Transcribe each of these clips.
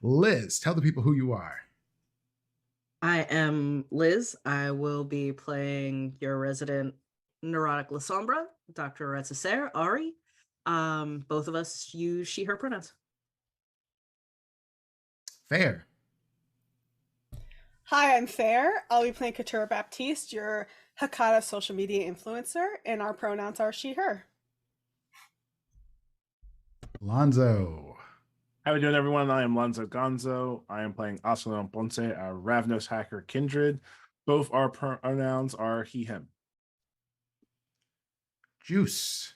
Liz, tell the people who you are. I am Liz. I will be playing your resident neurotic La Sombra, Dr. Retzeser, Ari. Both of us use she, her pronouns. Fair. Hi, I'm Fair. I'll be playing Katura Baptiste, your Hakata social media influencer, and our pronouns are she, her. Lonzo. How are we doing, everyone? I am Lonzo Gonzo. I am playing Aslan Ponce, our Ravnos hacker kindred. Both our pronouns are he, him. Juice.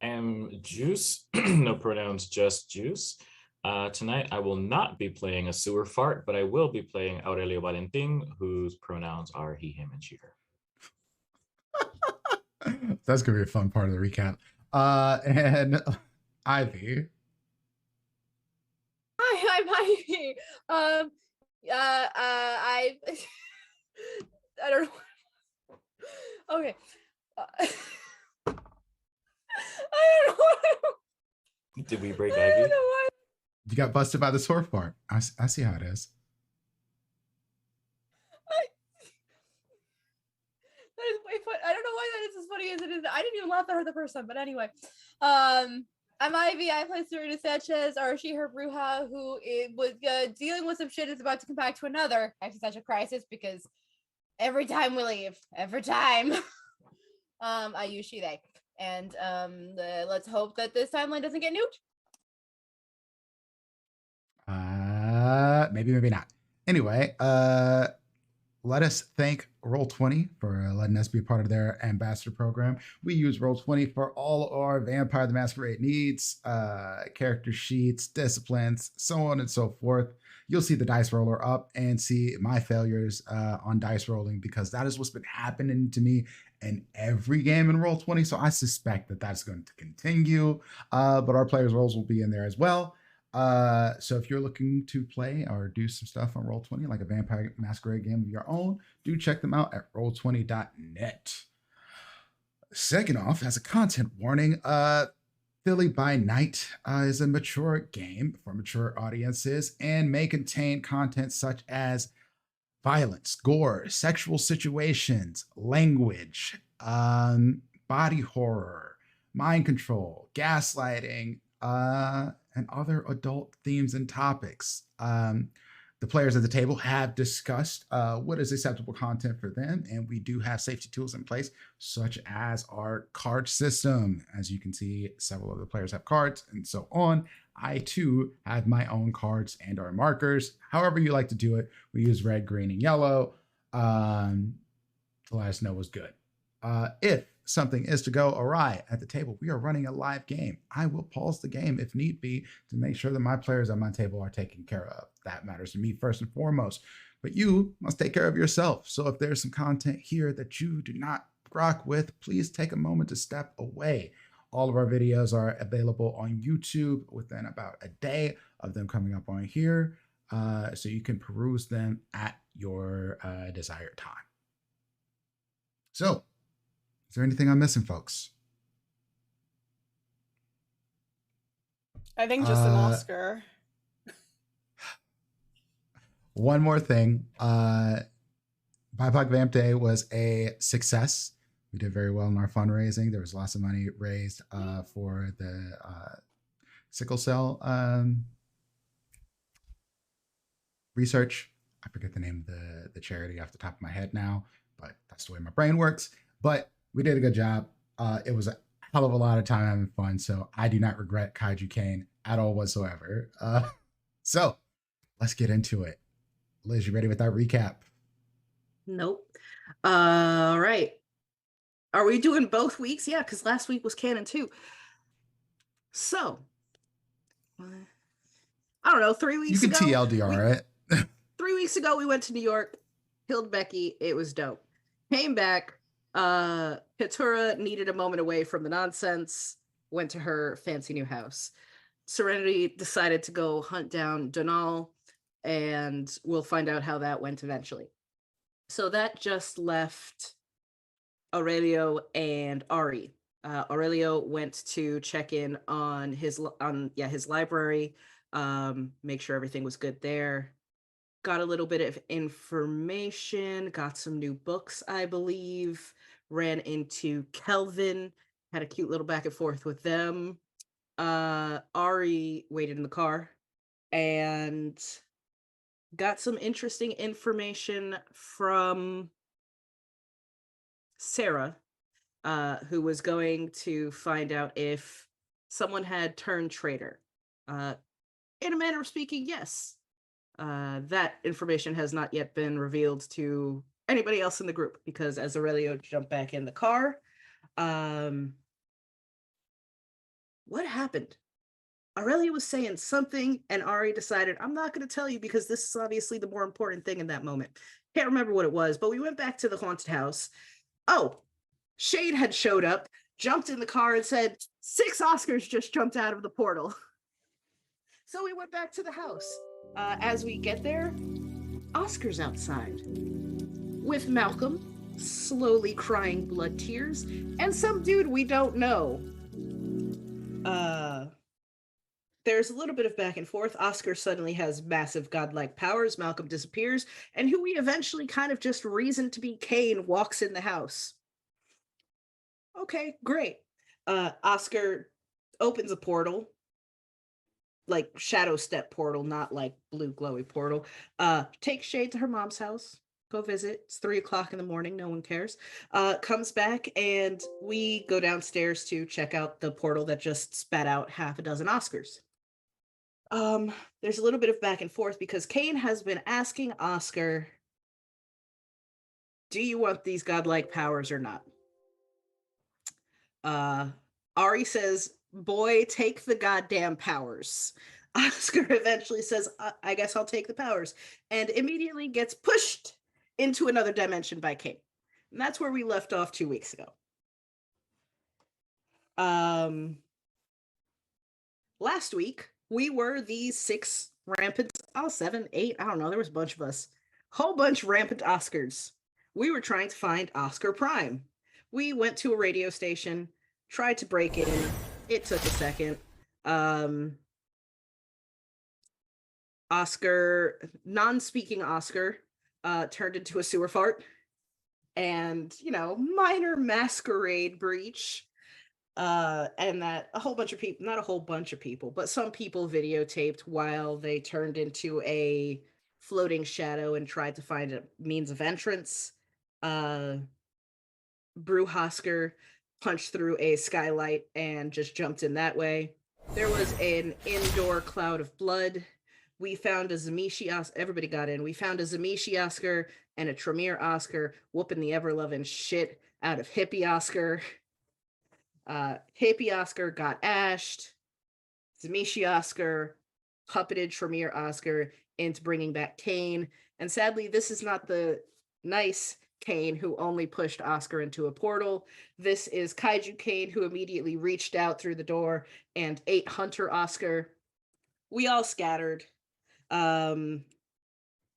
I'm Juice, no pronouns, just Juice. Tonight, I will not be playing a sewer fart, but I will be playing Aurelio Valentin, whose pronouns are he, him, and she, her. That's going to be a fun part of the recap. And Ivy. Hi, I'm Ivy. I don't know. Okay. I don't know. Did we break I Ivy? don't know why. You got busted by the sword part. I see how it is. That is way fun. I don't know why that is as funny as it is. I didn't even laugh at her the first time, but anyway. I'm Ivy. I play Serena Sanchez, or she, her Bruja, who was dealing with some shit, is about to come back to another existential crisis because every time we leave, I use she, they. And let's hope that this timeline doesn't get nuked. Maybe not. Anyway, let us thank Roll20 for letting us be a part of their ambassador program. We use Roll20 for all our Vampire the Masquerade needs, character sheets, disciplines, so on and so forth. You'll see the dice roller up and see my failures on dice rolling because that is what's been happening to me in every game in Roll20. So I suspect that that's going to continue, but our players' roles will be in there as well. So if you're looking to play or do some stuff on Roll20, like a Vampire Masquerade game of your own, do check them out at roll20.net. Second off, as a content warning, Philly by Night is a mature game for mature audiences and may contain content such as violence, gore, sexual situations, language, body horror, mind control, gaslighting, and other adult themes and topics. The players at the table have discussed what is acceptable content for them, and we do have safety tools in place, such as our card system. As you can see, several of the players have cards and so on. I too have my own cards and our markers. However you like to do it, we use red, green, and yellow to let us know what's good. If something is to go awry at the table, we are running a live game. I will pause the game if need be to make sure that my players at my table are taken care of. That matters to me first and foremost, but you must take care of yourself. So if there's some content here that you do not rock with, please take a moment to step away. All of our videos are available on YouTube within about a day of them coming up on here, so you can peruse them at your desired time. So, is there anything I'm missing, folks? I think just an Oscar. One more thing. BIPOC Vamp Day was a success. We did very well in our fundraising. There was lots of money raised for the sickle cell research. I forget the name of the charity off the top of my head now, but that's the way my brain works. But we did a good job. It was a hell of a lot of time having fun, so I do not regret Kaiju Kane at all whatsoever. So let's get into it. Liz, you ready with that recap? Nope. All right. Are we doing both weeks? Yeah, because last week was canon too. So, I don't know, 3 weeks ago. You can TLDR it. 3 weeks ago, we went to New York, killed Becky. It was dope. Came back. Katura needed a moment away from the nonsense, went to her fancy new house. Serenity decided to go hunt down Donal, and we'll find out how that went eventually. So that just left Aurelio and Ari. Aurelio went to check in on his library make sure everything was good there. Got a little bit of information, got some new books, I believe, ran into Kelvin, had a cute little back and forth with them. Ari waited in the car and got some interesting information from Sarah, who was going to find out if someone had turned traitor. In a manner of speaking, yes. That information has not yet been revealed to anybody else in the group because as Aurelio jumped back in the car, what happened? Aurelio was saying something and Ari decided, I'm not going to tell you because this is obviously the more important thing in that moment. Can't remember what it was, but we went back to the haunted house. Oh, Shade had showed up, jumped in the car and said, 6 Oscars just jumped out of the portal. So we went back to the house. As we get there, Oscar's outside with Malcolm slowly crying blood tears and some dude we don't know. There's a little bit of back and forth. Oscar suddenly has massive godlike powers. Malcolm disappears, and who we eventually kind of just reason to be Kane walks in the house. Okay, great. Oscar opens a portal, like shadow step portal, not like blue glowy portal. Takes Shade to her mom's house. Go visit. It's 3:00 in the morning. No one cares. Comes back and we go downstairs to check out the portal that just spat out 6 Oscars. There's a little bit of back and forth because Kane has been asking Oscar, do you want these godlike powers or not? Ari says, boy, take the goddamn powers. Oscar eventually says, I guess I'll take the powers, and immediately gets pushed into another dimension by Kane. And that's where we left off 2 weeks ago. Last week, we were these 6 rampant, 7, 8, I don't know, there was a bunch of us. Whole bunch rampant Oscars. We were trying to find Oscar Prime. We went to a radio station, tried to break in. It took a second. Oscar, non-speaking Oscar, turned into a sewer fart. And, minor masquerade breach. And that a whole bunch of people, not a whole bunch of people, but some people videotaped while they turned into a floating shadow and tried to find a means of entrance. Brewhosker punched through a skylight and just jumped in that way. There was an indoor cloud of blood. We found a Zamishi Oscar. Everybody got in. We found a Zamishi Oscar and a Tremere Oscar whooping the ever-loving shit out of Hippie Oscar. Hippie Oscar got ashed. Zamishi Oscar puppeted Tremere Oscar into bringing back Kane. And sadly, this is not the nice Kane who only pushed Oscar into a portal. This is Kaiju Kane who immediately reached out through the door and ate Hunter Oscar. We all scattered.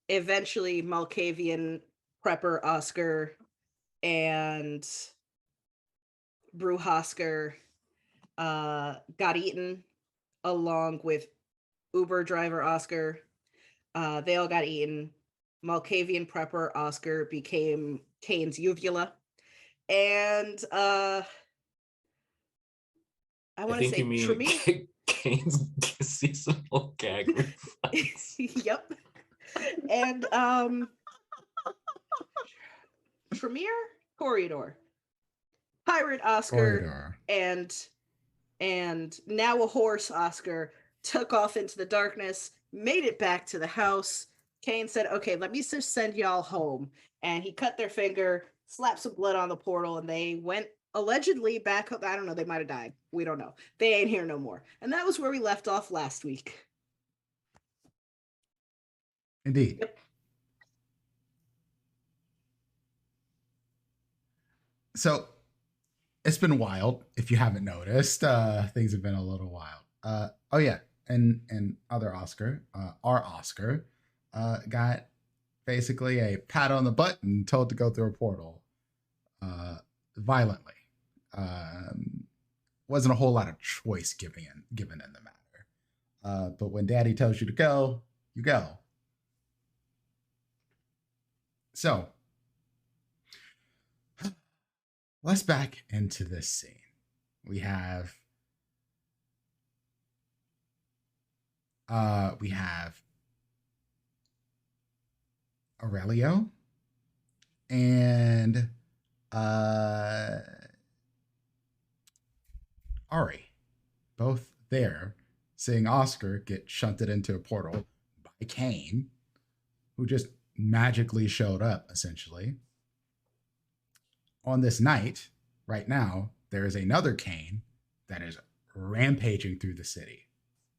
Eventually, Malkavian Prepper Oscar and Brewhosker got eaten along with Uber driver Oscar. They all got eaten. Malkavian Prepper Oscar became Kane's uvula. And I want to say you mean Kane's seasonal gag reflex. Yep. And Tremere Corridor. Pirate Oscar Corridor. and now a horse Oscar took off into the darkness, made it back to the house. Kane said, okay, let me just send y'all home. And he cut their finger, slapped some blood on the portal, and they went allegedly back up. I don't know, they might have died. We don't know. They ain't here no more. And that was where we left off last week. Indeed. Yep. So it's been wild, if you haven't noticed. Things have been a little wild. Oh yeah, and other Oscar, our Oscar, got basically a pat on the butt and told to go through a portal violently. Wasn't a whole lot of choice given in the matter. But when daddy tells you to go, you go. So let's back into this scene. We have Aurelio and Ari, both there, seeing Oscar get shunted into a portal by Kane, who just magically showed up, essentially. On this night, right now, there is another Kane that is rampaging through the city.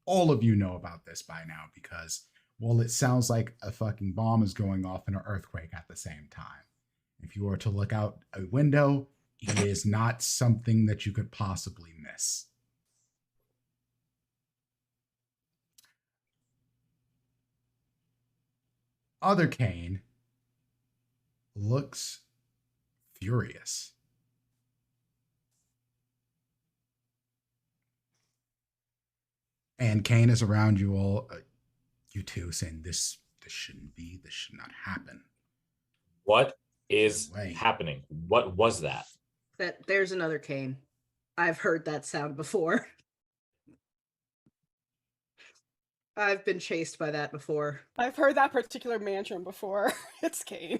All of you know about this by now because, well, it sounds like a fucking bomb is going off in an earthquake at the same time. If you were to look out a window, it is not something that you could possibly miss. Other Kane looks furious. And Kane is around you all, you two, saying this shouldn't be, this should not happen. What is happening? What was that? There's another Kane. I've heard that sound before. I've been chased by that before. I've heard that particular mantra before. It's Kane.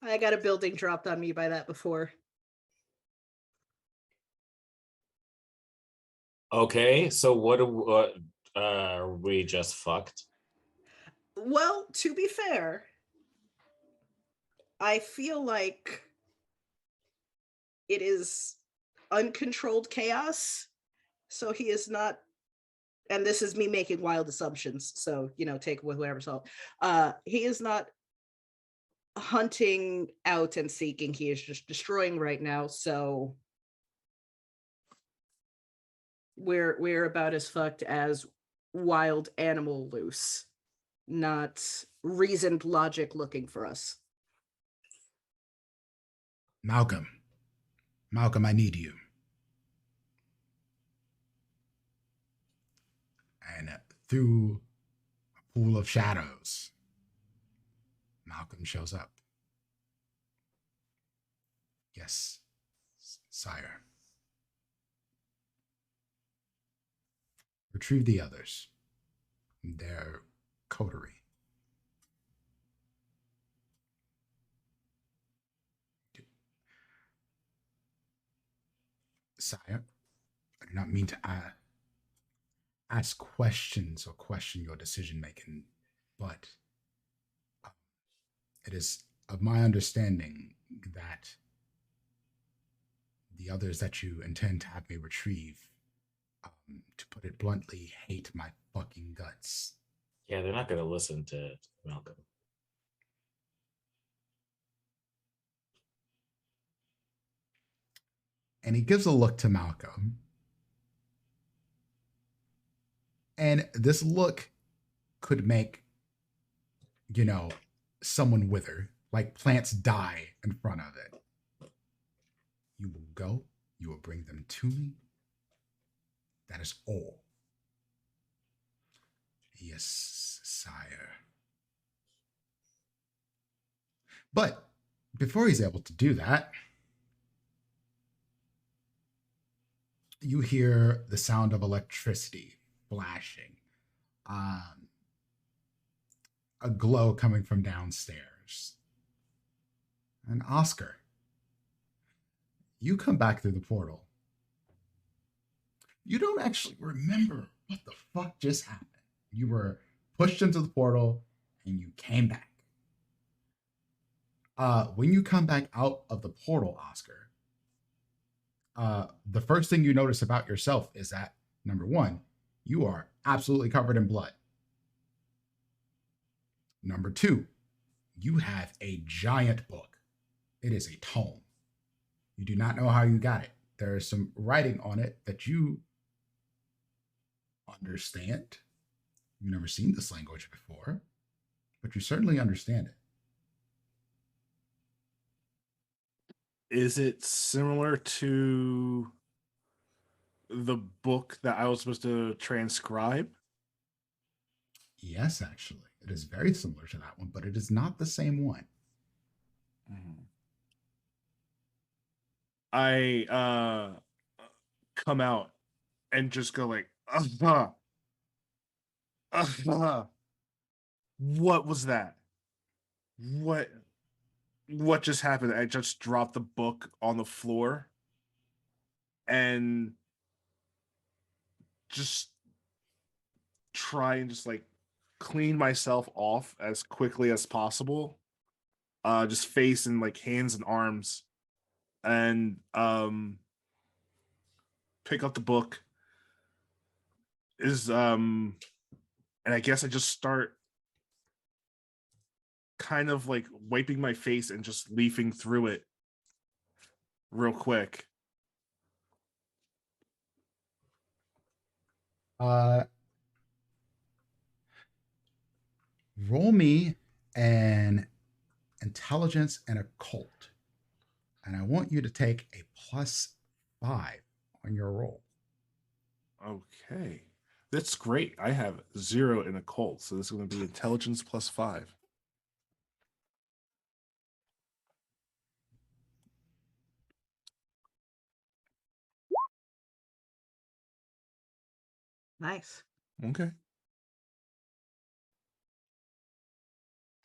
I got a building dropped on me by that before. Okay, so what we just fucked? Well, to be fair, I feel like it is uncontrolled chaos. So he is not, and this is me making wild assumptions, so, take it with whatever salt. He is not hunting out and seeking. He is just destroying right now. So we're about as fucked as wild animal loose, not reasoned logic looking for us. Malcolm, I need you. And through a pool of shadows, Malcolm shows up. Yes, sire. Retrieve the others. Their coterie. Sire, I do not mean to ask questions or question your decision making, but it is of my understanding that the others that you intend to have me retrieve, to put it bluntly, hate my fucking guts. Yeah, they're not going to listen to Malcolm. And he gives a look to Malcolm. And this look could make, someone wither, like plants die in front of it. You will go, you will bring them to me. That is all. Yes, sire. But before he's able to do that, you hear the sound of electricity flashing, a glow coming from downstairs. And Oscar, you come back through the portal. You don't actually remember what the fuck just happened. You were pushed into the portal and you came back. When you come back out of the portal, Oscar, the first thing you notice about yourself is that, number one, you are absolutely covered in blood. Number two, you have a giant book. It is a tome. You do not know how you got it. There is some writing on it that you understand. You've never seen this language before, but you certainly understand it. Is it similar to the book that I was supposed to transcribe? Yes, actually. It is very similar to that one, but it is not the same one. I come out and just go like, what was that? What just happened? I just dropped the book on the floor and just try and just like clean myself off as quickly as possible. Just face and like hands and arms, and pick up the book. And I guess I just start kind of like wiping my face and just leafing through it real quick. Roll me an intelligence and occult. And I want you to take a +5 on your roll. Okay. That's great. I have 0 in occult, so this is going to be intelligence +5. Nice. Okay.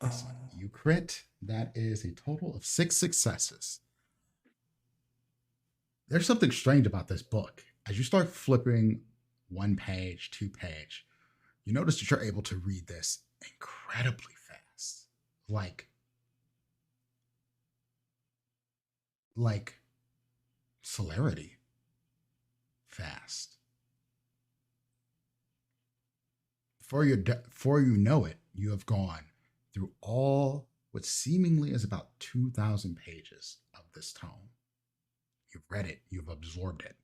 Excellent. You crit. That is a total of 6 successes. There's something strange about this book. As you start flipping 1 page, 2 page, you notice that you're able to read this incredibly fast. Like celerity fast. Before you know it, you have gone through all what seemingly is about 2,000 pages of this tome. You've read it, you've absorbed it.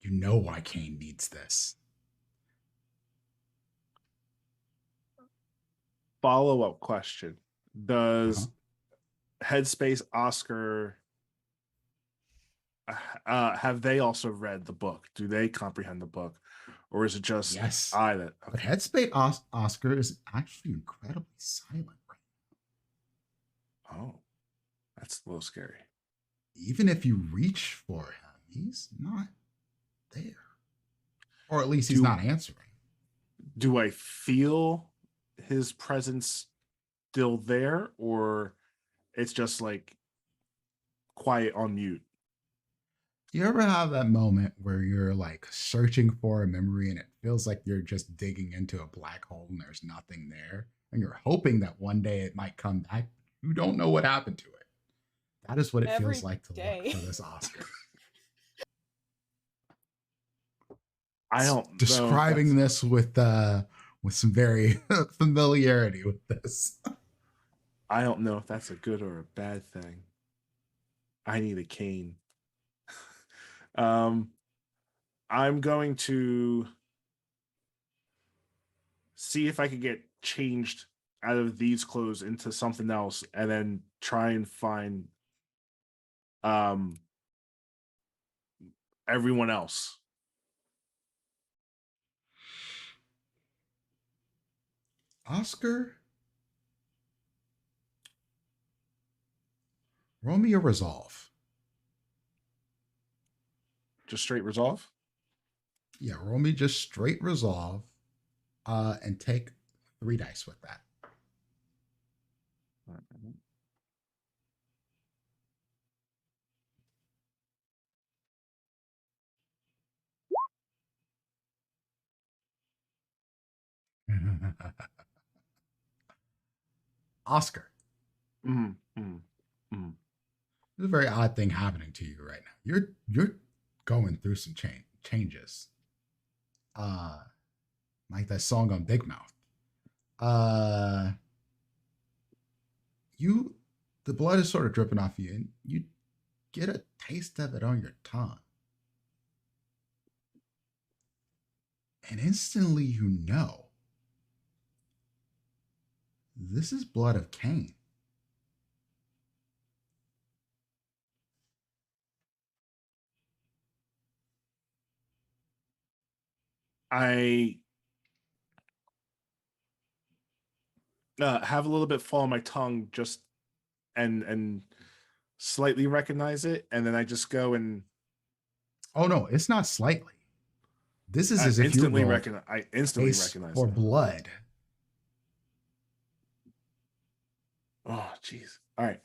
You know why Kane needs this. Follow-up question. Does Headspace Oscar have they also read the book? Do they comprehend the book? Or is it just Yes. I that? But Headspace Oscar is actually incredibly silent right now. Oh, that's a little scary. Even if you reach for him, he's not there. Or at least he's not answering. Do I feel his presence still there, or it's just like quiet on mute? You ever have that moment where you're like searching for a memory and it feels like you're just digging into a black hole and there's nothing there? And you're hoping that one day it might come back. You don't know what happened to it. That is what it feels like to look for this Oscar. I don't describing this with some very familiarity with this. I don't know if that's a good or a bad thing. I need a cane. I'm going to see if I could get changed out of these clothes into something else, and then try and find everyone else. Oscar, roll me a resolve. Just straight resolve? Yeah, roll me just straight resolve, and take 3 dice with that. Oscar. There's a very odd thing happening to you right now. You're going through some changes. Like that song on Big Mouth. The blood is sort of dripping off you, and you get a taste of it on your tongue. And instantly you know this is blood of Cain. I have a little bit fall on my tongue, just and slightly recognize it, and then I just go and Oh no, it's not slightly. This is as if you instantly rolled recognize. I instantly ace recognize for it. blood. Oh, jeez. All right,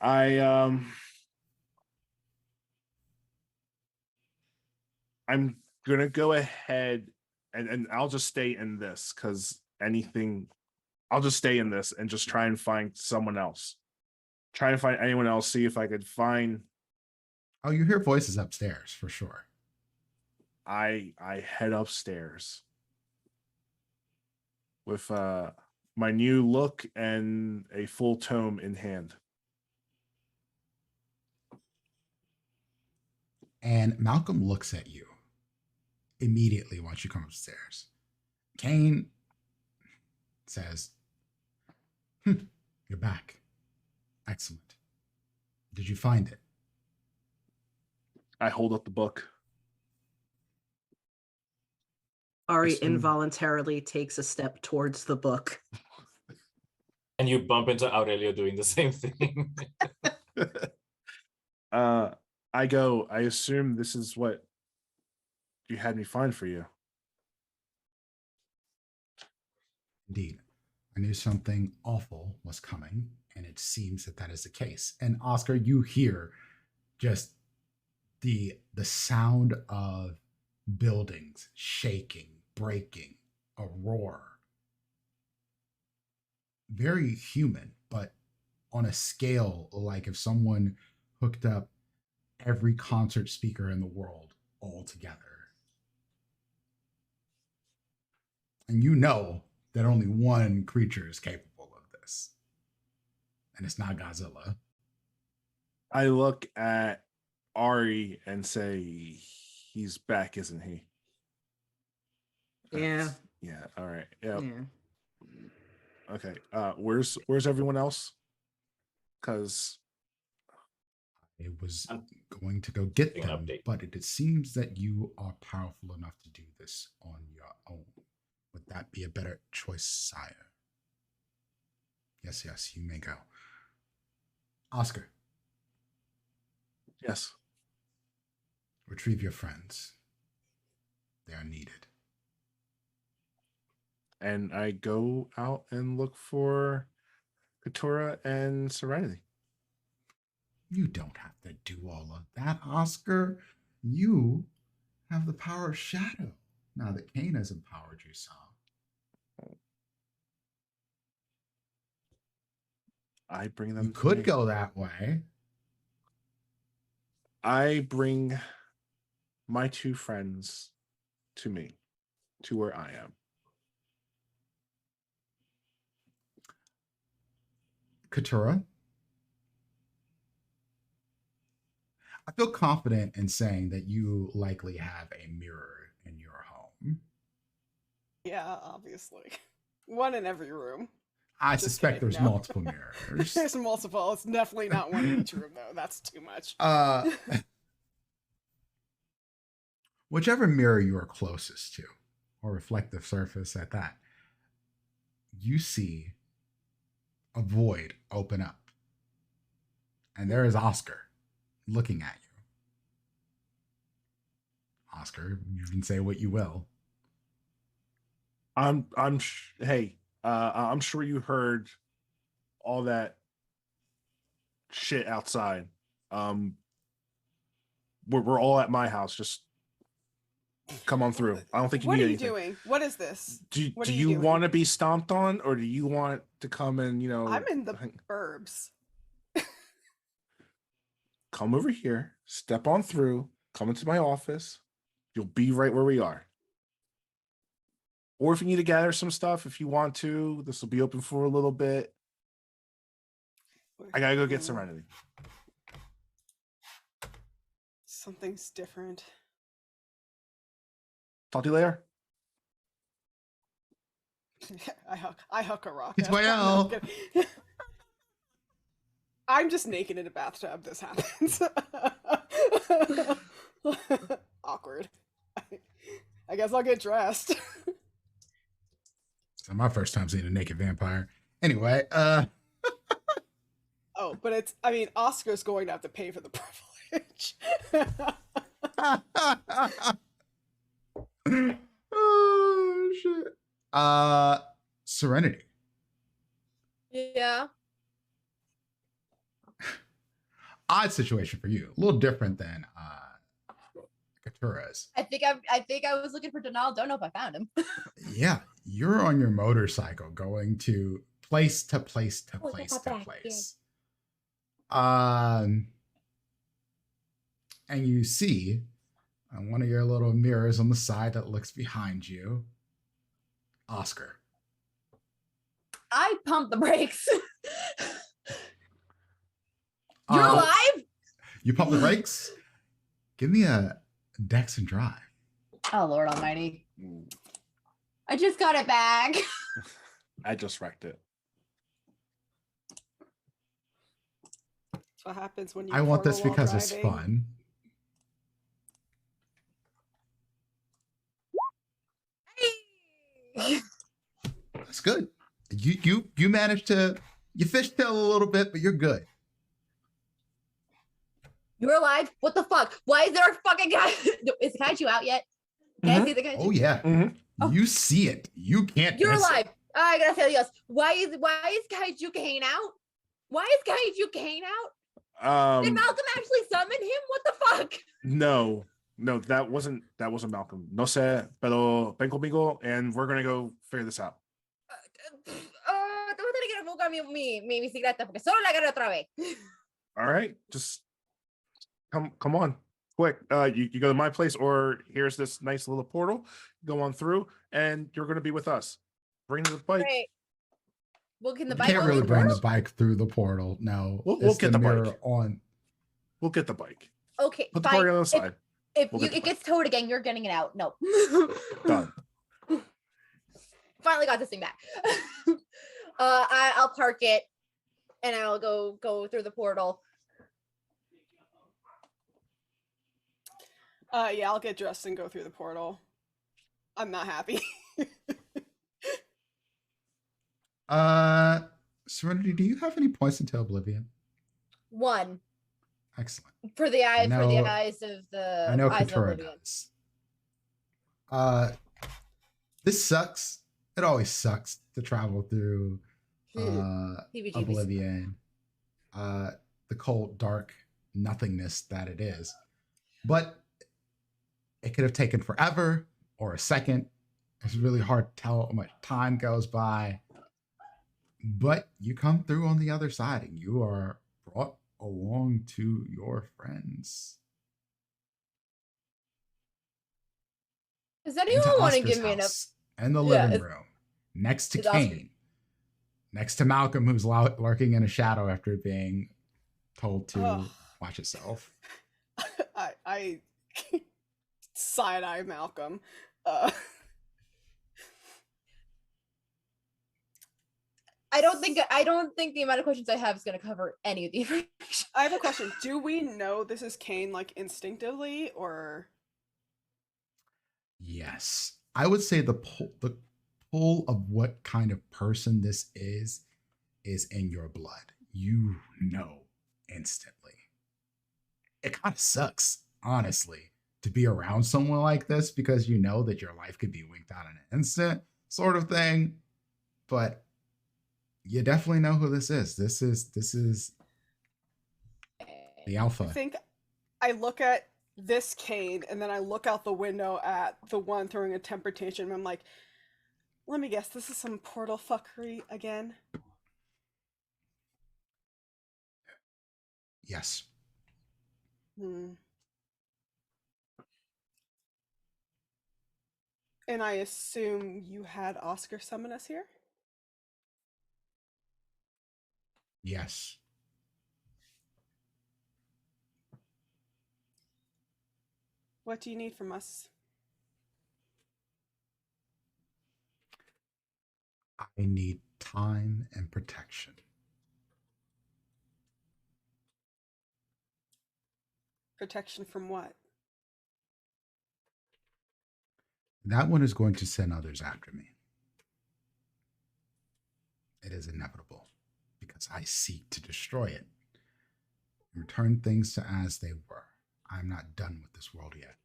I'm gonna go ahead and I'll just stay in this because anything, I'll just stay in this and just try and find someone else. Try and find anyone else. See if I could find. Oh, you hear voices upstairs for sure. I head upstairs with my new look and a full tome in hand. And Malcolm looks at you immediately once you come upstairs. Kane says, you're back. Excellent. Did you find it? I hold up the book. Ari Assume- involuntarily takes a step towards the book. And you bump into Aurelio doing the same thing. I go, I assume this is what you had me find for you. Indeed. I knew something awful was coming, and it seems that that is the case. And Oscar, you hear just the sound of buildings shaking, breaking, a roar. Very human, but on a scale like if someone hooked up every concert speaker in the world all together. And you know that only one creature is capable of this. And it's not Godzilla. I look at Ari and say, he's back, isn't he? Yeah. Yeah, all right. Yep. Yeah. Okay. Where's everyone else? Because I was going to go get Give an them, update. but it seems that you are powerful enough to do this on your own. Would that be a better choice, sire? Yes, yes, you may go. Oscar, yes. retrieve your friends. They are needed. And I go out and look for Katura and Serenity. You don't have to do all of that, Oscar. You have the power of shadow. Now that Kane has empowered you some. I bring them. You to could me. go that way. I bring my two friends to me, to where I am. Katura, I feel confident in saying that you likely have a mirror in your home. Yeah, obviously. One in every room. I Just suspect kidding, there's no. multiple mirrors. There's multiple. It's definitely not one in each room, though. That's too much. Whichever mirror you are closest to, or reflective surface at that, you see a void open up. And there is Oscar looking at you. Oscar, you can say what you will. Hey, I'm sure you heard all that shit outside. We're all at my house. Just come on through. I don't think you What need are you anything. doing? What is this? Do What are you you doing? want to be stomped on, or do you want to come and I'm in the burbs. come over here, step on through, come into my office. You'll be right where we are. Or if you need to gather some stuff, if you want to, this will be open for a little bit. I gotta go get Serenity. Something's different. Talk to you later. I hook a rock. It's at him. well. I'm kidding. I'm just naked in a bathtub. This happens. Awkward. I guess I'll get dressed. It's my first time seeing a naked vampire. Anyway, Oh, but it's, I mean, Oscar's going to have to pay for the privilege. oh shit. Serenity. Yeah. Odd situation for you. A little different than Katura's. I think I was looking for Donald. Don't know if I found him. Yeah, you're on your motorcycle going to place to place to Oh, place that's to not bad, place. And you see on one of your little mirrors on the side that looks behind you, Oscar. I pumped the brakes. You're alive? You pump the brakes? Give me a Dex and Drive. Oh, Lord Almighty. I just got it back. I just wrecked it. That's what happens when you. I want this portal while because it's driving. fun. That's good. You managed to you fishtail a little bit, but you're good. You're alive? What the fuck? Why is there a fucking guy? Is Kaiju out yet? Can I see the Kaiju? Oh yeah. Oh. You see it. You can't You're miss it. alive. I gotta tell you this. Why is Kaiju Kane out? Why is Kaiju Kane out? Did Malcolm actually summon him? What the fuck? No, that wasn't Malcolm. No sé, pero ven conmigo, and we're gonna go figure this out. Te voy a tener que revocar mi bicicleta porque solo la agarré otra vez. All right, just come on, quick. You go to my place, or here's this nice little portal. Go on through, and you're gonna be with us. Bring the bike. Great. Well, can the You bike can't go really through the bring the portal? bike through the portal. No. We'll It's get the bike. mirror on. We'll get the bike. Okay, Put the fine. bike on the side. If We'll get the it gets towed again, you're getting it out. No. Done. Finally got this thing back. I'll park it and I'll go through the portal. Yeah, I'll get dressed and go through the portal. I'm not happy. Serenity, do you have any points into Oblivion? 1 Excellent. for the eyes know- of the I know eyes of Katura Oblivion. does. This sucks. It always sucks to travel through Heebie-jeebies. Oblivion, the cold, dark nothingness that it is. But it could have taken forever or a second. It's really hard to tell how much time goes by. But you come through on the other side and you are brought along to your friends. Does Into anyone want to Oscar's give me enough? house and the Yeah, living it's- room next to it's Oscar. Kane, next to Malcolm, who's lurking in a shadow after being told to Ugh. watch itself. I side eye Malcolm. I don't think the amount of questions I have is going to cover any of the information. I have a question. Do we know this is Kane like instinctively, or Yes, I would say the pull of what kind of person this is in your blood. You know instantly. It kind of sucks, honestly, to be around someone like this because you know that your life could be winked out in an instant, sort of thing. But you definitely know who this is. This is the I alpha. think I look at this Kane and then I look out the window at the one throwing a temper tantrum. And I'm like, let me guess, this is some portal fuckery again. Yes. Hmm. And I assume you had Oscar summon us here? Yes. What do you need from us? I need time and protection. Protection from what? That one is going to send others after me. It is inevitable because I seek to destroy it and return things to as they were. I'm not done with this world yet.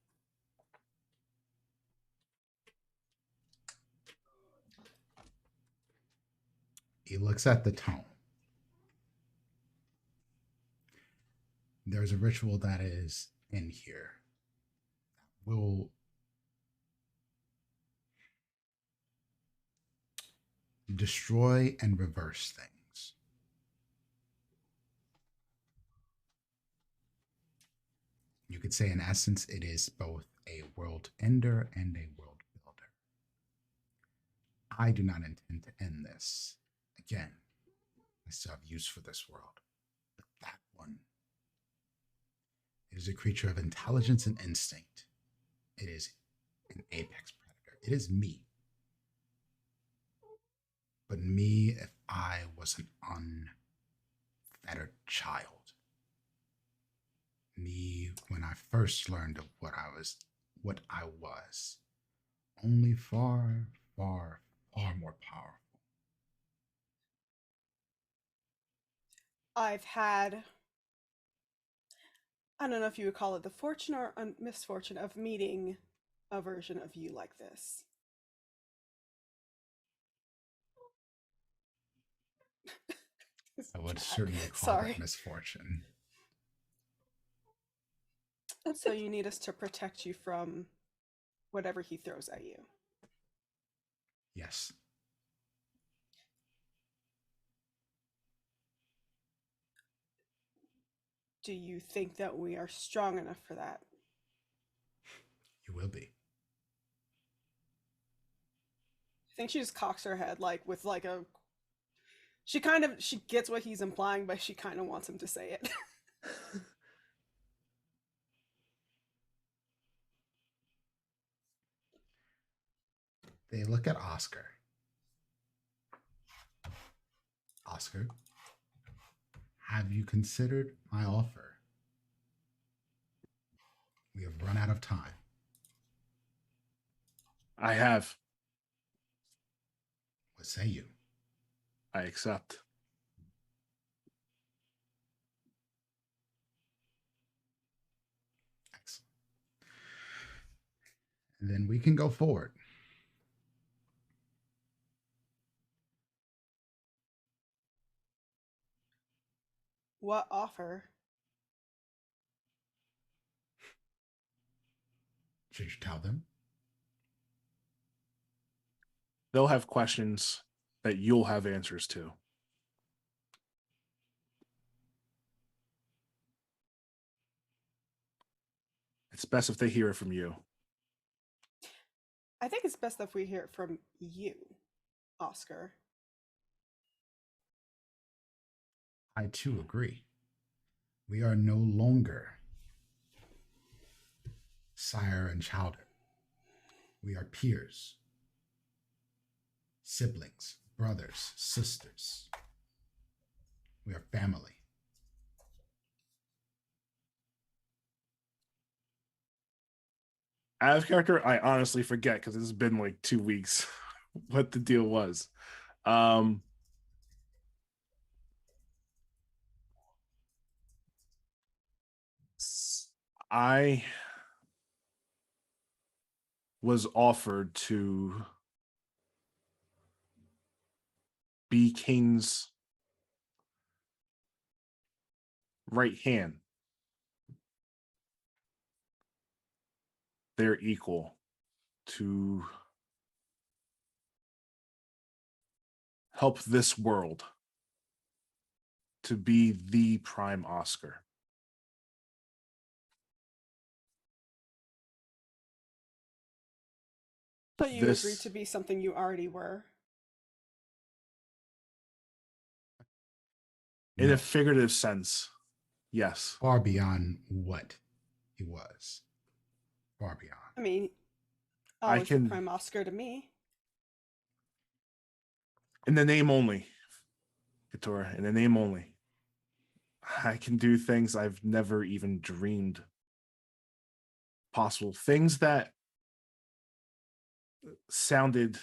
He looks at the tome. There's a ritual that is in here. Will destroy and reverse things. You could say, in essence, it is both a world ender and a world builder. I do not intend to end this. Again, I still have use for this world. But that one, it is a creature of intelligence and instinct. It is an apex predator. It is me. But me if I was an unfettered child. Me when I first learned of what I was. Only far, far, far more powerful. I've had, I don't know if you would call it the fortune or misfortune of meeting a version of you like this. I would certainly call it misfortune. So you need us to protect you from whatever he throws at you. Yes. Do you think that we are strong enough for that? You will be. I think she just cocks her head with a she gets what he's implying, but she kind of wants him to say it. They look at Oscar. Oscar, have you considered my offer? We have run out of time. I have. What say you? I accept. Excellent. And then we can go forward. What offer? Should you tell them? They'll have questions that you'll have answers to. It's best if they hear it from you. I think it's best if we hear it from you, Oscar. I too agree. We are no longer sire and chowder. We are peers, siblings, brothers, sisters. We are family. Out of character, I honestly forget because it's been like 2 weeks what the deal was. I was offered to be Kane's right hand. They're equal to help this world to be the prime Oscar. So you agreed to be something you already were? In a figurative sense, yes. Far beyond what he was. Far beyond. I mean, always the prime Oscar to me. In the name only, Katora, in the name only. I can do things I've never even dreamed possible. Things that sounded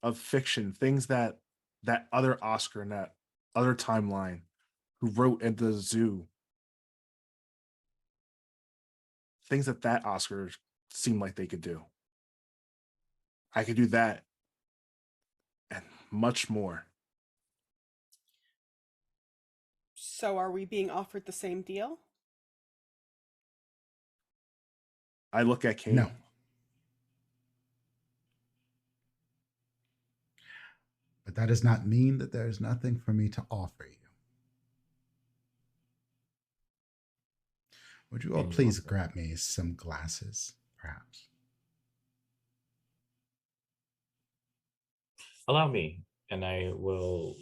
of fiction, things that that other Oscar in that other timeline who wrote at the zoo, things that that Oscar seemed like they could do. I could do that and much more. So are we being offered the same deal? I look at Kane. No. But that does not mean that there is nothing for me to offer you. Would you all Can you please offer? grab me some glasses, perhaps? Allow me, and I will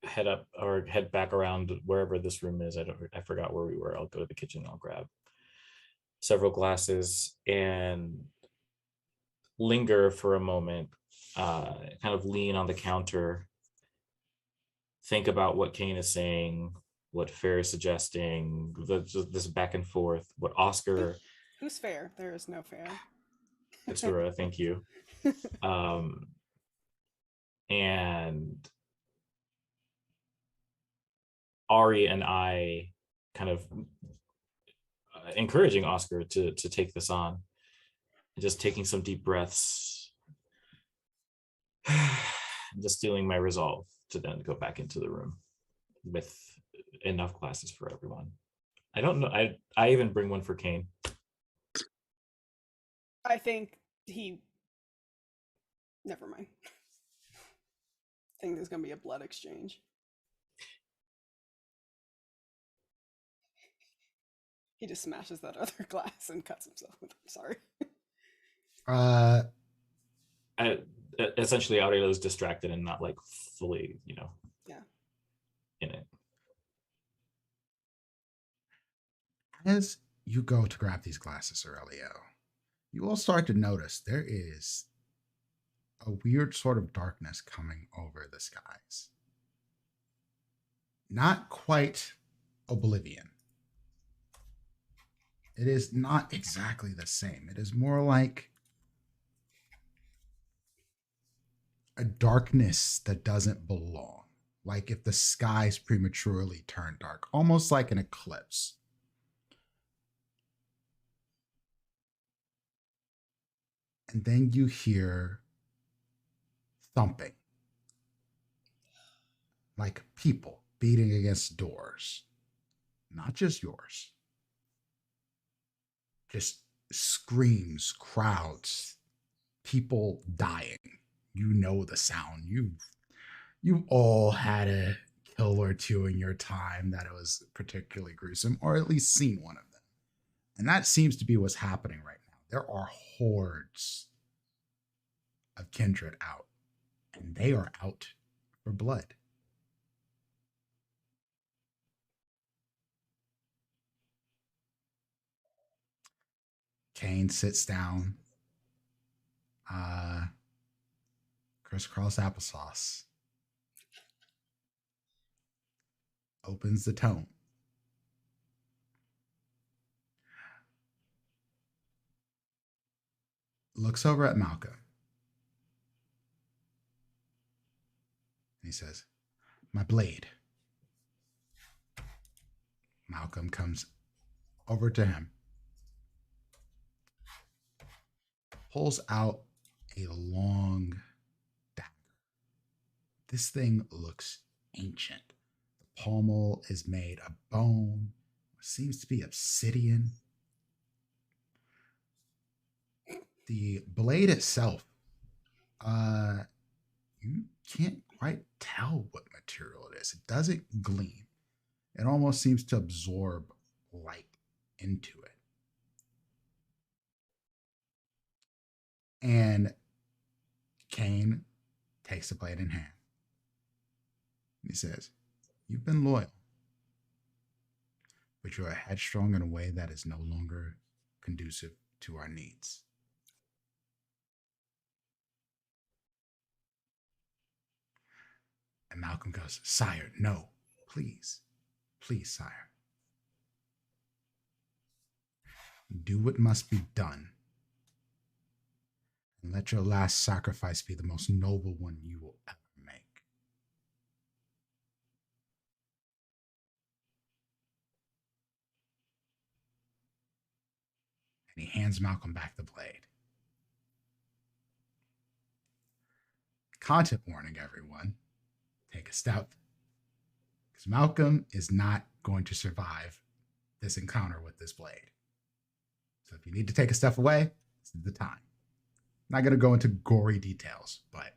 head up or head back around wherever this room is. I forgot where we were. I'll go to the kitchen. I'll grab several glasses and linger for a moment, kind of lean on the counter, think about what Kane is saying, what Fair is suggesting, this back and forth, what Oscar, Who's fair? There is no fair. Katsura, thank you. And Ari and I kind of encouraging Oscar to take this on, just taking some deep breaths, just stealing my resolve to then go back into the room with enough glasses for everyone. I don't know. I even bring one for Kane. I think he. Never mind. I think there's gonna be a blood exchange. He just smashes that other glass and cuts himself with it. Sorry. Essentially, Aurelio is distracted and not like fully, Yeah. in it. As you go to grab these glasses, Aurelio, you will start to notice there is a weird sort of darkness coming over the skies. Not quite oblivion. It is not exactly the same. It is more like a darkness that doesn't belong. Like if the skies prematurely turn dark, almost like an eclipse. And then you hear thumping, like people beating against doors, not just yours. Just screams, crowds, people dying. You know the sound. You've all had a kill or two in your time that it was particularly gruesome, or at least seen one of them. And that seems to be what's happening right now. There are hordes of kindred out, and they are out for blood. Kane sits down. Crisscross applesauce. Opens the tome. Looks over at Malcolm. And he says, "My blade." Malcolm comes over to him, pulls out a long dagger. This thing looks ancient. The pommel is made of bone, seems to be obsidian. The blade itself, you can't quite tell what material it is. It doesn't gleam. It almost seems to absorb light into it. And Kane takes the blade in hand. He says, "You've been loyal, but you are headstrong in a way that is no longer conducive to our needs." And Malcolm goes, "Sire, no, please, please, sire. Do what must be done. And let let your last sacrifice be the most noble one you will ever make. And he hands Malcolm back the blade. Content warning, everyone. Take a step. Because Malcolm is not going to survive this encounter with this blade. So if you need to take a step away, this is the time. I'm not going to go into gory details, but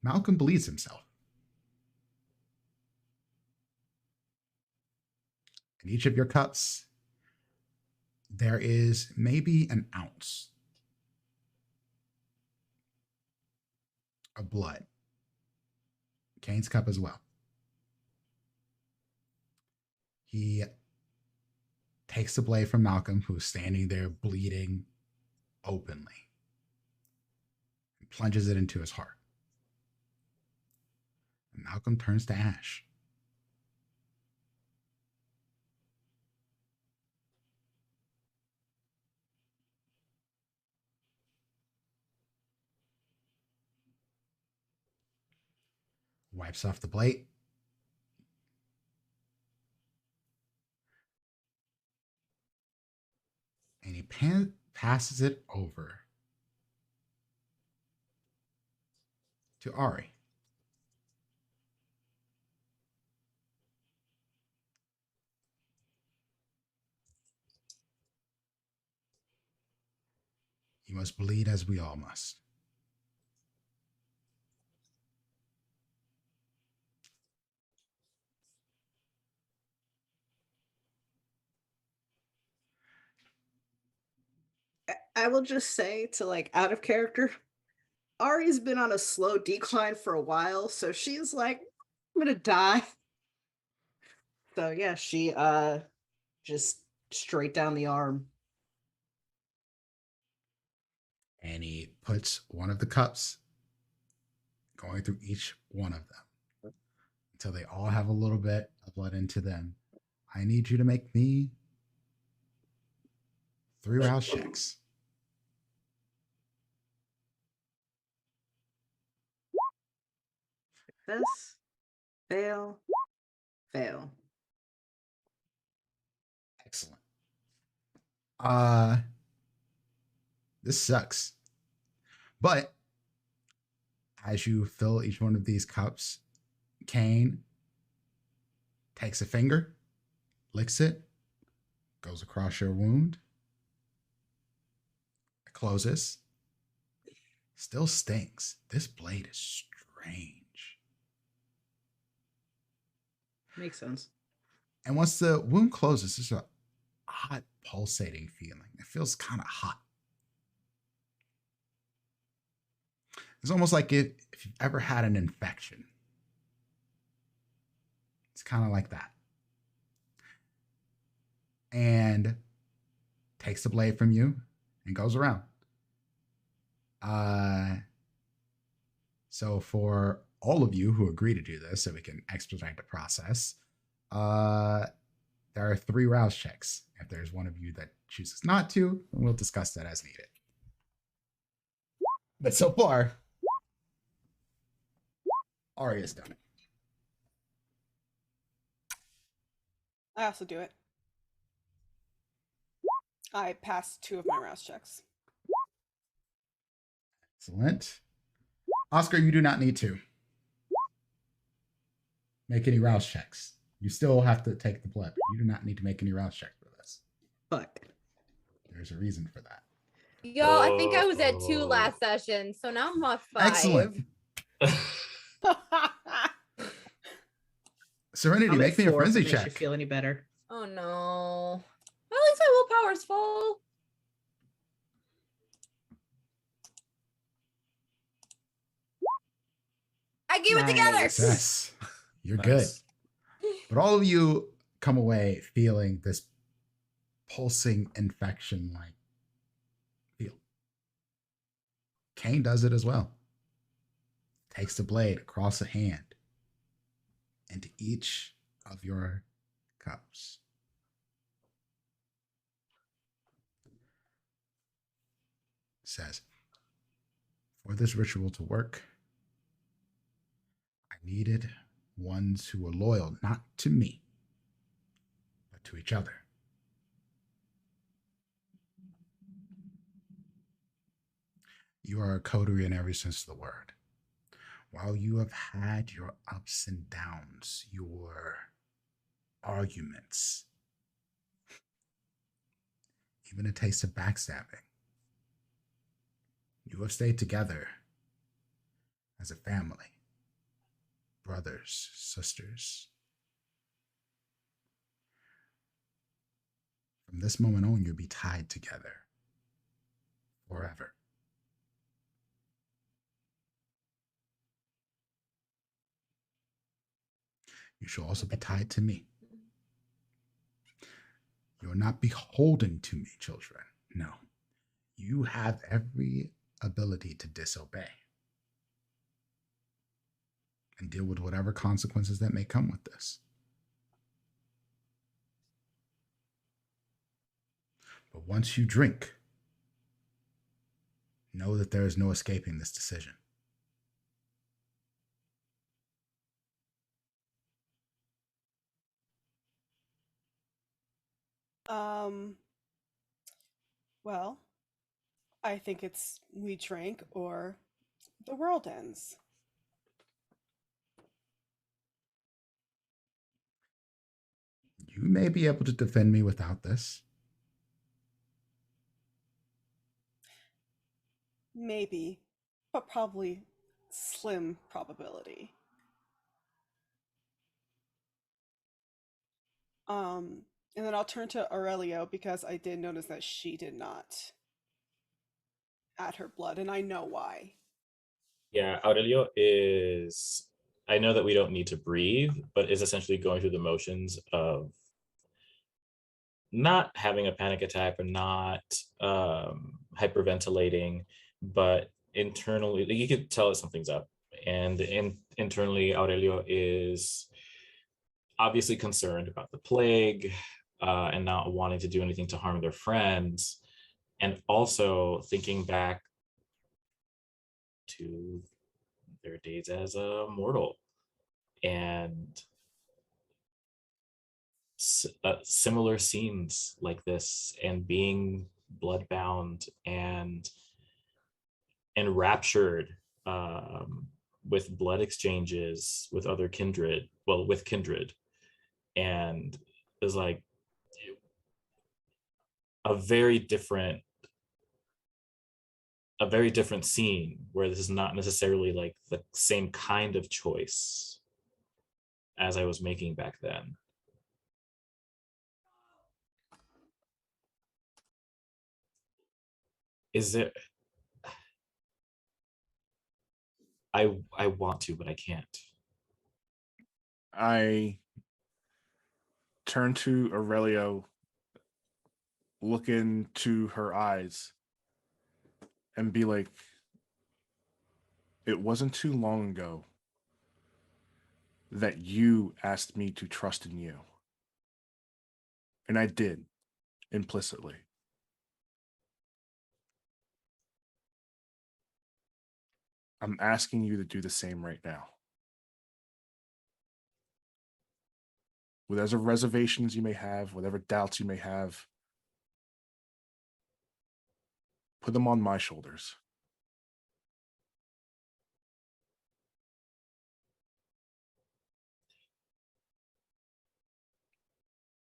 Malcolm bleeds himself. In each of your cups, there is maybe an ounce of blood. Kane's cup as well. He takes the blade from Malcolm, who's standing there bleeding openly, and plunges it into his heart. And Malcolm turns to ash. Wipes off the blade. And he passes it over to Ari. You must bleed as we all must. I will just say, to like out of character, Ari's been on a slow decline for a while, so she's like, I'm gonna die. So yeah, she just straight down the arm. And he puts one of the cups, going through each one of them until they all have a little bit of blood into them. I need you to make me 3 rouse checks. This, fail, fail. Excellent. This sucks. But as you fill each one of these cups, Kane takes a finger, licks it, goes across your wound, it closes. Still stings. This blade is strange. Makes sense. And once the wound closes, there's a odd pulsating feeling. It feels kind of hot. It's almost like if you've ever had an infection. It's kind of like that. And takes the blade from you and goes around. So for all of you who agree to do this, so we can expedite the process, there are 3 rouse checks. If there's one of you that chooses not to, we'll discuss that as needed. But so far, Ari has done it. I also do it. I passed 2 of my rouse checks. Excellent. Oscar, you do not need to make any rouse checks. You still have to take the blood. You do not need to make any rouse checks for this. Fuck. There's a reason for that. Yo, I think I was at 2 last session, so now I'm at 5. Excellent. Serenity, I'm make at me a 4 if frenzy it makes you check. Oh feel any better? no. Well, at least my willpower's full. I keep it together. Nice. Success. You're Nice. good. But all of you come away feeling this pulsing infection like feel. Kane does it as well. Takes the blade across the hand into each of your cups. says, for this ritual to work, I needed ones who were loyal, not to me, but to each other. You are a coterie in every sense of the word. While you have had your ups and downs, your arguments, even a taste of backstabbing, you have stayed together as a family, brothers, sisters. From this moment on, you'll be tied together forever. You shall also be tied to me. You are not beholden to me, children. No. You have every ability to disobey and deal with whatever consequences that may come with this. But once you drink, know that there is no escaping this decision. Well, I think it's we drink or the world ends. You may be able to defend me without this. Maybe, but probably slim probability. And then I'll turn to Aurelio because I did notice that she did not add her blood, and I know why. Yeah, Aurelio is, I know that we don't need to breathe, but is essentially going through the motions of not having a panic attack or not hyperventilating, but internally, you could tell that something's up. And internally, Aurelio is obviously concerned about the plague and not wanting to do anything to harm their friends. And also thinking back to their days as a mortal and similar scenes like this, and being bloodbound and enraptured with blood exchanges with other kindred, well, with kindred, and is like a very different scene where this is not necessarily like the same kind of choice as I was making back then. Is it, I want to, but I can't. I turn to Aurelio, look into her eyes, and be like, it wasn't too long ago that you asked me to trust in you. And I did, implicitly. I'm asking you to do the same right now. Whatever reservations you may have, whatever doubts you may have, put them on my shoulders.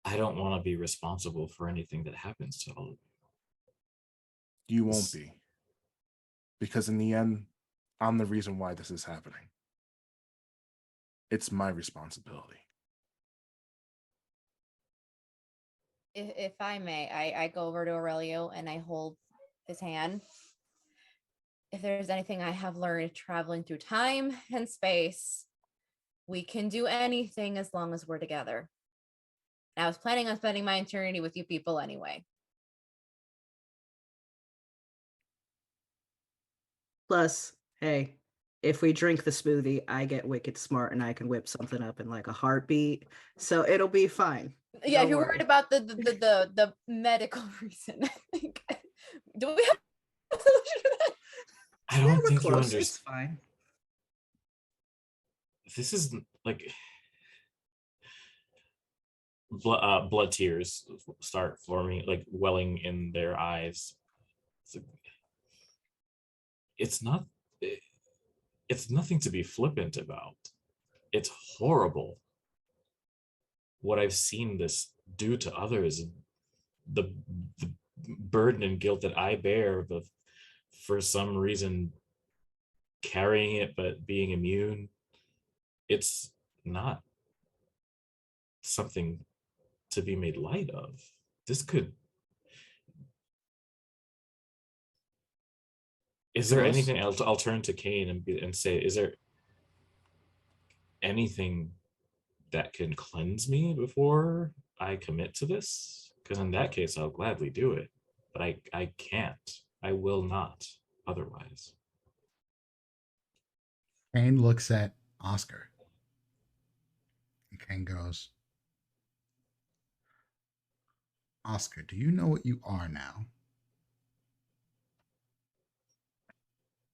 I don't want to be responsible for anything that happens to all of you. You won't be. Because in the end, I'm the reason why this is happening. It's my responsibility. If I may, I go over to Aurelio and I hold his hand. If there's anything I have learned traveling through time and space, we can do anything as long as we're together. I was planning on spending my eternity with you people anyway. Plus, hey, if we drink the smoothie, I get wicked smart and I can whip something up in like a heartbeat. So it'll be fine. Yeah, Don't if you're worry. worried about the medical reason, I think. Do we have a solution We're think you close. understand. It's fine. This is like blood tears start forming, like welling in their eyes. It's not. It's nothing to be flippant about. It's horrible what I've seen this do to others. The burden and guilt that I bear of, for some reason, carrying it but being immune. It's not something to be made light of. This could. Is there Yes. anything else? I'll turn to Kane and say, is there anything that can cleanse me before I commit to this? Because in that case, I'll gladly do it. But I can't. I will not otherwise. Kane looks at Oscar. And Kane goes, Oscar, do you know what you are now?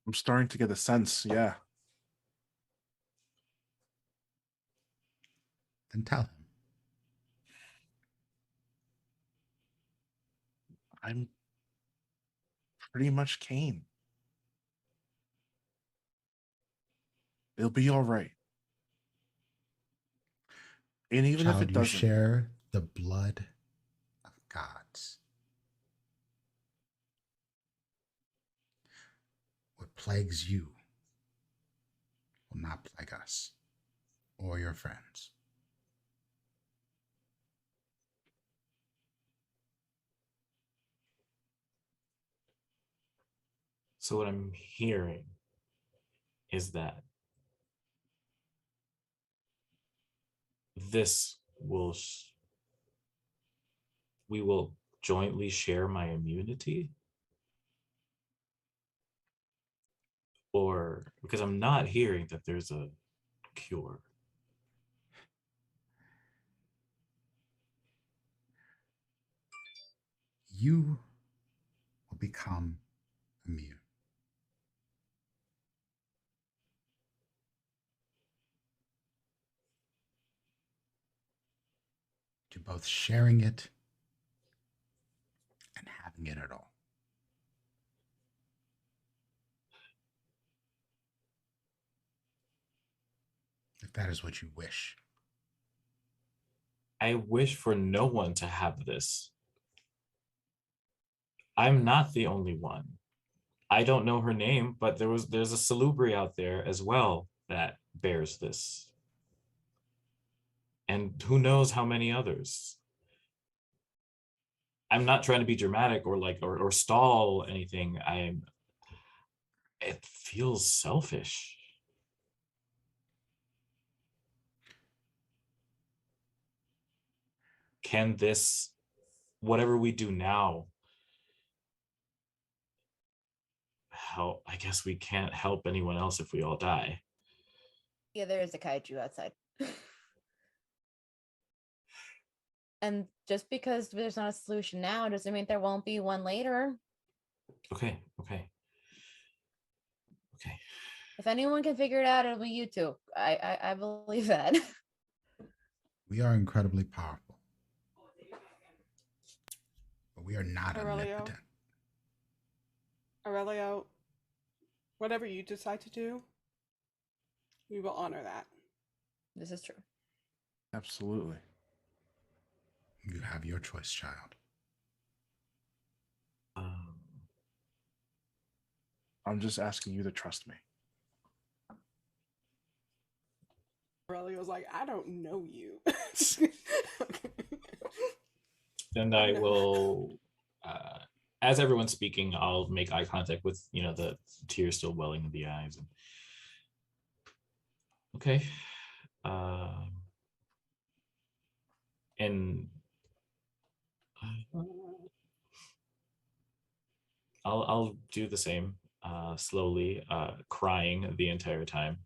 I'm starting to get a sense. Yeah. Then tell him. I'm pretty much Kane. It'll be all right. And even if Child, it you doesn't, share the blood of gods. What plagues you will not plague us or your friends. So what I'm hearing is that this will we will jointly share my immunity, or because I'm not hearing that there's a cure. You will become immune to both sharing it and having it at all. If that is what you wish. I wish for no one to have this. I'm not the only one. I don't know her name, but there's a salubri out there as well that bears this. And who knows how many others. I'm not trying to be dramatic or or stall anything. It feels selfish. Can this, whatever we do now, help? I guess we can't help anyone else if we all die. Yeah, there is a kaiju outside. And just because there's not a solution now doesn't mean there won't be one later. Okay. If anyone can figure it out, it'll be you two. I believe that. We are incredibly powerful. But we are not Aurelio. omnipotent. Aurelio, whatever you decide to do, we will honor that. This is true. absolutely. You have your choice, child. I'm just asking you to trust me. Aurelio's like, I don't know you. And I will, as everyone's speaking, I'll make eye contact with, the tears still welling in the eyes. Okay. And I'll do the same, slowly, crying the entire time.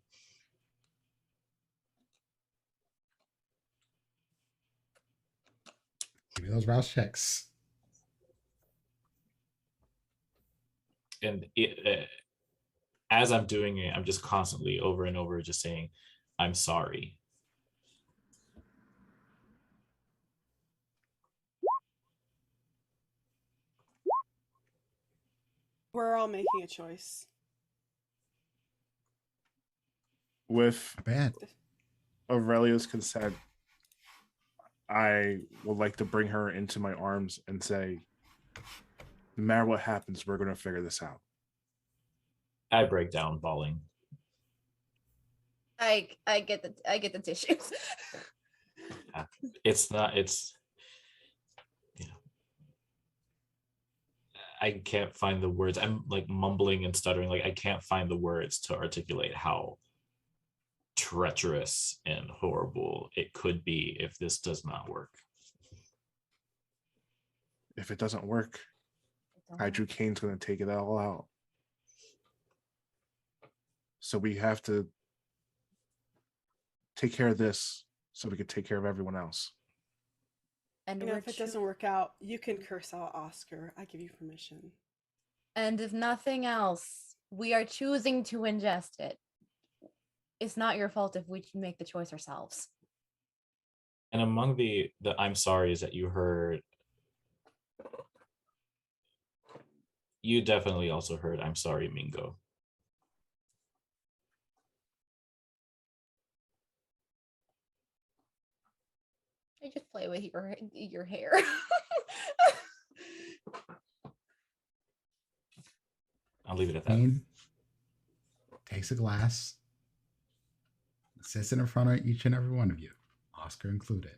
Give me those rouse checks. And as I'm doing it, I'm just constantly over and over just saying, I'm sorry. We're all making a choice. With Not bad. Aurelia's consent, I would like to bring her into my arms and say, no matter what happens, we're going to figure this out. I break down bawling. I get the tissues. It's not, it's, you know, I can't find the words. I'm like mumbling and stuttering. Like I can't find the words to articulate how treacherous and horrible it could be if this does not work. If it doesn't work, Hydro Kane's going to take it all out. So we have to take care of this so we can take care of everyone else. And You know, if it doesn't work out, you can curse out Oscar. I give you permission. And if nothing else, we are choosing to ingest it. It's not your fault if we make the choice ourselves. And among the I'm sorry's that you heard, you definitely also heard I'm sorry, Mingo. I just play with your hair. I'll leave it at that. Kane takes a glass, sits it in front of each and every one of you, Oscar included.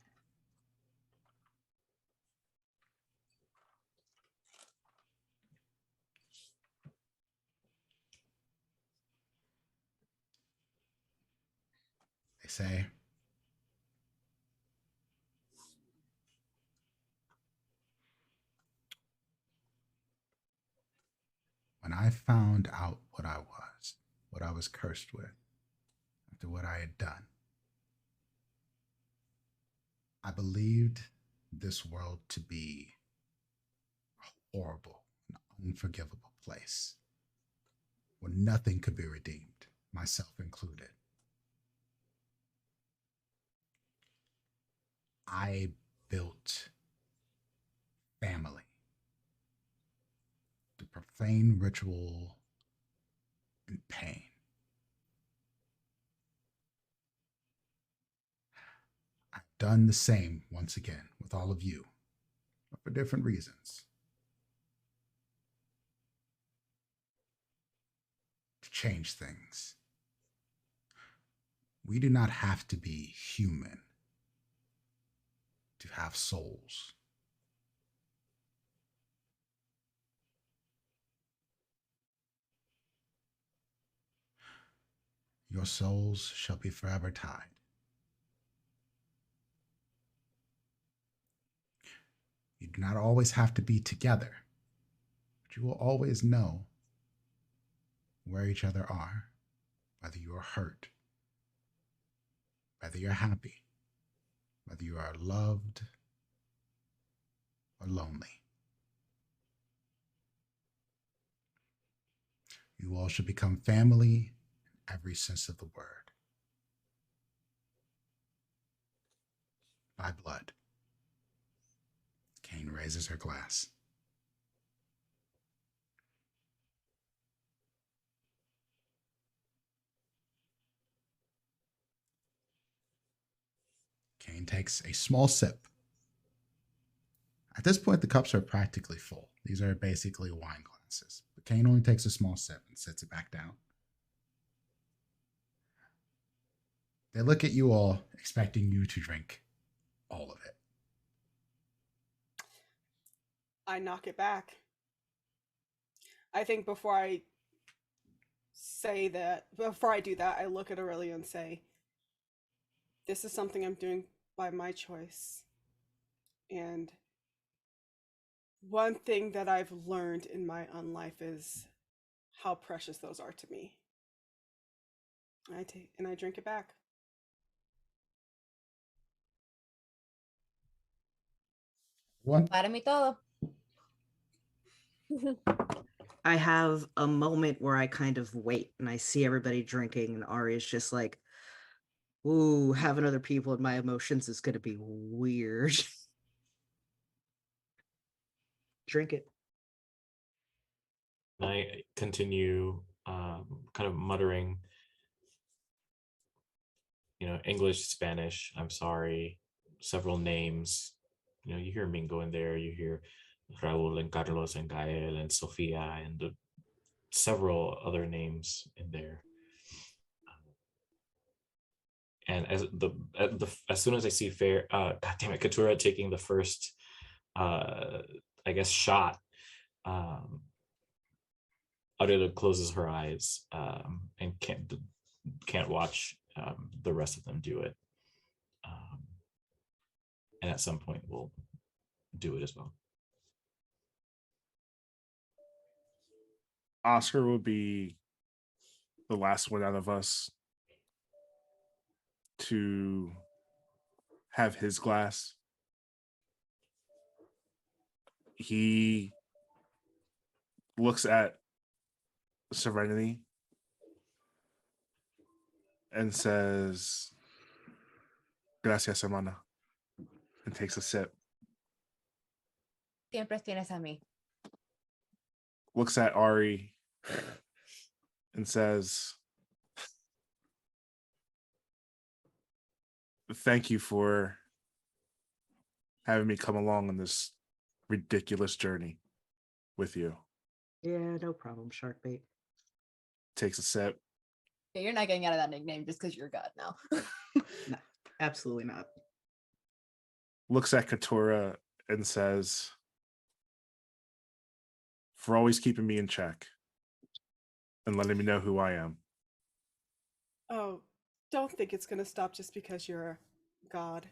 They say, when I found out what I was cursed with, after what I had done, I believed this world to be a horrible, unforgivable place where nothing could be redeemed, myself included. I built family, the profane ritual and pain. I've done the same once again with all of you, but for different reasons. To change things. We do not have to be human to have souls. Your souls shall be forever tied. You do not always have to be together, but you will always know where each other are, whether you are hurt, whether you're happy, whether you are loved or lonely. You all should become family in every sense of the word. By blood. Kane raises her glass. Kane takes a small sip. At this point, the cups are practically full. These are basically wine glasses. But Kane only takes a small sip and sets it back down. They look at you all, expecting you to drink all of it. I knock it back. I think before I do that, I look at Aurelia and say, this is something I'm doing by my choice. And one thing that I've learned in my own life is how precious those are to me. I drink it back. One, Para mí todo. I have a moment where I kind of wait and I see everybody drinking, and Ari is just like, ooh, having other people in my emotions is going to be weird. Drink it. And I continue kind of muttering, English, Spanish, I'm sorry, several names. You hear Mingo in there, you hear Raul and Carlos and Gael and Sofia and several other names in there. And as soon as I see Fair, God damn it, Katura taking the first, I guess, shot, Aurela closes her eyes and can't watch the rest of them do it. And at some point, we'll do it as well. Oscar will be the last one out of us to have his glass. He looks at Serenity and says, "Gracias, hermana," and takes a sip. Siempre tienes a mí. Looks at Ari and says, "Thank you for having me come along on this ridiculous journey with you." Yeah, no problem, shark bait. Takes a sip. Yeah, you're not getting out of that nickname just because you're God now. No, absolutely not. Looks at Katura and says, "For always keeping me in check and letting me know who I am." Oh, don't think it's going to stop just because you're a god.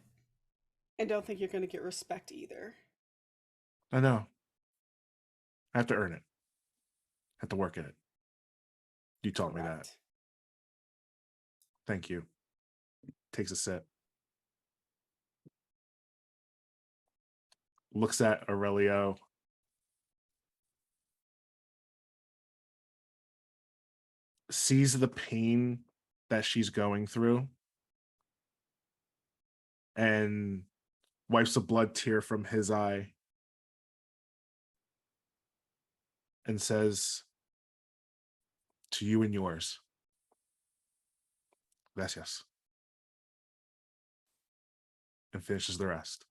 And don't think you're going to get respect either. I know. I have to earn it. I have to work at it. You taught me that. Correct. Thank you. Takes a sip. Looks at Aurelio. Sees the pain that she's going through and wipes a blood tear from his eye and says, "To you and yours. Gracias." And finishes the rest.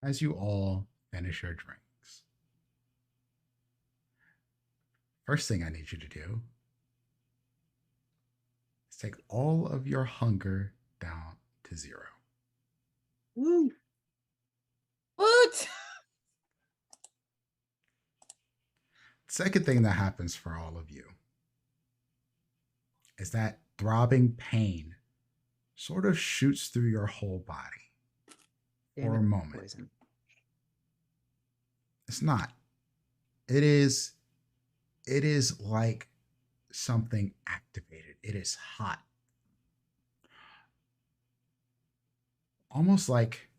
As you all finish your drinks, first thing I need you to do is take all of your hunger down to 0. Woo! What? Second thing that happens for all of you is that throbbing pain sort of shoots through your whole body Damn for it, a moment. poison. It's not. It is like something activated. It is hot. Almost like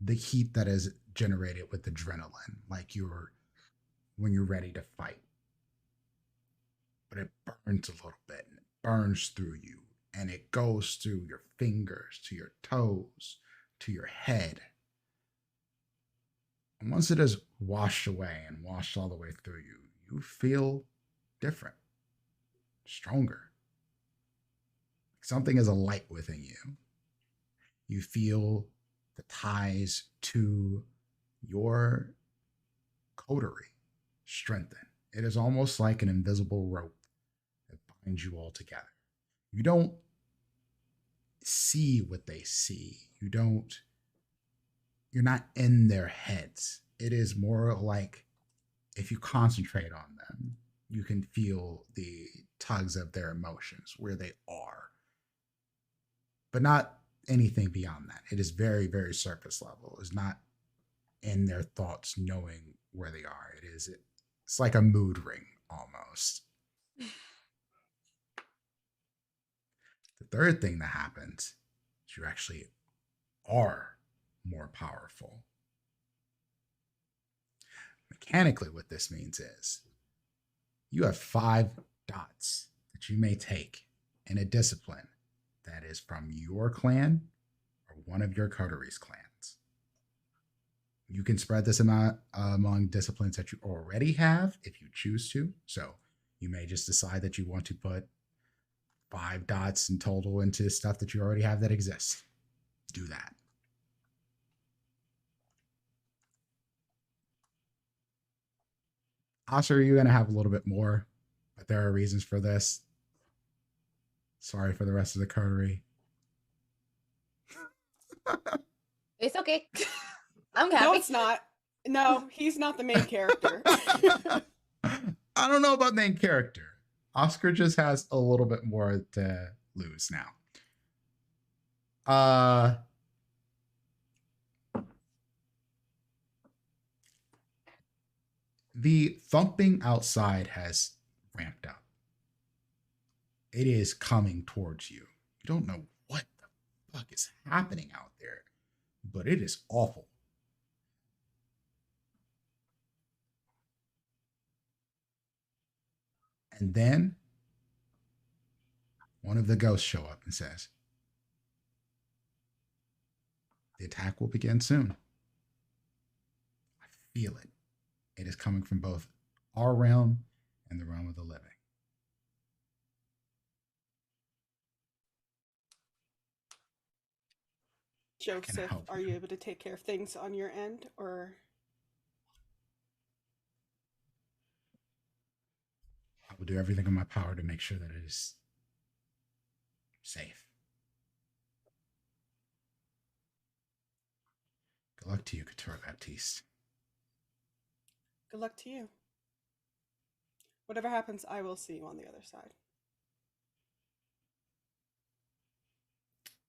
the heat that is generated with adrenaline, like when you're ready to fight. But it burns a little bit and it burns through you and it goes through your fingers, to your toes, to your head. And once it is washed away and washed all the way through you, you feel different, stronger. Something is alight within you. You feel the ties to your coterie strengthen. It is almost like an invisible rope that binds you all together. You don't see what they see. You're not in their heads. It is more like if you concentrate on them, you can feel the tugs of their emotions, where they are. But not anything beyond that. It is very, very surface level. It's not in their thoughts knowing where they are. It's like a mood ring almost. third thing that happens is you actually are more powerful. Mechanically, what this means is you have 5 dots that you may take in a discipline that is from your clan or one of your coteries clans. You can spread this amount among disciplines that you already have if you choose to. So you may just decide that you want to put 5 dots in total into stuff that you already have that exists. Do that. Oscar, you're going to have a little bit more, but there are reasons for this. Sorry for the rest of the coterie. It's okay. I'm happy. No, it's not. No, he's not the main character. I don't know about main character. Oscar just has a little bit more to lose now. The thumping outside has ramped up. It is coming towards you. You don't know what the fuck is happening out there, but it is awful. And then one of the ghosts show up and says, the attack will begin soon. I feel it. It is coming from both our realm and the realm of the living. Joseph, help are you? you able to take care of things on your end, or I will do everything in my power to make sure that it is safe. Good luck to you, Couture Baptiste. good luck to you? Whatever happens, I will see you on the other side.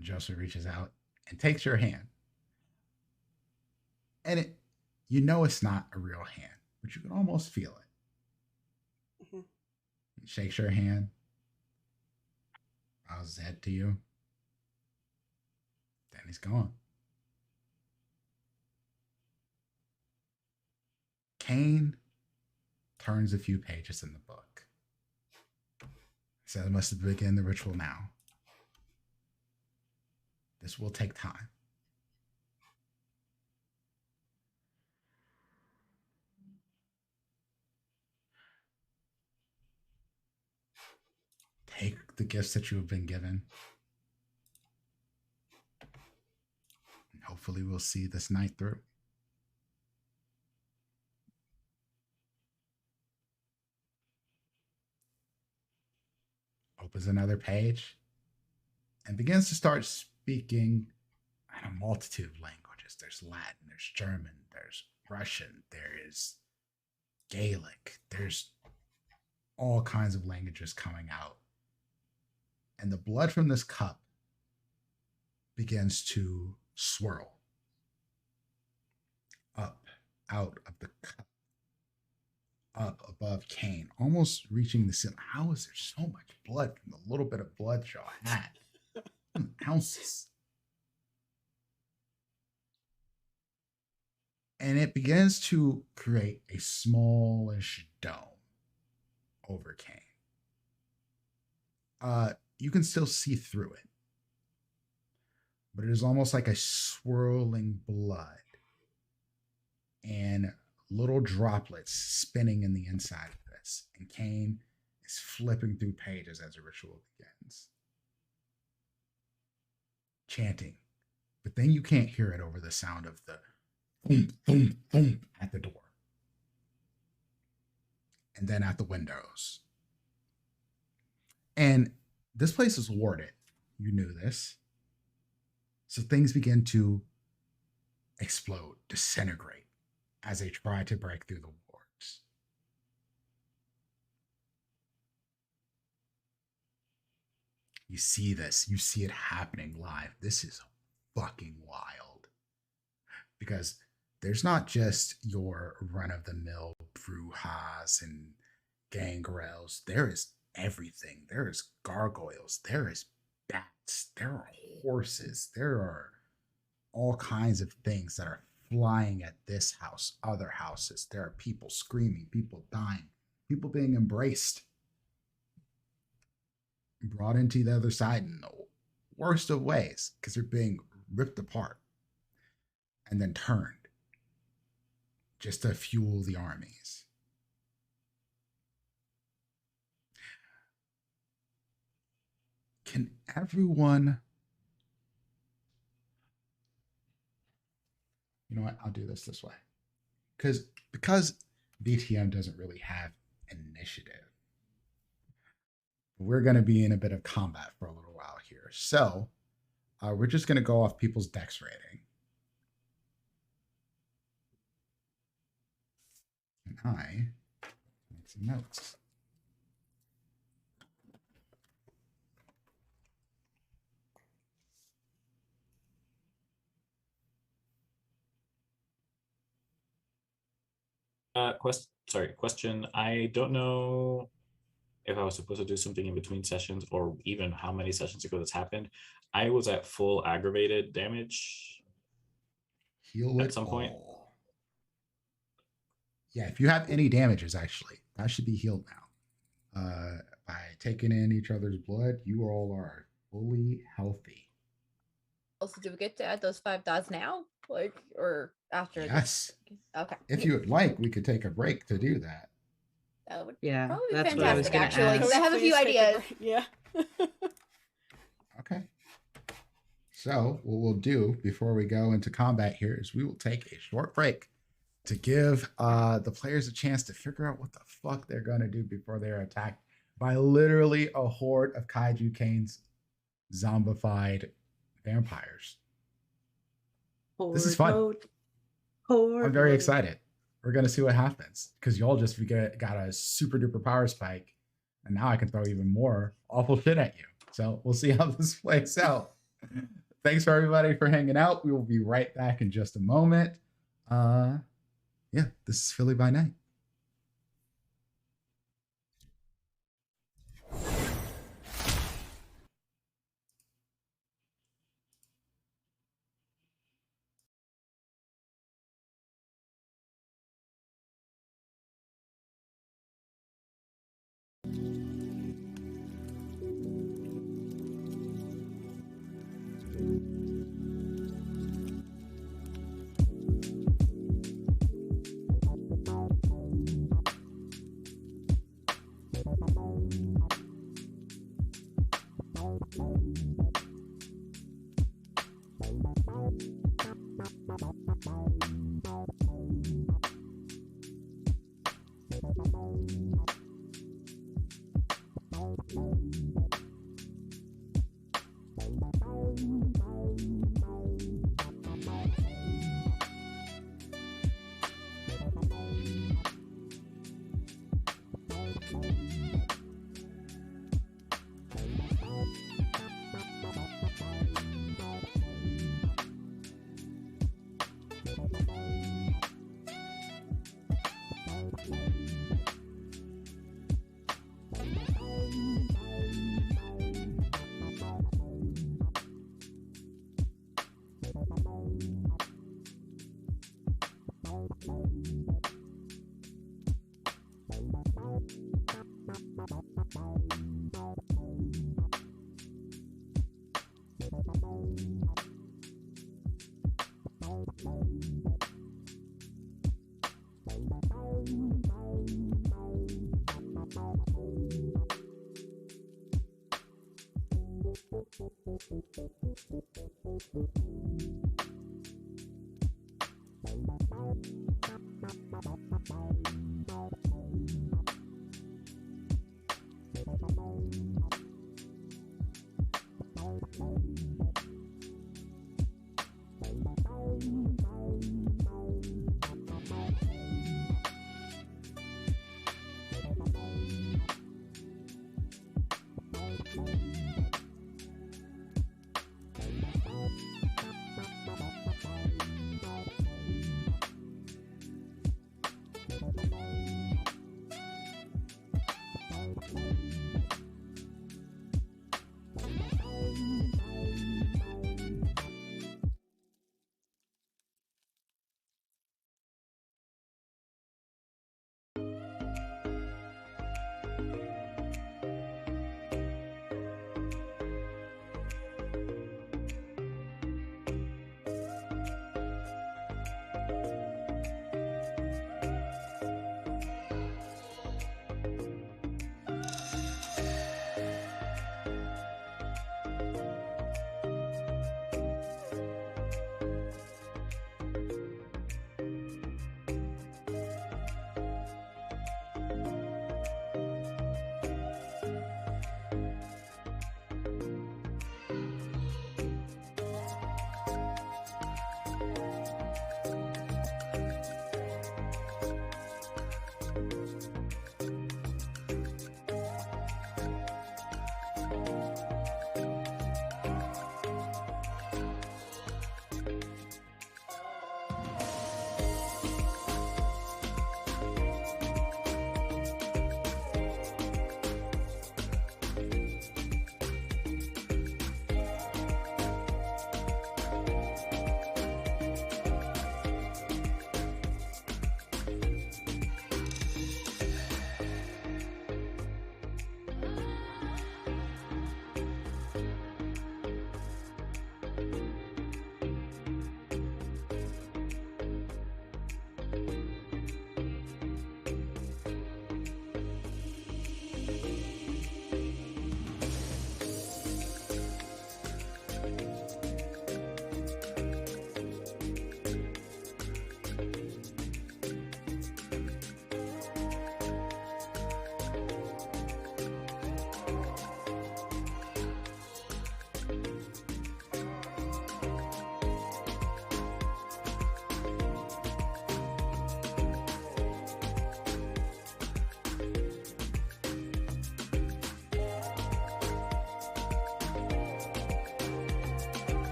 Joseph reaches out and takes your hand. And you know it's not a real hand, but you can almost feel it. Mm-hmm. He shakes your hand, bows his head to you. Then he's gone. Kane turns a few pages in the book. He says, I must begin the ritual now. This will take time. Take the gifts that you have been given. And hopefully we'll see this night through. Opens another page and begins to start speaking in a multitude of languages. There's Latin, there's German, there's Russian, there is Gaelic, there's all kinds of languages coming out. And the blood from this cup begins to swirl up out of the cup, up above Kane, almost reaching the ceiling. How is there so much blood from the little bit of blood y'all had? Ounces. And it begins to create a smallish dome over Kane. You can still see through it, but it is almost like a swirling blood and little droplets spinning in the inside of this. And Kane is flipping through pages as the ritual begins, chanting. But then you can't hear it over the sound of the boom, boom, boom at the door. And then at the windows. And this place is warded. You knew this. So things begin to explode, disintegrate as they try to break through the wards. You see this. You see it happening live. This is fucking wild. Because there's not just your run-of-the-mill brujas and gangrels. There is everything. There is gargoyles. There is bats, there are horses, there are all kinds of things that are flying at this house, other houses. There are people screaming, people dying, people being embraced, brought into the other side in the worst of ways because they're being ripped apart and then turned just to fuel the armies. Can everyone, you know what, I'll do this way. Because BTM doesn't really have initiative, we're going to be in a bit of combat for a little while here. So we're just going to go off people's dex rating. And I make some notes. Question. I don't know if I was supposed to do something in between sessions or even how many sessions ago this happened. I was at full aggravated damage. Heal at it some point. all. Yeah, if you have any damages, actually, that should be healed now. By taking in each other's blood, you all are fully healthy. Also, do we get to add those 5 dots now? Like, or after? Yes. Okay. If you would like, we could take a break to do that. That would Yeah, probably be that's what I was fantastic, gonna actually, because I ask. have a few Please take a ideas. break. Yeah. Okay. So what we'll do before we go into combat here is we will take a short break to give the players a chance to figure out what the fuck they're going to do before they're attacked by literally a horde of Kaiju Kane's zombified vampires. This is fun. I'm very excited. We're going to see what happens because y'all just got a super duper power spike, and now I can throw even more awful shit at you. So we'll see how this plays out. Thanks for everybody for hanging out. We will be right back in just a moment. Yeah, this is Philly by Night.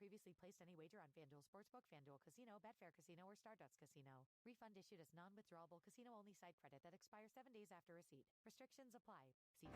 previously placed any wager on FanDuel Sportsbook, FanDuel Casino, Betfair Casino, or Stardust Casino. Refund issued as non-withdrawable casino-only site credit that expires 7 days after receipt. Restrictions apply. See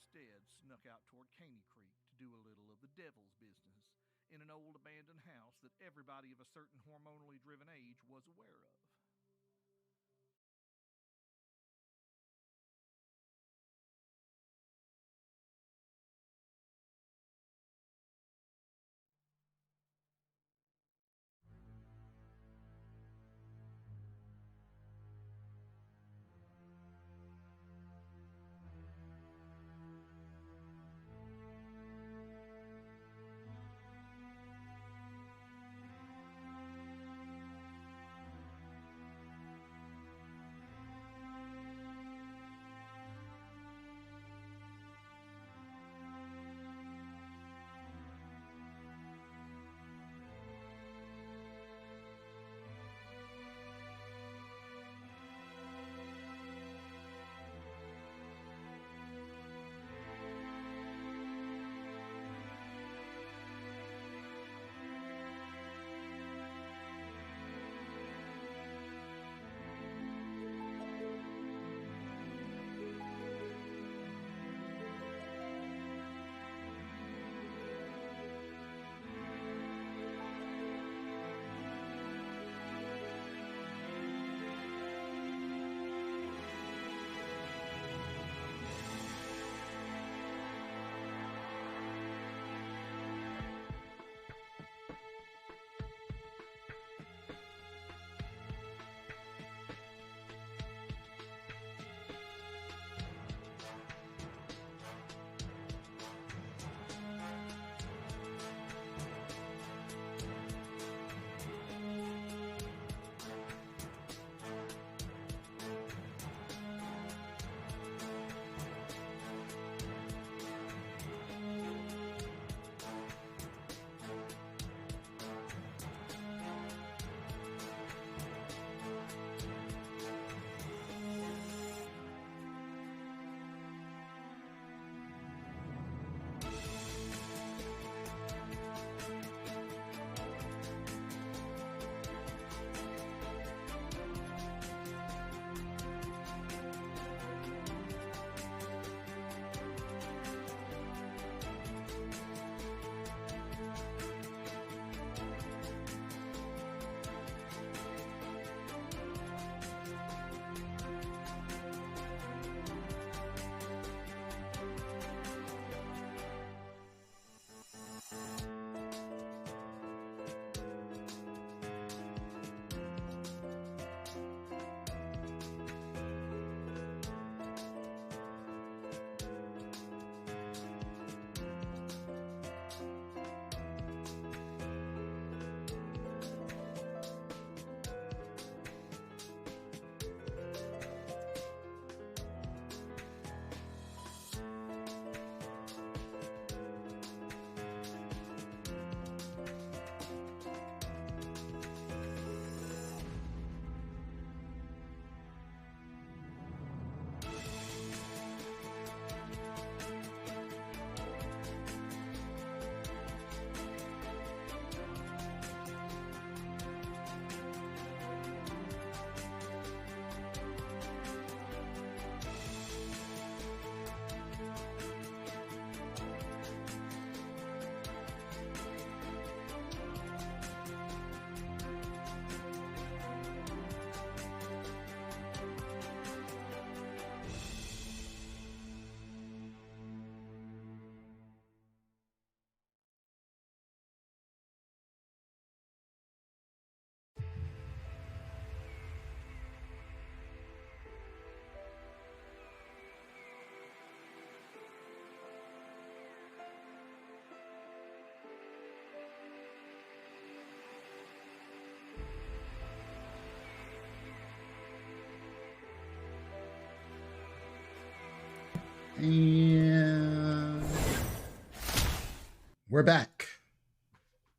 Instead snuck out toward Caney Creek to do a little of the devil's business in an old abandoned house that everybody of a certain hormonally driven age was aware of. And we're back.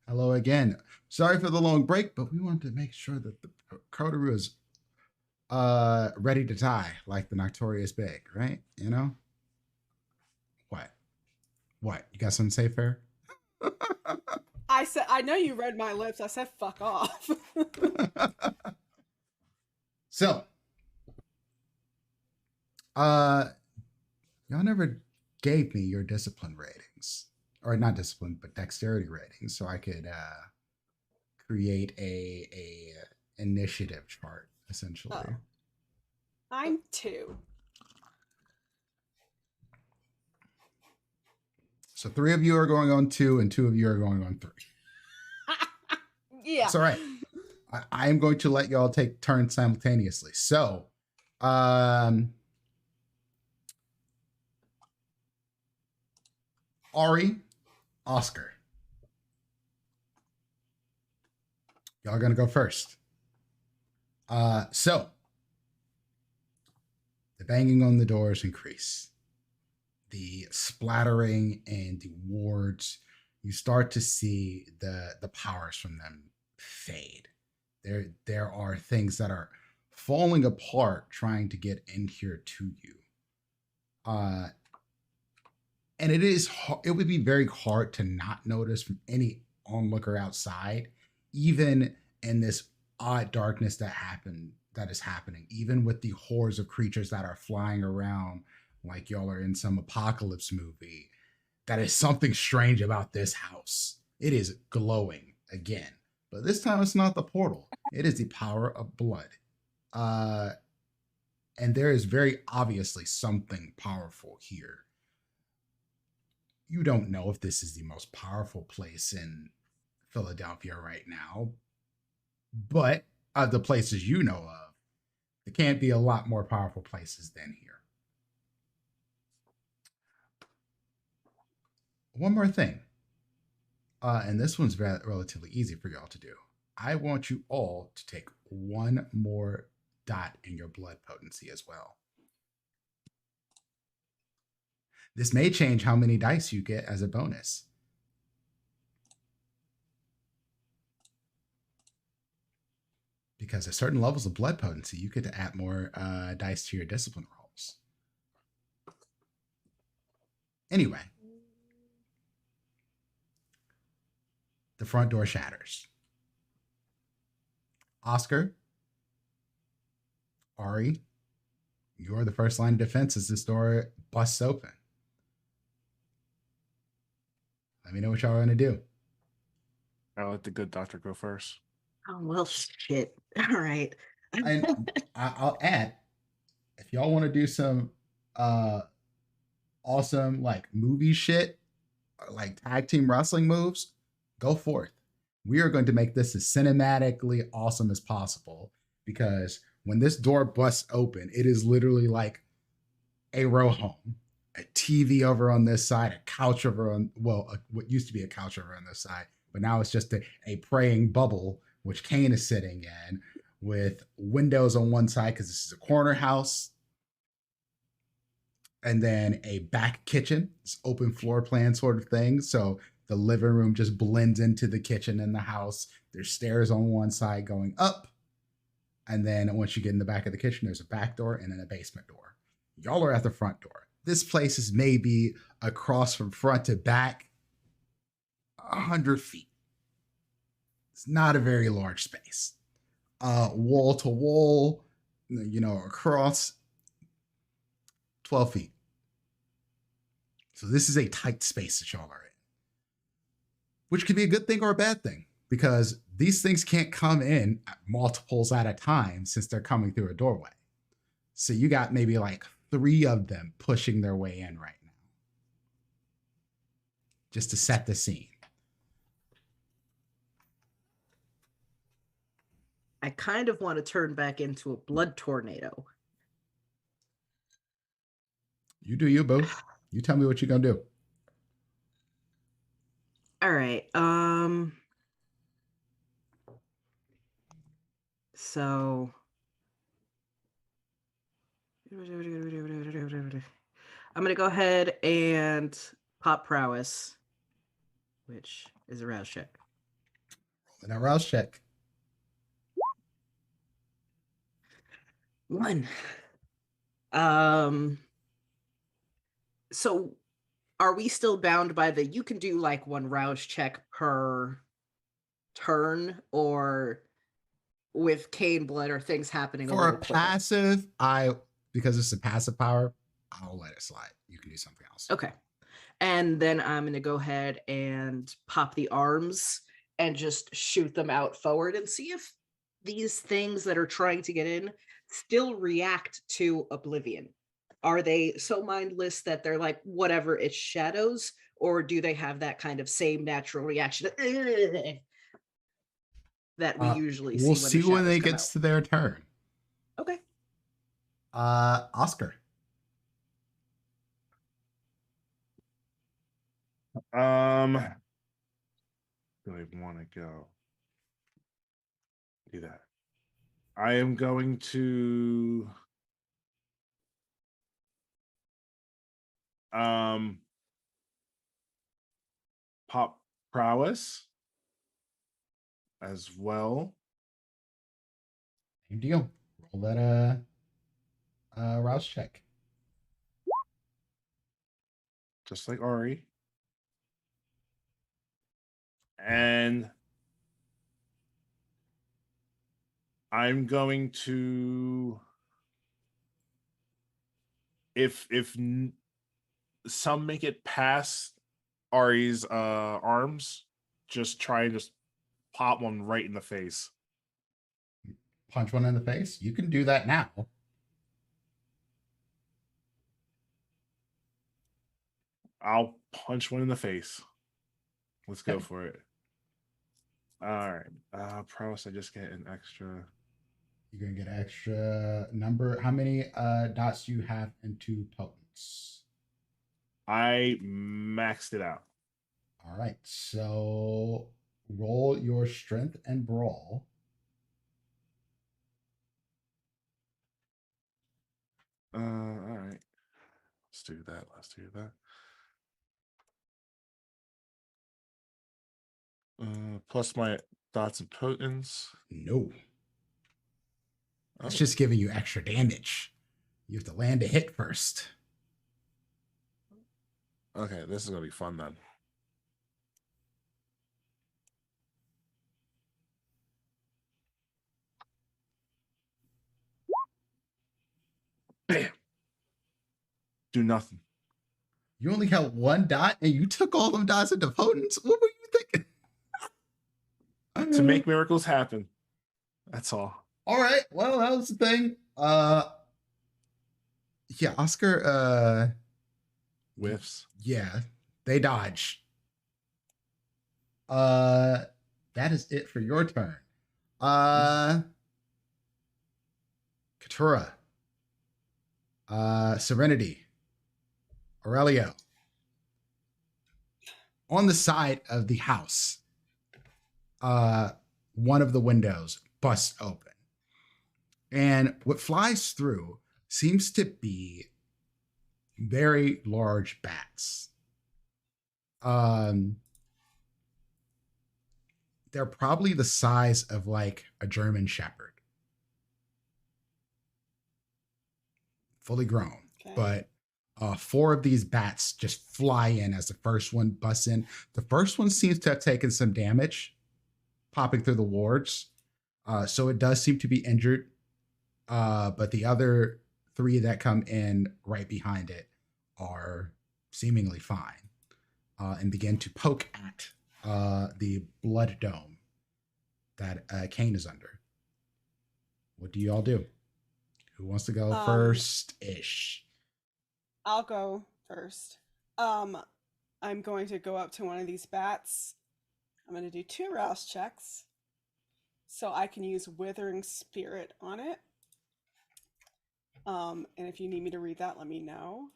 Hello again. Sorry for the long break, but we wanted to make sure that the Kotaru is ready to die like the Notorious Big, right? You know? What? You got something to say, Fair? I said, I know you read my lips. I said, fuck off. So, y'all never gave me your discipline ratings, or not discipline, but dexterity ratings, so I could create a initiative chart essentially. Oh. I'm 2. So 3 of you are going on 2, and 2 of you are going on 3. Yeah. That's all right. I am going to let y'all take turns simultaneously. So, Ari, Oscar, y'all are gonna go first. So the banging on the doors increase, the splattering and the wards. You start to see the powers from them fade. There are things that are falling apart trying to get in here to you. And it would be very hard to not notice from any onlooker outside, even in this odd darkness that is happening, even with the hordes of creatures that are flying around like y'all are in some apocalypse movie. That is something strange about this house. It is glowing again, but this time it's not the portal. It is the power of blood. And there is very obviously something powerful here. You don't know if this is the most powerful place in Philadelphia right now, but of the places you know of, there can't be a lot more powerful places than here. One more thing, and this one's relatively easy for y'all to do. I want you all to take 1 more dot in your blood potency as well. This may change how many dice you get as a bonus. Because at certain levels of blood potency, you get to add more dice to your discipline rolls. Anyway, the front door shatters. Oscar, Ari, you're the first line of defense as this door busts open. Let me know what y'all are going to do. I'll let the good doctor go first. Oh, well, shit. All right. And I'll add, if y'all want to do some awesome like movie shit, like tag team wrestling moves, go forth. We are going to make this as cinematically awesome as possible, because when this door busts open, it is literally like a row home, a TV over on this side, a couch over on, what used to be a couch over on this side, but now it's just a praying bubble, which Kane is sitting in, with windows on one side because this is a corner house, and then a back kitchen, this open floor plan sort of thing. So the living room just blends into the kitchen in the house. There's stairs on one side going up. And then once you get in the back of the kitchen, there's a back door and then a basement door. Y'all are at the front door. This place is maybe across from front to back 100 feet. It's not a very large space. Wall to wall, across 12 feet. So this is a tight space that y'all are in, which could be a good thing or a bad thing, because these things can't come in at multiples at a time since they're coming through a doorway. So you got maybe like 3 of them pushing their way in right now, just to set the scene. I kind of want to turn back into a blood tornado. You do you, boo. You tell me what you're gonna do. All right. So I'm gonna go ahead and pop prowess, which is a rouse check. And a rouse check. 1. So are we still bound by the you can do like 1 rouse check per turn, or with Cane Blood are things happening a For a little quicker? passive, because it's a passive power, I'll let it slide. You can do something else. Okay. And then I'm going to go ahead and pop the arms and just shoot them out forward and see if these things that are trying to get in still react to Oblivion. Are they so mindless that they're like, whatever, it's shadows? Or do they have that kind of same natural reaction that we usually see We'll when see the when shadows it come gets out? to their turn. Okay. Oscar. Do I want to go do that? I am going to pop prowess as well. Same deal. Roll that rouse check. Just like Ari. And I'm going to, if some make it past Ari's arms, just try and just pop one right in the face. Punch one in the face. You can do that now. I'll punch one in the face. Let's go Okay. for it. All right. Prowess, I just get an extra. You're gonna get an extra number. How many dots do you have into potence? I maxed it out. All right. So roll your strength and brawl. All right. Let's do that. Plus my dots and potence. No. It's Oh. just giving you extra damage. You have to land a hit first. Okay, this is gonna be fun then. Bam. Do nothing. You only got 1 dot and you took all them dots into potence? What were you thinking? To make miracles happen. That's all. All right. Well, that was the thing. Yeah, Oscar, Whiffs. yeah, they dodge. That is it for your turn. Katura. Serenity. Aurelio. On the side of the house, one of the windows busts open. And what flies through seems to be very large bats. They're probably the size of like a German Shepherd. Fully grown. Okay. But 4 of these bats just fly in as the first one busts in. The first one seems to have taken some damage, popping through the wards. So it does seem to be injured. But the other 3 that come in right behind it are seemingly fine, and begin to poke at the blood dome that Kane is under. What do you all do? Who wants to go first-ish? I'll go first. I'm going to go up to one of these bats. I'm going to do 2 rouse checks, so I can use Withering Spirit on it. And if you need me to read that, let me know.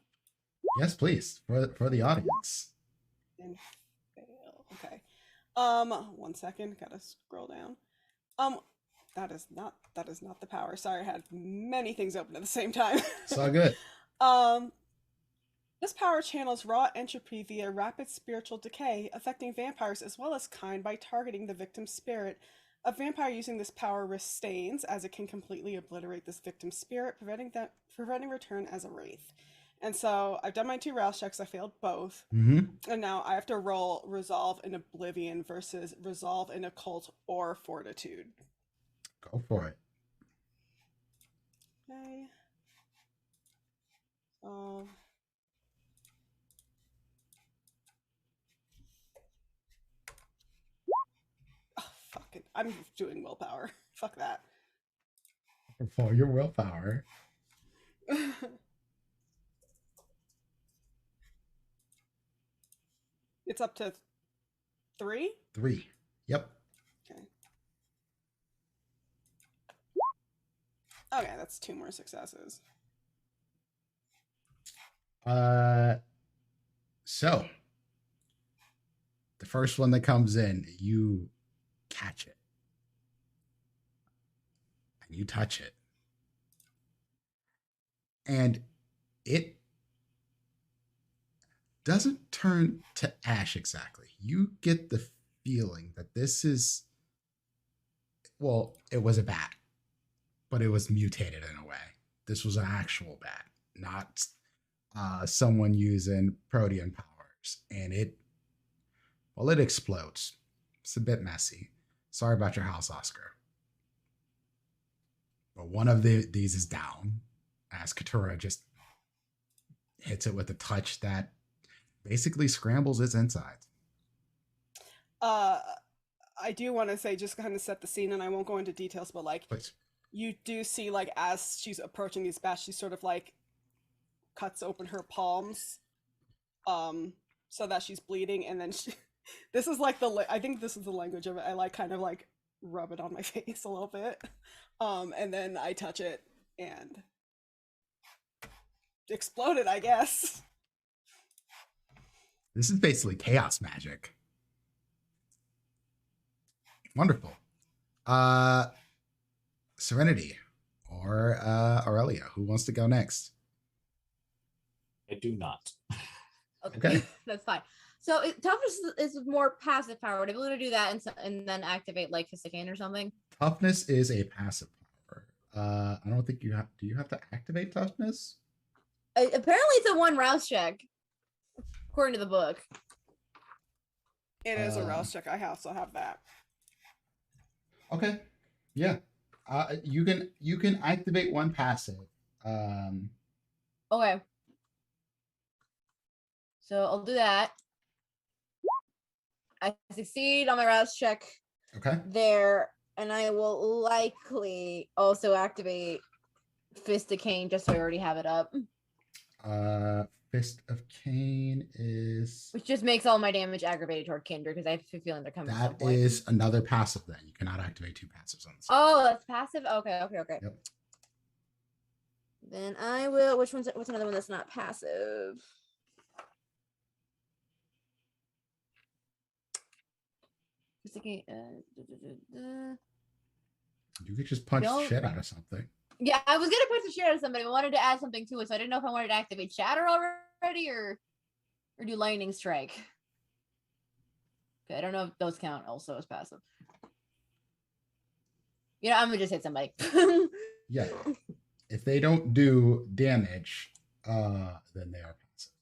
Yes, please, for the audience. And fail. Okay. 1 second. Gotta scroll down. That is not the power. Sorry, I had many things open at the same time. It's all good. This power channels raw entropy via rapid spiritual decay, affecting vampires as well as kind by targeting the victim's spirit. A vampire using this power risks stains, as it can completely obliterate this victim's spirit, preventing return as a wraith. And so I've done my 2 rouse checks. I failed both. Mm-hmm. And now I have to roll Resolve in Oblivion versus Resolve in Occult or Fortitude. Go for it. Okay. Fuck it. I'm doing willpower. Fuck that. For your willpower. It's up to 3? 3. Yep. Okay. Okay, that's 2 more successes. So the first one that comes in, you catch it and you touch it, and it doesn't turn to ash exactly. You get the feeling that this is, well, it was a bat, but it was mutated in a way. This was an actual bat, not someone using protean powers. And it explodes. It's a bit messy. Sorry about your house, Oscar. But one of these is down as Katura just hits it with a touch that basically scrambles its insides. I do want to say, just kind of set the scene, and I won't go into details, but like, Please. You do see, like, as she's approaching these bats, she sort of like cuts open her palms, so that she's bleeding, and then this is like I think this is the language of it. I like kind of like rub it on my face a little bit, and then I touch it and explode it, I guess. This is basically chaos magic. Wonderful. Serenity or Aurelia, who wants to go next? I do not. Okay. That's fine. So toughness is more passive power. Would I be able to do that and then activate like Fisicane or something? Toughness is a passive power. I don't think you have. Do you have to activate toughness? Apparently, it's a 1 rouse check, according to the book. It is a rouse check. I also have that. Okay. Yeah. You can activate 1 passive. Okay. So I'll do that. I succeed on my rouse check Okay. there, and I will likely also activate Fisticane just so I already have it up. Fist of Cain is, Which just makes all my damage aggravated toward Kinder because I have a feeling they're coming. at some that point. is another passive. Then you cannot activate 2 passives on this. Oh, that's passive. Okay. Yep. Then I will. What's another one that's not passive? Fisticane. You could just punch Don't- shit out of something. Yeah, I was gonna punch the shit out of somebody. I wanted to add something to it, so I didn't know if I wanted to activate Shatter already or do Lightning Strike. Okay, I don't know if those count also as passive. You know, I'm gonna just hit somebody. Yeah. If they don't do damage, then they are passive.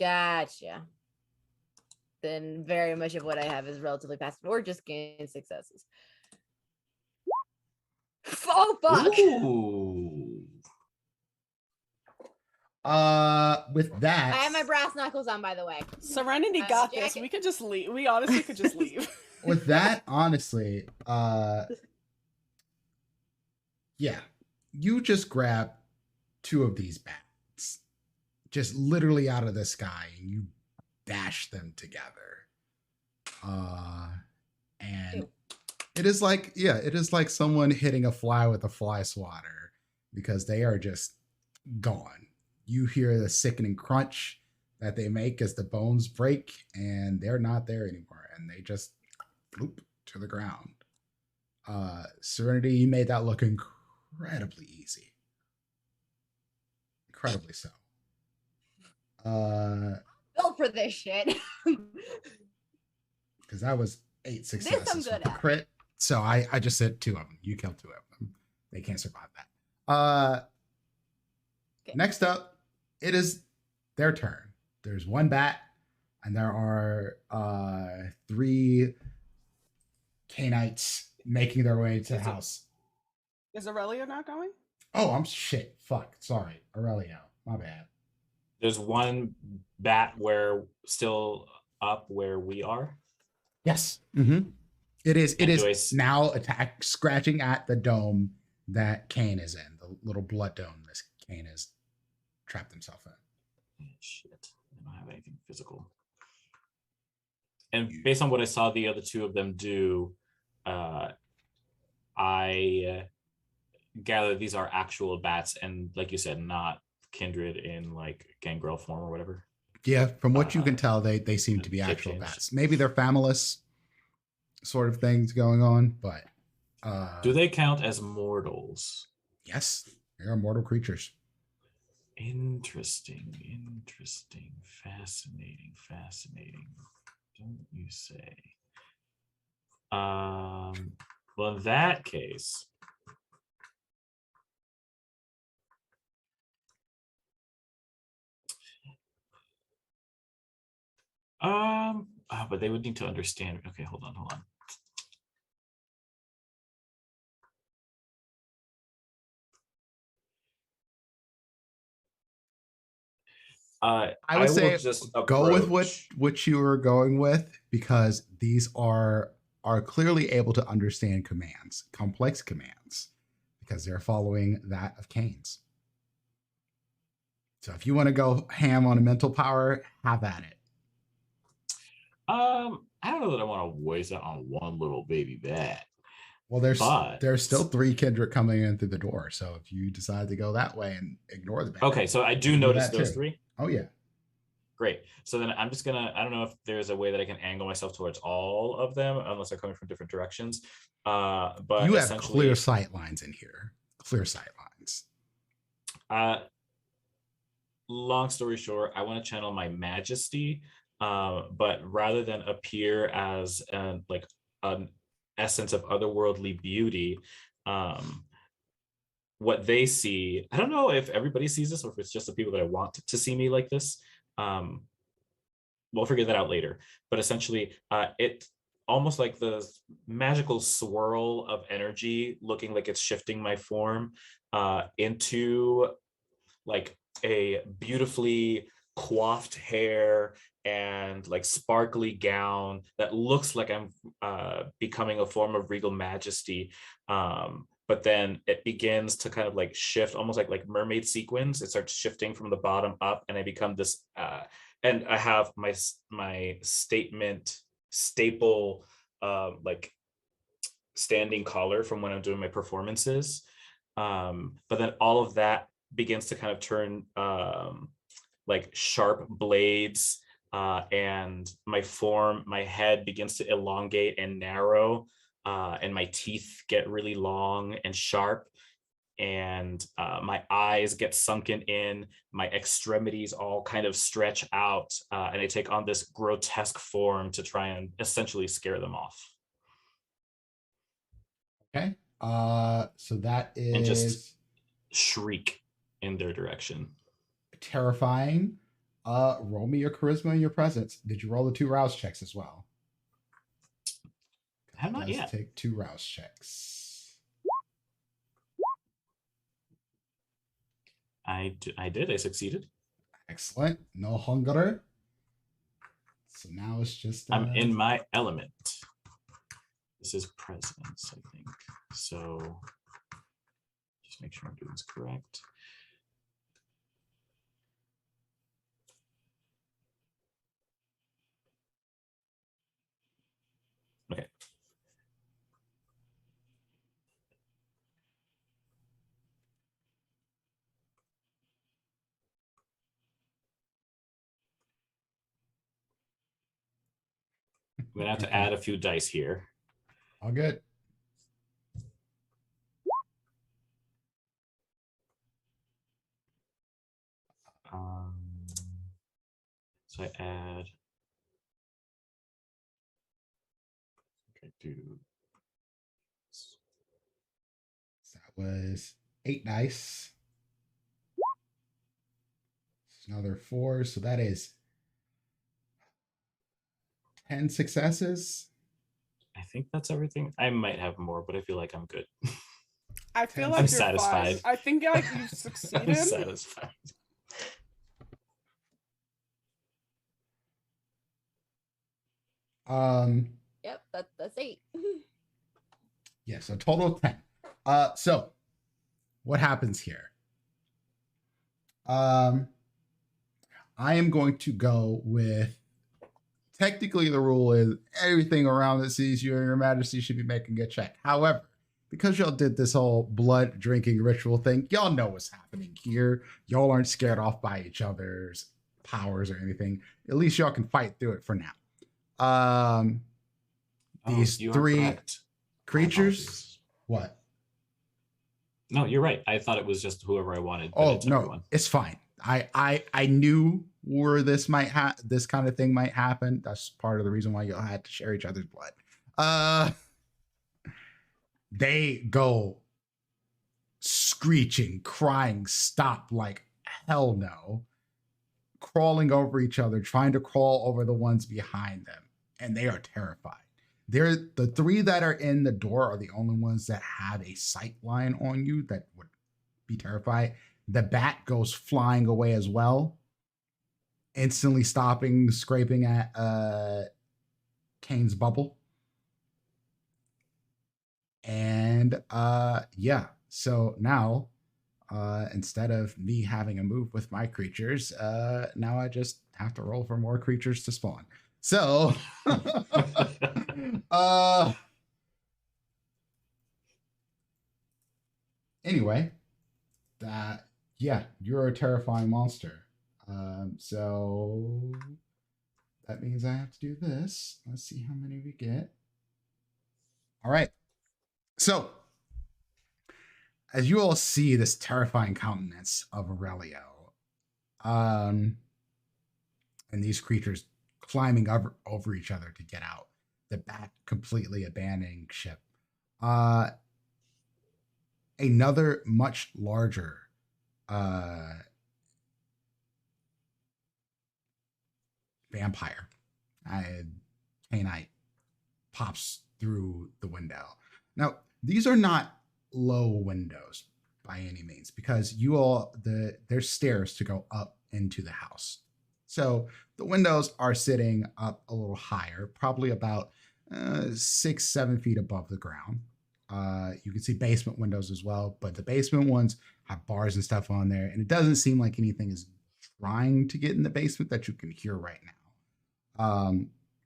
Gotcha. Then very much of what I have is relatively passive, or just gain successes. Oh fuck! Ooh. With that, I have my brass knuckles on, by the way. Serenity got this. Jacket. We could just leave. We honestly could just leave. with that, honestly, yeah, you just grab 2 of these bats, just literally out of the sky, and you bash them together. And Ew. it is like someone hitting a fly with a fly swatter, because they are just gone. You hear the sickening crunch that they make as the bones break, and they're not there anymore, and they just bloop to the ground. Serenity, you made that look incredibly easy. Incredibly so. Built for this shit. Because that was 8 I'm successes good with the at. crit. So I just said 2 of them. You killed 2 of them. They can't survive that. Okay. Next up, it is their turn. There's 1 bat, and there are 3 Canites making their way to the house. Is Aurelia not going? Oh, I'm shit. Fuck. Sorry. Aurelio. My bad. There's 1 bat where still up where we are. Yes. Mm-hmm. It is And do I now scratching at the dome that Kane is in, the little blood dome this Kane is trapped himself in. Shit. I don't have anything physical. And based on what I saw the other 2 of them do, I gather these are actual bats and, like you said, not kindred in like gangrel form or whatever. Yeah, from what you can tell, they seem to be actual changed. bats. Maybe they're famililess sort of things going on, but do they count as mortals? Yes, they're immortal creatures. Interesting, fascinating. Don't you say? Well, in that case, but they would need to understand. Okay, hold on. I would say will just go with approach. what you were going with, because these are clearly able to understand commands, complex commands, because they're following that of Kane's. So if you want to go ham on a mental power, have at it. I don't know that I want to waste it on one little baby bat. Well, there's still 3 kindred coming in through the door. So if you decide to go that way and ignore the bat, okay, so I do notice those 3. Oh yeah. Great. So then I'm just gonna, I don't know if there's a way that I can angle myself towards all of them, unless they're coming from different directions. But you have clear sight lines in here. Clear sight lines. Long story short, I want to channel my majesty, but rather than appear as like an essence of otherworldly beauty, what they see, I don't know if everybody sees this or if it's just the people that I want to see me like this. We'll figure that out later. But essentially, it almost like the magical swirl of energy, looking like it's shifting my form into like a beautifully coiffed hair and like sparkly gown that looks like I'm becoming a form of regal majesty. But then it begins to kind of like shift, almost like mermaid sequins. It starts shifting from the bottom up, and I become this. And I have my staple like standing collar from when I'm doing my performances. But then all of that begins to kind of turn like sharp blades, and my head begins to elongate and narrow, and my teeth get really long and sharp, and my eyes get sunken in, my extremities all kind of stretch out, and I take on this grotesque form to try and essentially scare them off. Okay. So that is and just shriek in their direction. Terrifying. Roll me your charisma and your presence. Did you roll the 2 rouse checks as well? Have not yet. Take 2 rouse checks. I did. I succeeded. Excellent. No hunger. So now it's just I'm in my element. This is presence, I think. So just make sure I'm doing this correct. Okay. I'm gonna have to add a few dice here. All good. So I add. Okay, do. So that was 8 dice. Another 4. So that is 10 successes. I think that's everything. I might have more, but I feel like I'm good. I feel I'm like you're satisfied. fine. I think like you've I'm succeeded. satisfied. Yep, that's 8. Yeah, so total of 10. So what happens here? I am going to go with, technically the rule is everything around that sees you and your majesty should be making a check. However, because y'all did this whole blood drinking ritual thing, y'all know what's happening here. Y'all aren't scared off by each other's powers or anything. At least y'all can fight through it for now. These you are 3 correct. My creatures. apologies. What? No, you're right. I thought it was just whoever I wanted. But Oh it's no, everyone. it's fine. I knew where this kind of thing might happen. That's part of the reason why y'all had to share each other's blood. They go screeching, crying, stop like hell no, crawling over each other, trying to crawl over the ones behind them, and they are terrified. They're the 3 that are in the door are the only ones that have a sight line on you that would be terrified. The bat goes flying away as well, instantly stopping, scraping at Kane's bubble. And yeah, so now instead of me having a move with my creatures, now I just have to roll for more creatures to spawn. So anyway, that, yeah, you're a terrifying monster. So that means I have to do this. Let's see how many we get. All right. So as you all see this terrifying countenance of Aurelio, and these creatures climbing over each other to get out, the bat completely abandoning ship. Another much larger vampire, Canite, pops through the window. Now, these are not low windows by any means, because there's stairs to go up into the house. So the windows are sitting up a little higher, probably about 6-7 feet above the ground. You can see basement windows as well, but the basement ones have bars and stuff on there, and it doesn't seem like anything is trying to get in the basement that you can hear right now.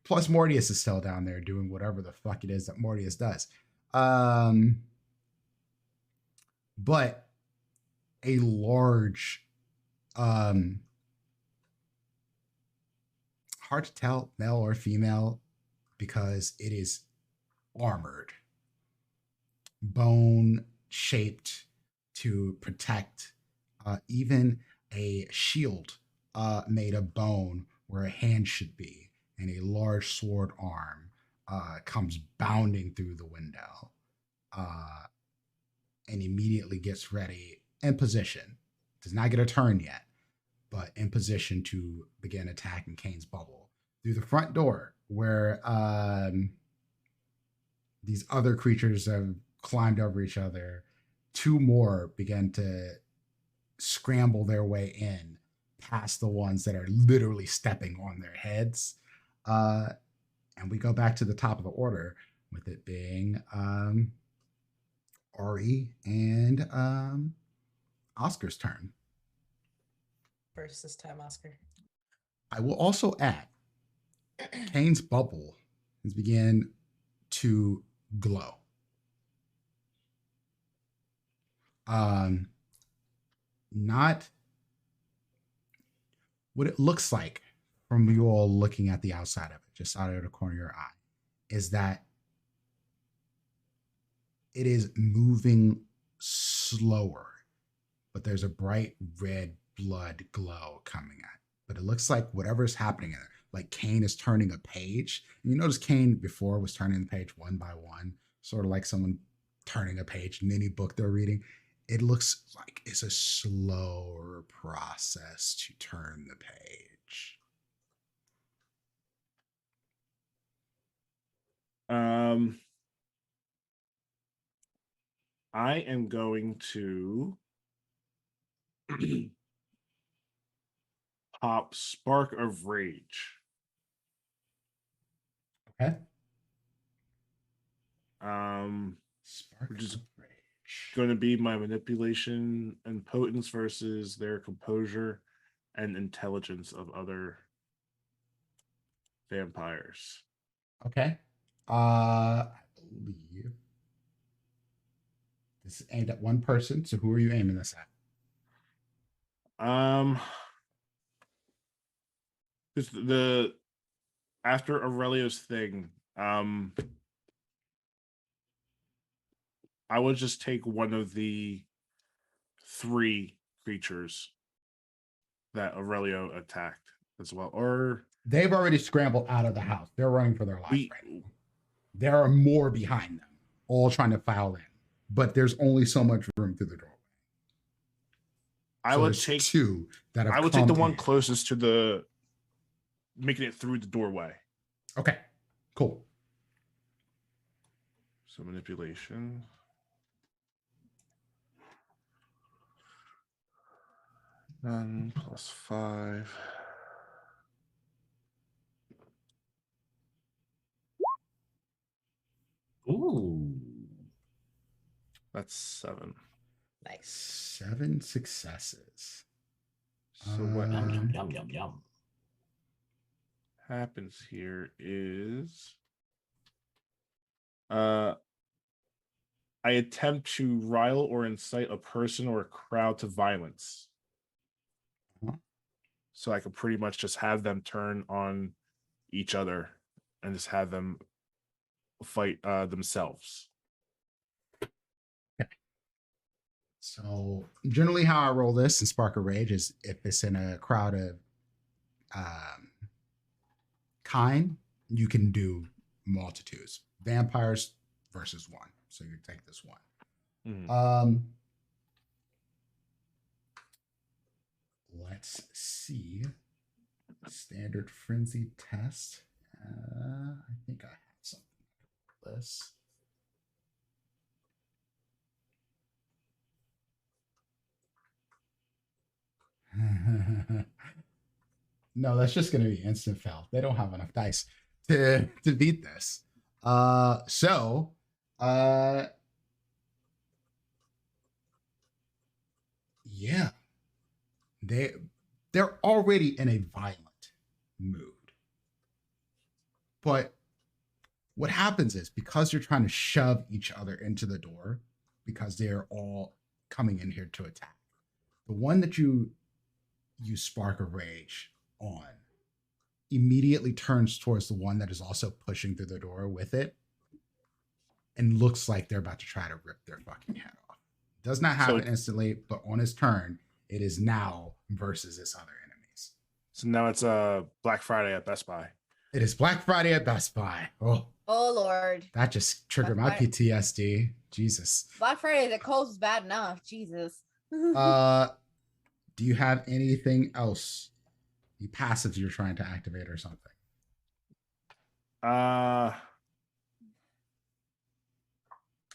Plus, Mortius is still down there doing whatever the fuck it is that Mortius does. But a large, hard to tell, male or female, because it is armored, bone shaped to protect, even a shield made of bone where a hand should be, and a large sword arm comes bounding through the window and immediately gets ready in position. Does not get a turn yet, but in position to begin attacking Kane's bubble through the front door, where these other creatures have climbed over each other. 2 more begin to scramble their way in past the ones that are literally stepping on their heads. And we go back to the top of the order, with it being Ari and Oscar's turn. First this time, Oscar. I will also add, Kane's bubble has begun to glow. Not what it looks like from you all looking at the outside of it, just out of the corner of your eye, is that it is moving slower, but there's a bright red blood glow coming but it looks like whatever's happening in there, like Kane is turning a page. And you notice Kane before was turning the page one by one, sort of like someone turning a page in any book they're reading. It looks like it's a slower process to turn the page. I am going to pop Spark of Rage. Okay. Spark Which is rage. Going to be my manipulation and potence versus their composure and intelligence of other vampires. Okay. I believe this is aimed at one person. So who are you aiming this at? Just the after Aurelio's thing, I would just take one of the 3 creatures that Aurelio attacked as well. Or they've already scrambled out of the house. They're running for their lives right now. There are more behind them, all trying to file in, but there's only so much room through the doorway. I would take 2 that have I would take the one in. closest to the making it through the doorway. Okay, cool. So manipulation. None plus 5. Ooh. That's 7. Nice. 7 successes. So what Yum. happens here is I attempt to rile or incite a person or a crowd to violence. So I could pretty much just have them turn on each other and just have them fight themselves. So generally how I roll this in Spark of Rage is if it's in a crowd of kind, you can do multitudes. Vampires versus 1. So you take this one. Let's see. Standard frenzy test. I think I have something for this. No, that's just going to be instant fail. They don't have enough dice to beat this. Yeah, they're already in a violent mood. But what happens is because you're trying to shove each other into the door, because they're all coming in here to attack, the one that you use Spark of Rage on immediately turns towards the one that is also pushing through the door with it and looks like they're about to try to rip their fucking head off. Does not happen instantly, but on his turn, it is now versus its other enemies. So now it's Black Friday at Best Buy. It is Black Friday at Best Buy. Oh Lord. That just triggered my PTSD. Jesus. Black Friday at Kohl's is bad enough. Jesus. Do you have anything else? The passives you're trying to activate or something?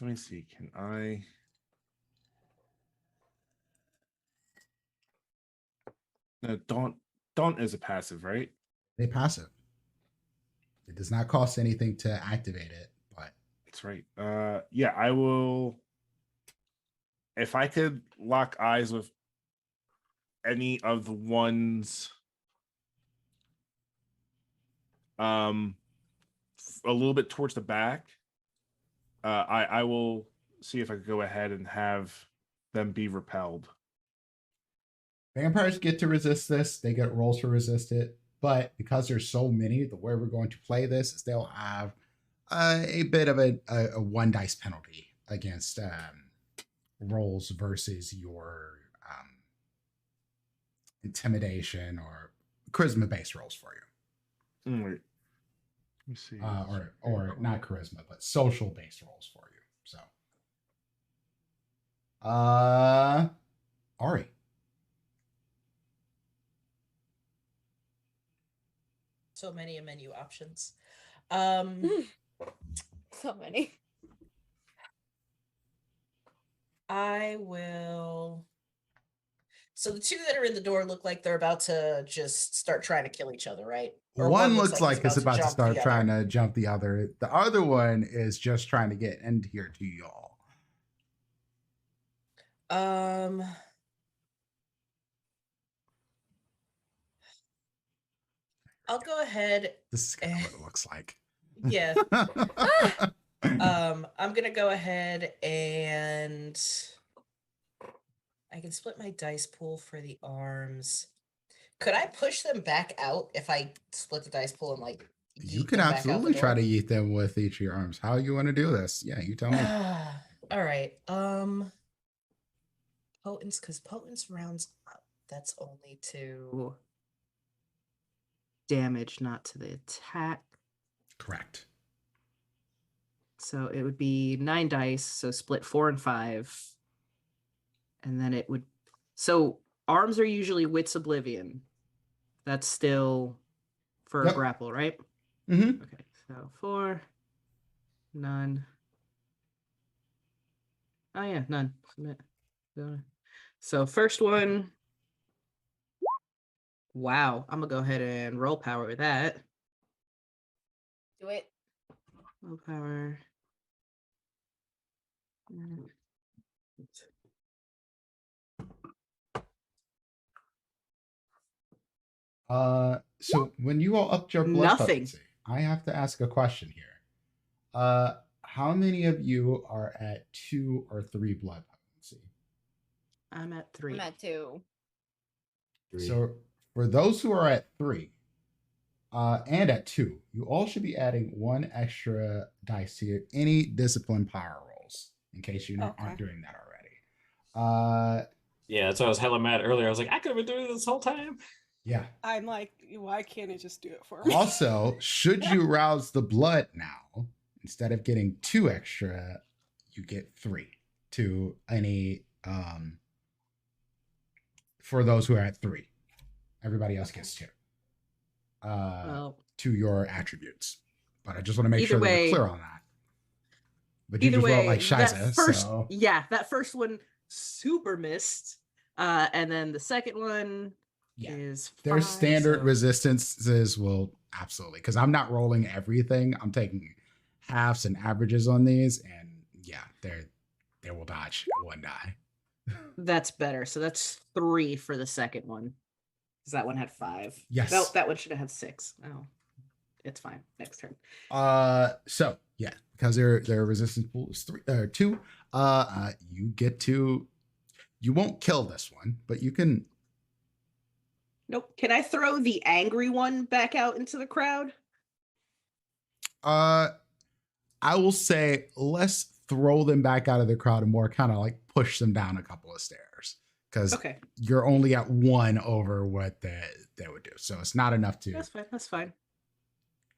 Let me see. Can I? No, Daunt is a passive, right? A passive. It does not cost anything to activate it, but that's right. Yeah, I will. If I could lock eyes with any of the ones a little bit towards the back, I will see if I could go ahead and have them be repelled. Vampires get to resist this. They get rolls to resist it. But because there's so many, the way we're going to play this is they'll have a bit of a 1 dice penalty against rolls versus your intimidation or charisma based rolls for you. Wait. Let me see. Or not charisma, but social based rolls for you. So, Ari. So many menu options. So many. I will. So the two that are in the door look like they're about to just start trying to kill each other, right? Or One looks like it's about to jump start the trying other. to jump the other. The other one is just trying to get in here to y'all. I'll go ahead. This is kind of what it looks like. Yeah. I'm gonna go ahead and I can split my dice pool for the arms. Could I push them back out if I split the dice pool and like You yeet can them back out the absolutely try door? to yeet them with each of your arms. How you want to do this? Yeah, you tell me. All right. Potence, because potence rounds up. That's only to damage, not to the attack. Correct. So it would be 9 dice, so split 4 and 5. And then it would. So arms are usually Wits Oblivion. That's still for a grapple, right? Mm-hmm. Okay, so 4, none. Oh yeah, none. Submit. So first one. Wow, I'm gonna go ahead and roll power with that. Do it. Roll power. So when you all upped your blood Nothing. potency, I have to ask a question here. How many of you are at 2 or 3 blood potency? I'm at 3. I'm at 2. 3. So for those who are at 3, and at 2, you all should be adding 1 extra dice to any discipline power rolls, in case you aren't doing that already. Yeah, that's why I was hella mad earlier. I was like, I could have been doing this whole time. Yeah. I'm like, why can't it just do it for me? Also, should you rouse the blood now, instead of getting 2 extra, you get 3 to any for those who are at 3. Everybody else gets 2. Well, to your attributes. But I just want to make either sure that we're way- clear on that. But you either just rolled way, like that Shiza, first, so that first one super missed. And then the second one is their 5, standard so- resistances will absolutely, because I'm not rolling everything. I'm taking halves and averages on these, and yeah, they will dodge. It won't die. That's better. So that's 3 for the second one. Because that one had 5. Yes. No, that one should have had 6. Oh, it's fine. Next turn. So yeah, because their resistance pool is 2. You get to. You won't kill this one, but you can. Nope. Can I throw the angry one back out into the crowd? I will say let's throw them back out of the crowd and more kind of like push them down a couple of stairs, because you're only at 1 over what they would do. So it's not enough to That's fine.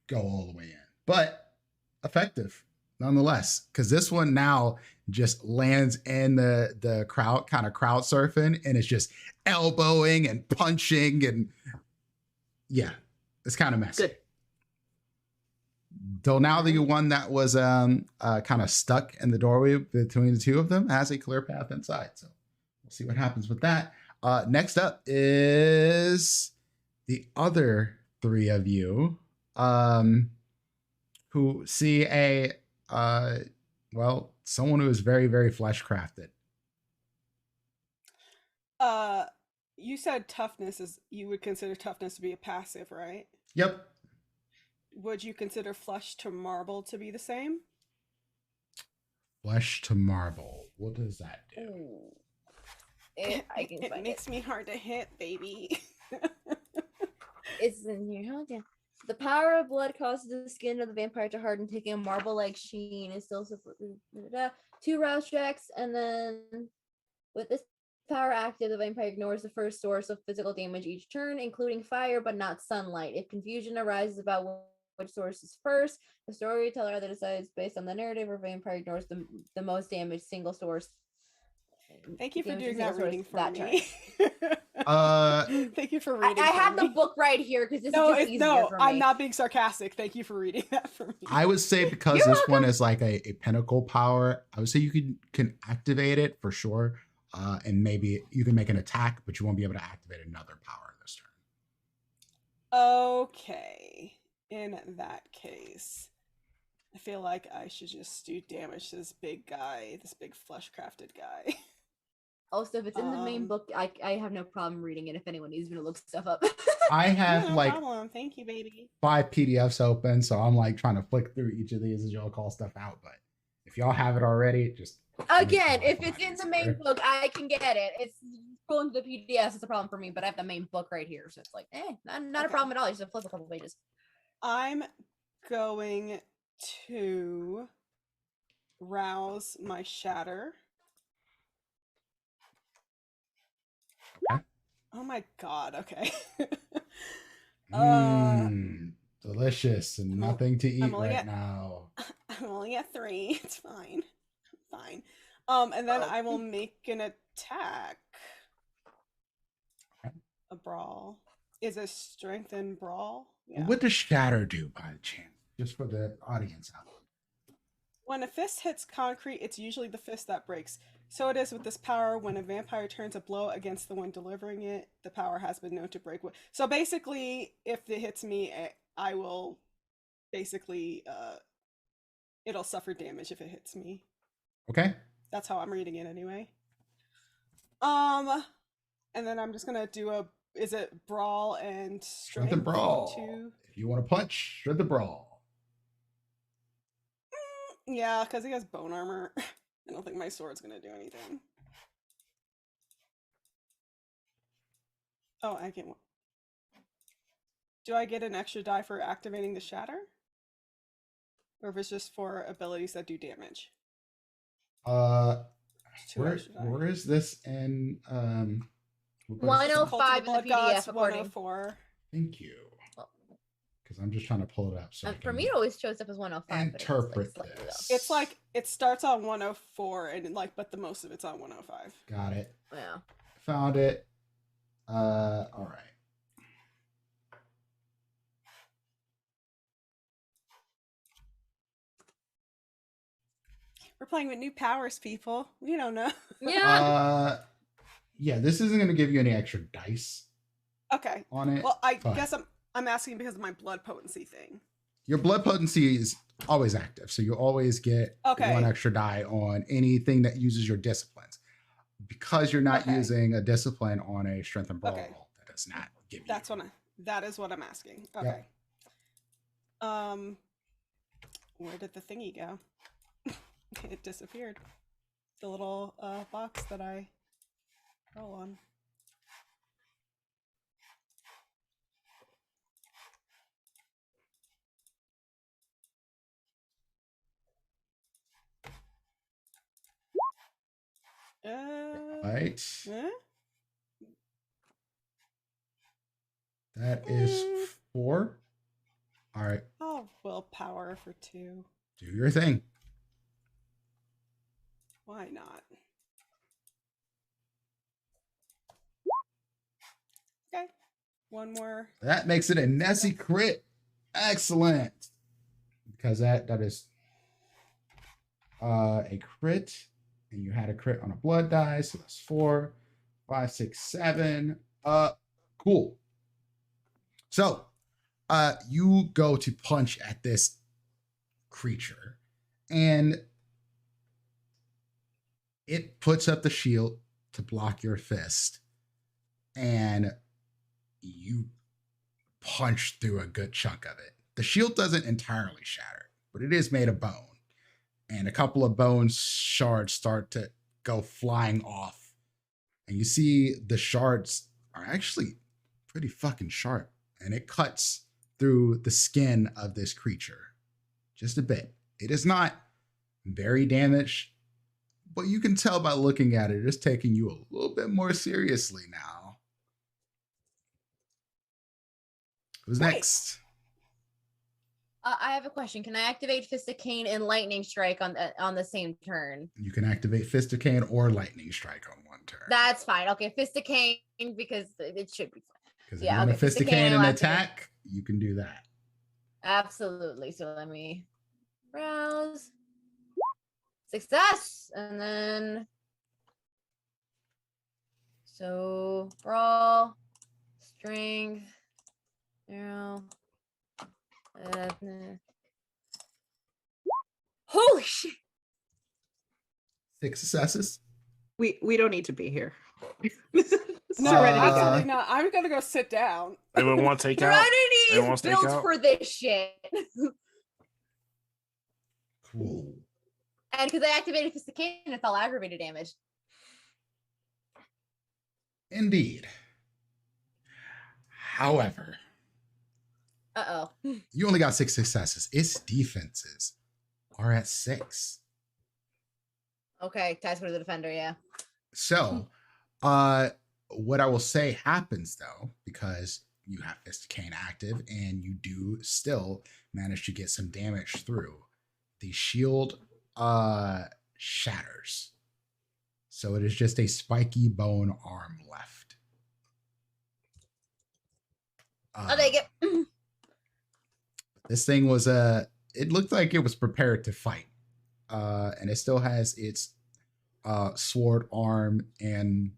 go all the way in, but effective nonetheless, because this one now just lands in the crowd, kind of crowd surfing, and it's just elbowing and punching, and yeah, it's kind of messy. Good. Though now the one that was kind of stuck in the doorway between the two of them has a clear path inside. So we'll see what happens with that. Next up is the other 3 of you who see someone who is very, very flesh crafted. You said toughness you would consider toughness to be a passive, right? Yep. Would you consider flesh to marble to be the same? Flesh to marble. What does that do? Ooh. I can It find makes me hard to hit, baby. It's in here. Hold on. The power of blood causes the skin of the vampire to harden, taking a marble-like sheen. Is still 2 rouse checks, and then with this power active, the vampire ignores the first source of physical damage each turn, including fire but not sunlight. If confusion arises about which source is first, the storyteller either decides based on the narrative or vampire ignores the most damage single source. Thank you for damage doing single that source reading for that me. Thank you for reading. I for have the me. book right here because this No, is just easier no, for me. I'm not being sarcastic. Thank you for reading that for me. I would say because You're this one welcome. is like a pinnacle power, I would say you can activate it for sure. And maybe you can make an attack, but you won't be able to activate another power this turn. Okay. In that case, I feel like I should just do damage to this big guy, this big flesh-crafted guy. Also, if it's in the main book, I have no problem reading it if anyone needs me to look stuff up. I have no like problem. Thank you, baby. 5 PDFs open, so I'm like trying to flick through each of these as y'all call stuff out. But if y'all have it already, just Again, if it's in the main book, I can get it. It's scrolling to the PDFs is a problem for me, but I have the main book right here, so it's like, not a problem at all. You just flip a couple pages. I'm going to rouse my shatter. Okay. Oh my god, okay. Delicious and nothing to eat right now. I'm only at 3. It's fine. Fine. And then I will make an attack. Okay. A brawl. Is a strengthened brawl? Yeah. What does shatter do by chance? Just for the audience out there. When a fist hits concrete, it's usually the fist that breaks. So it is with this power. When a vampire turns a blow against the one delivering it, the power has been known to break. So basically, if it hits me, I will basically, it'll suffer damage if it hits me. Okay. That's how I'm reading it anyway. And then I'm just gonna do is it brawl and strength? Strength brawl. Two? If you want to punch, strength the brawl. Yeah, because he has bone armor. I don't think my sword's gonna do anything. Oh, I get one. Do I get an extra die for activating the shatter? Or if it's just for abilities that do damage? Where is this in 105 in the PDF, according. 104. Thank you. Because I'm just trying to pull it up. So for me, it always shows up as 105. Interpret this. It's like it starts on 104 and but the most of it's on 105. Got it. Yeah. Found it. All right. We're playing with new powers, people. We don't know. Yeah. Yeah, this isn't going to give you any extra dice. Okay. On it. Well, I guess I'm asking because of my blood potency thing. Your blood potency is always active, so you always get one extra die on anything that uses your disciplines. Because you're not using a discipline on a strength and brawl, that does not give you. That is what I'm asking. Okay. Yep. Where did the thingy go? It disappeared. The little box that I roll on. Right. That is 4. All right. Oh, willpower for 2. Do your thing. Why not? Okay. One more. That makes it a Nessie crit. Excellent. Because that is a crit. And you had a crit on a blood die. So that's 4, 5, 6, 7. Cool. So you go to punch at this creature. And it puts up the shield to block your fist. And you punch through a good chunk of it. The shield doesn't entirely shatter, but it is made of bone. And a couple of bone shards start to go flying off. And you see the shards are actually pretty fucking sharp. And it cuts through the skin of this creature just a bit. It is not very damaged, but you can tell by looking at it, it's taking you a little bit more seriously now. Who's Great. next? I have a question. Can I activate Fist of Cain and Lightning Strike on the same turn? You can activate Fist of Cain or Lightning Strike on one turn. That's fine. Okay, Fist of Cain because it should be fine. Because if you want to Fist of Cain and attack, you can do that. Absolutely. So let me browse. Success. And then so brawl, strength, 0. Holy shit. 6 successes. We don't need to be here. No, Serenity got absolutely it. not. I'm gonna go sit down. Anyone want to take out? Serenity Anyone is wants to take built out? for this shit. Cool. And because I activated Fist of Cain, it's all aggravated damage. Indeed. However, Uh-oh. you only got 6 successes. Its defenses are at 6. Okay, ties for the defender, yeah. So, what I will say happens though, because you have Fist of Cain active and you do still manage to get some damage through, the shield shatters. So it is just a spiky bone arm left. I'll take it. This thing was it looked like it was prepared to fight. And it still has its sword arm and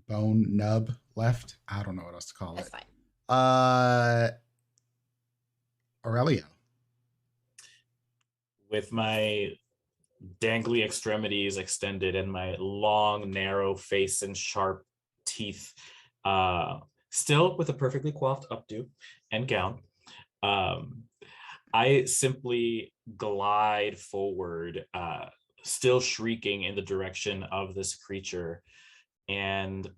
bone nub left. I don't know what else to call That's it. fine. Aurelio. With my dangly extremities extended and my long, narrow face and sharp teeth, still with a perfectly coiffed updo and gown, I simply glide forward, still shrieking in the direction of this creature. And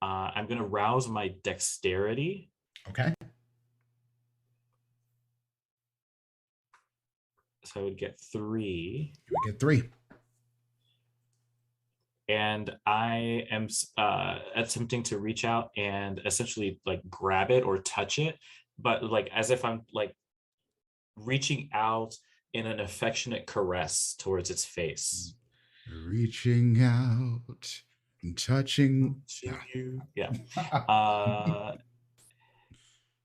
I'm going to rouse my dexterity. Okay. So I would get 3. You would get 3. And I am attempting to reach out and essentially like grab it or touch it, but like as if I'm like reaching out in an affectionate caress towards its face. Reaching out and touching you. Yeah.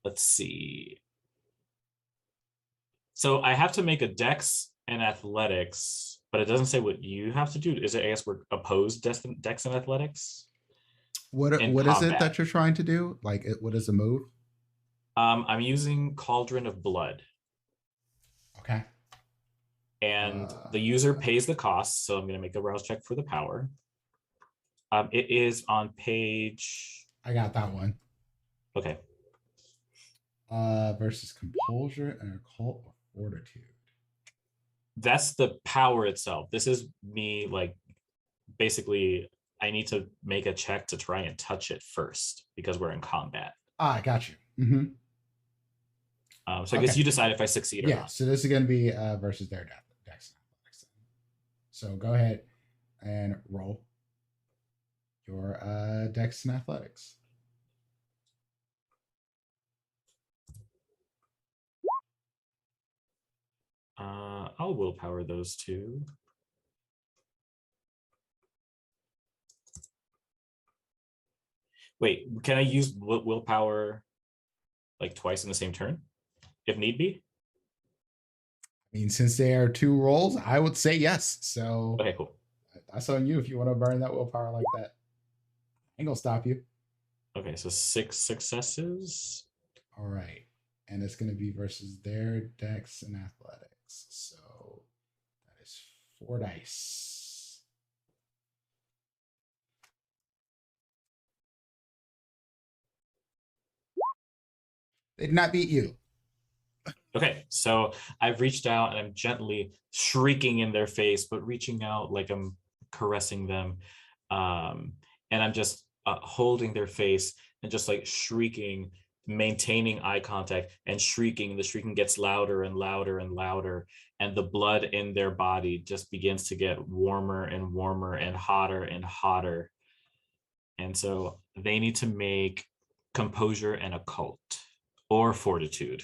Let's see. So I have to make a dex and athletics, but it doesn't say what you have to do. Is it, I guess we're opposed dex and athletics? What is it that you're trying to do? Like, what is the move? I'm using Cauldron of Blood. Okay. And the user pays the cost, so I'm going to make a rouse check for the power. It is on page... I got that one. Okay. Versus composure and occult or fortitude. That's the power itself. This is me, like, basically, I need to make a check to try and touch it first because we're in combat. I got you. Mm-hmm. So I guess you decide if I succeed or not. So this is going to be versus their dex. So go ahead and roll your dex and athletics. I'll willpower those two. Wait, can I use willpower like twice in the same turn, if need be? I mean, since they are 2 rolls, I would say yes. So okay, cool. That's on you if you want to burn that willpower like that. I ain't gonna stop you. Okay, so 6 successes. All right, and it's gonna be versus their dex and athletics. So that is 4 dice. They did not beat you. Okay, so I've reached out and I'm gently shrieking in their face, but reaching out like I'm caressing them. And I'm just holding their face and just like shrieking, maintaining eye contact and shrieking. The shrieking gets louder and louder and louder, and the blood in their body just begins to get warmer and warmer and hotter. And so they need to make composure and occult or fortitude.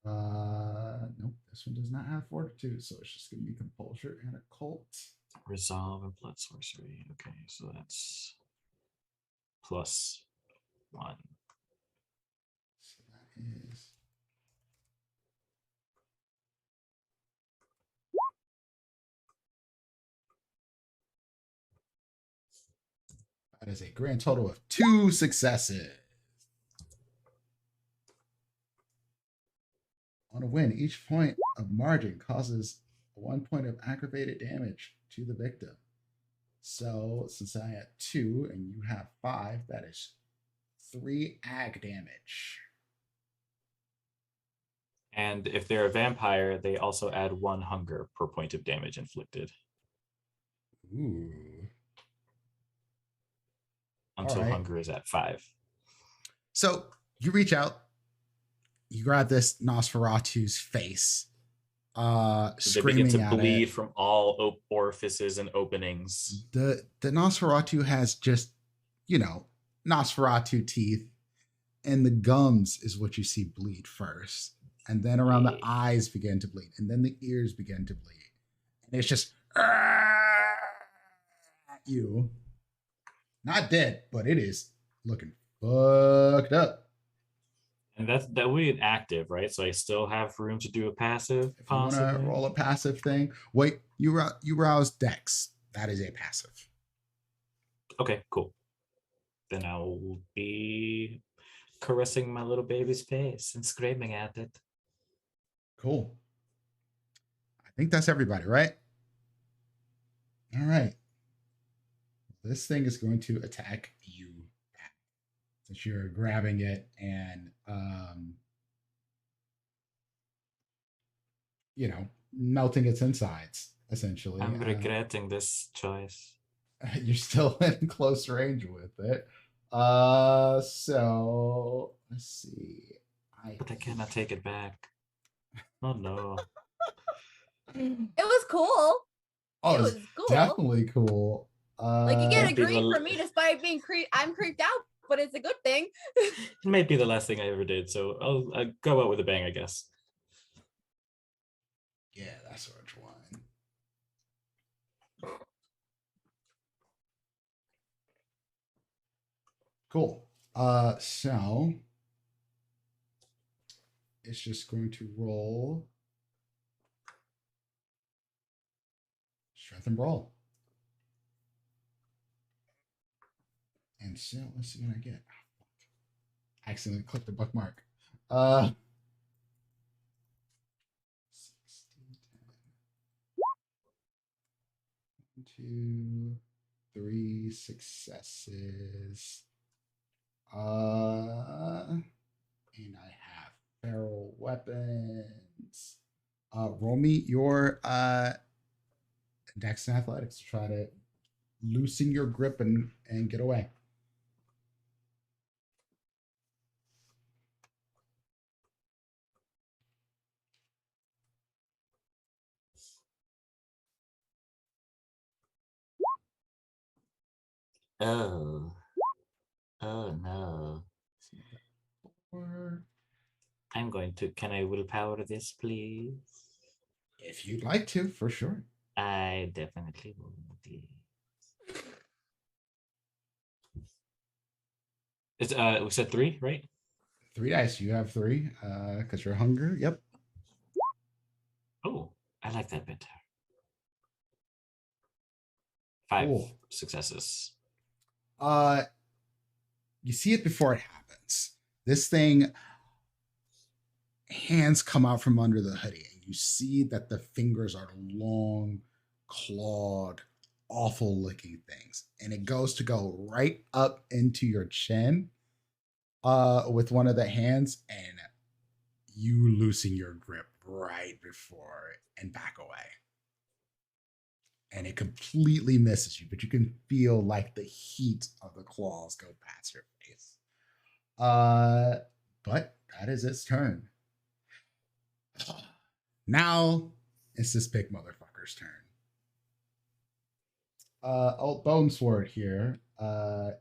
Nope, this one does not have fortitude, so it's just going to be compulsion and occult. Resolve and blood sorcery. Okay, so that's +1. So that is a grand total of 2 successes. On a win, each point of margin causes 1 point of aggravated damage to the victim. So since I had 2 and you have 5, that is 3 ag damage. And if they're a vampire, they also add 1 hunger per point of damage inflicted. Ooh. Until All right. hunger is at 5. So you reach out, you grab this Nosferatu's face, They screaming begin to at bleed it. from all orifices and openings. The Nosferatu has just, Nosferatu teeth, and the gums is what you see bleed first. And then around the eyes begin to bleed, and then the ears begin to bleed. And it's just at you. Not dead, but it is looking fucked up. And that will be active, right? So I still have room to do a passive. If you want to roll a passive thing, wait, you rouse Dex. That is a passive. Okay, cool. Then I'll be caressing my little baby's face and screaming at it. Cool. I think that's everybody, right? All right. This thing is going to attack you since you're grabbing it and melting its insides, essentially. I'm regretting this choice. You're still in close range with it. So let's see. But I cannot take it back. Oh no. It was cool. Oh, it was cool. Definitely cool. Like you get a Maybe green from me despite being I'm creeped out, but it's a good thing. It might be the last thing I ever did, so I'll go out with a bang, I guess. Yeah, that's which one. Cool. So it's just going to roll strength and brawl. And so let's see what I get. I accidentally clicked the bookmark. 16, 10. 1, 2, 3 successes. And I have feral weapons. Roll me your Dex and Athletics to try to loosen your grip and get away. Oh no. I'm going to, can I willpower this, please? If you'd like to, for sure. I definitely will. It's we said 3, right? 3 dice. You have 3, because you're hunger. Yep. Oh, I like that better. 5 Cool. successes. You see it before it happens. This thing, hands come out from under the hoodie, and you see that the fingers are long, clawed, awful looking things. And it goes to go right up into your chin with one of the hands, and you loosen your grip right before it and back away. And it completely misses you, but you can feel like the heat of the claws go past your face. But that is its turn. Now it's this big motherfucker's turn. Old Bone Sword here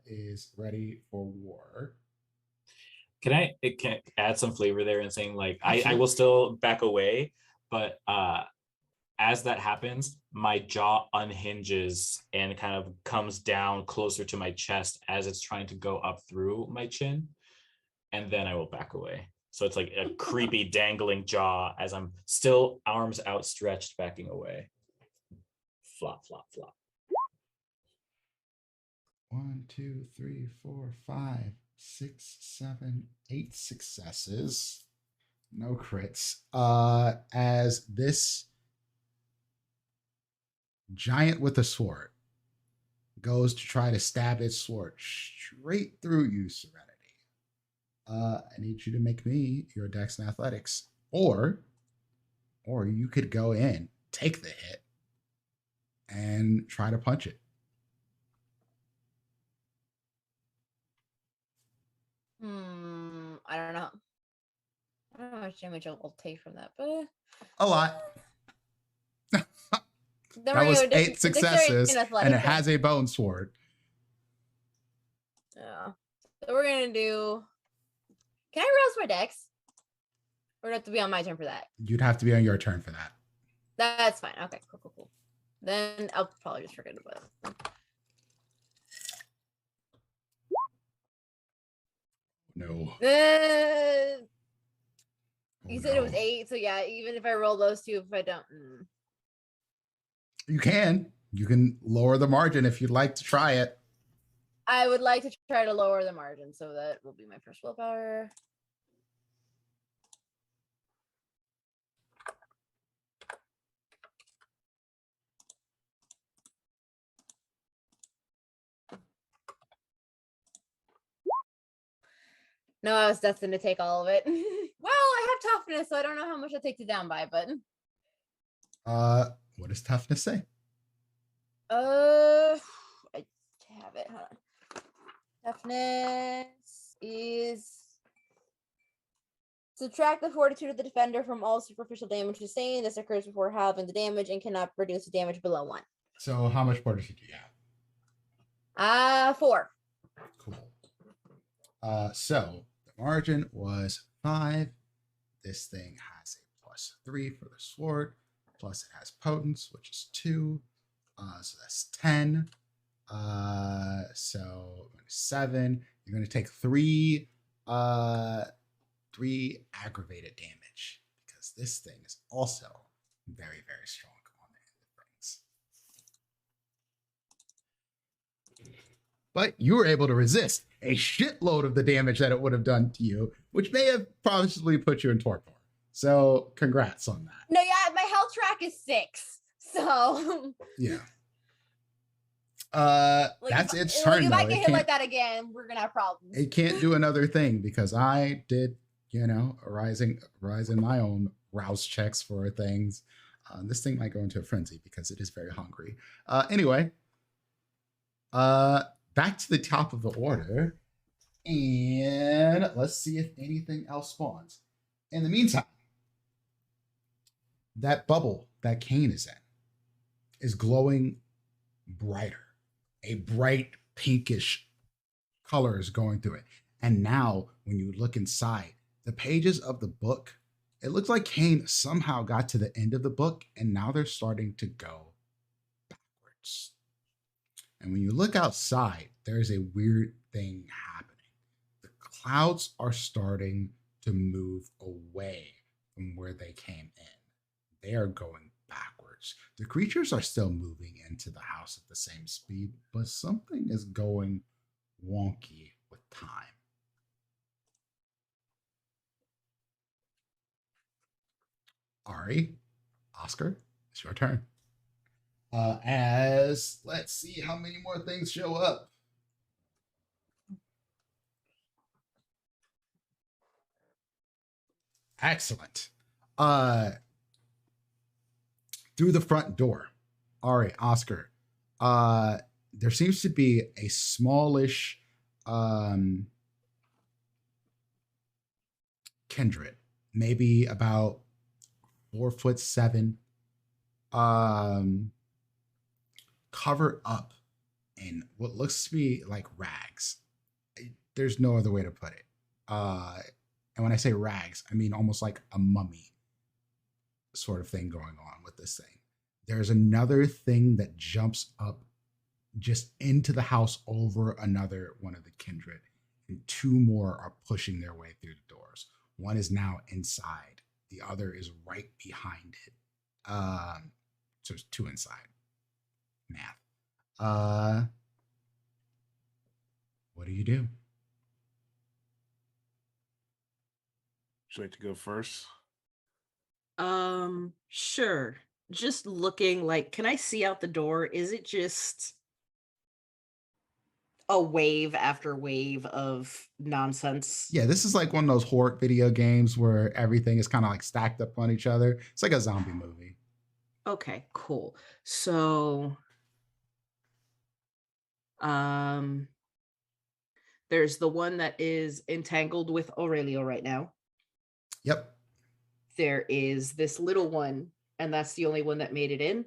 is ready for war. Can I add some flavor there and saying like I Absolutely. will still back away, but as that happens, my jaw unhinges and kind of comes down closer to my chest as it's trying to go up through my chin, and then I will back away. So it's like a creepy dangling jaw as I'm still arms outstretched, backing away. Flop, flop, flop. 1, 2, 3, 4, 5, 6, 7, 8 successes. No crits. As this giant with a sword goes to try to stab its sword straight through you, Serenity. I need you to make me your Dex and Athletics, or you could go in, take the hit, and try to punch it. I don't know. I don't know how much damage I'll take from that, but A lot. then That we're was gonna go 8 successes, and it has a bone sword. Yeah. So we're gonna do. Can I rouse my Dex? Or do I have to be on my turn for that? You'd have to be on your turn for that. That's fine. Okay, cool. Then I'll probably just forget about it. No. You said it was 8, so yeah, even if I roll those two, if I don't. You can. You can lower the margin if you'd like to try it. I would like to try to lower the margin, so that will be my first willpower. No, I was destined to take all of it. Well, I have toughness, so I don't know how much I take it down by, but What does toughness say? I have it. Hold on. Toughness is subtract the fortitude of the defender from all superficial damage sustained. This occurs before halving the damage and cannot reduce the damage below 1. So how much fortitude do you have? 4. Cool. So the margin was 5. This thing has a +3 for the sword. Plus it has potence, which is 2. So that's 10. So 7. You're going to take 3 aggravated damage because this thing is also very, very strong on the end of things. But you were able to resist a shitload of the damage that it would have done to you, which may have possibly put you in torpor. So congrats on that. No, yeah, my health track is 6. So yeah. like That's if, its like turn. if Though. I get hit like that again, we're gonna have problems. It can't do another thing because I did, rising my own rouse checks for things. This thing might go into a frenzy because it is very hungry. Anyway, back to the top of the order, and let's see if anything else spawns. In the meantime, that bubble that Kane is in is glowing brighter. A bright pinkish color is going through it. And now when you look inside the pages of the book, it looks like Kane somehow got to the end of the book and now they're starting to go backwards. And when you look outside, there's a weird thing happening. The clouds are starting to move away from where they came in. They are going backwards. The creatures are still moving into the house at the same speed, but something is going wonky with time. Ari, Oscar, it's your turn. As let's see how many more things show up. Excellent. Through the front door, Ari, Oscar, there seems to be a smallish kindred, maybe about 4'7", covered up in what looks to be like rags. There's no other way to put it. And when I say rags, I mean almost like a mummy sort of thing going on with this thing. There's another thing that jumps up just into the house over another one of the kindred, and two more are pushing their way through the doors. One is now inside, the other is right behind it. So there's two inside. Math. What do you do? Would you like to go first? Sure. Just looking, like, can I see out the door? Is it just a wave after wave of nonsense? Yeah, this is like one of those horror video games where everything is kind of like stacked up on each other. It's like a zombie movie. Okay, cool. So, there's the one that is entangled with Aurelio right now. Yep. There is this little one, and that's the only one that made it in.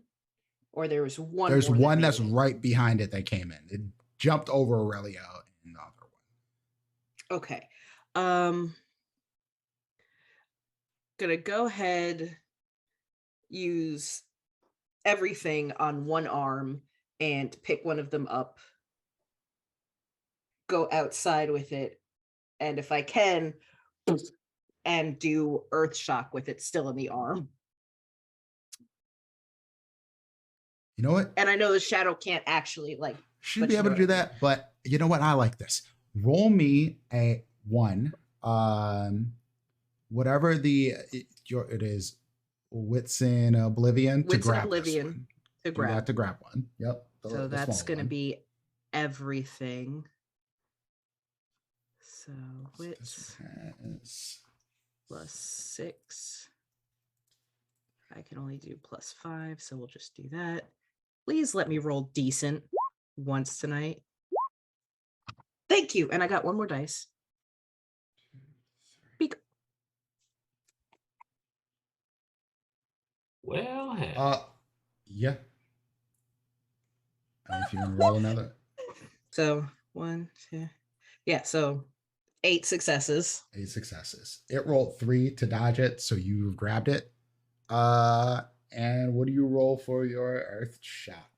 Or there's one. There's more that one made that's it in. right behind it that came in. It jumped over Aurelio in the other one. Okay. Gonna go ahead, use everything on one arm and pick one of them up, go outside with it, and if I can, and do earth shock with it still in the arm. You know what? And I know the shadow can't actually like Should but be you able know to do what I mean. that, but you know what? I like this. Roll me a 1. Whatever it is, wits in oblivion to Wits in grab Oblivion this one. to Do grab. that to grab one. Yep. So the that's small gonna one. be everything. So So this wits one has plus 6. I can only do plus 5, so we'll just do that. Please let me roll decent once tonight. Thank you. And I got one more dice. Beak. Well, hey. Yeah. And if you want to roll another, So 1, 2. Yeah, so 8 successes. 8 successes. It rolled 3 to dodge it, so you grabbed it. And what do you roll for your earth shock?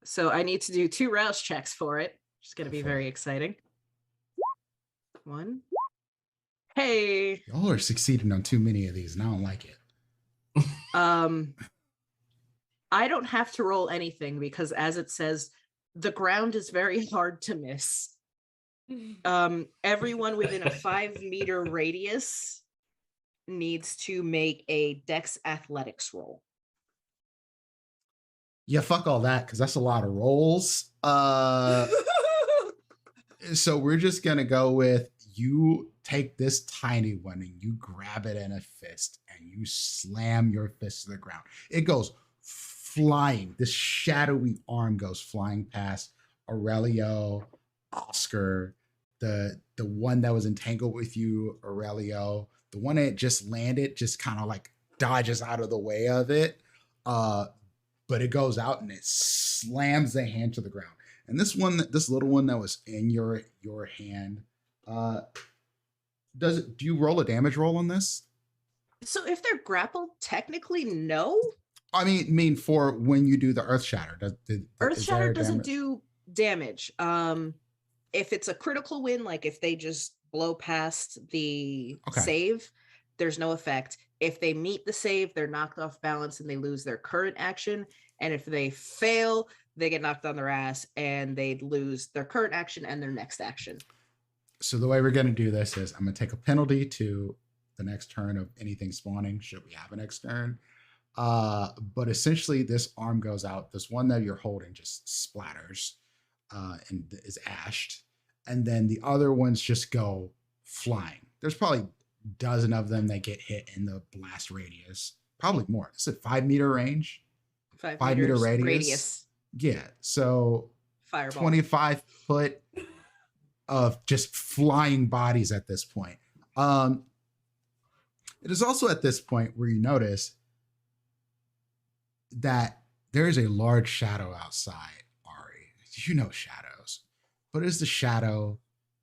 So I need to do 2 rouse checks for it, which is going to Go be for very it. exciting. 1. Hey. Y'all are succeeding on too many of these, and I don't like it. I don't have to roll anything because, as it says, the ground is very hard to miss. Everyone within a 5-meter radius needs to make a Dex Athletics roll. Yeah, fuck all that, because that's a lot of rolls. So we're just gonna go with you take this tiny one and you grab it in a fist and you slam your fist to the ground. It goes flying. This shadowy arm goes flying past Aurelio, Oscar, the one that was entangled with you, Aurelio. The one that just landed just kind of like dodges out of the way of it. But it goes out and it slams the hand to the ground. And this little one that was in your hand, do you roll a damage roll on this? So if they're grappled, technically no. I mean for when you do the earth shatter. Earth is shatter there doesn't damage? do damage. If it's a critical win, like if they just blow past the Okay. save, there's no effect. If they meet the save, they're knocked off balance and they lose their current action. And if they fail, they get knocked on their ass and they lose their current action and their next action. So the way we're going to do this is I'm going to take a penalty to the next turn of anything spawning, should we have a next turn. But essentially this arm goes out. This one that you're holding just splatters and is ashed. And then the other ones just go flying. There's probably a dozen of them that get hit in the blast radius. Probably more. It's a 5-meter range. 5 5-meter meters radius. Yeah. So Fireball. 25 foot of just flying bodies at this point. It is also at this point where you notice that there is a large shadow outside, Ari. You know shadows, but it is the shadow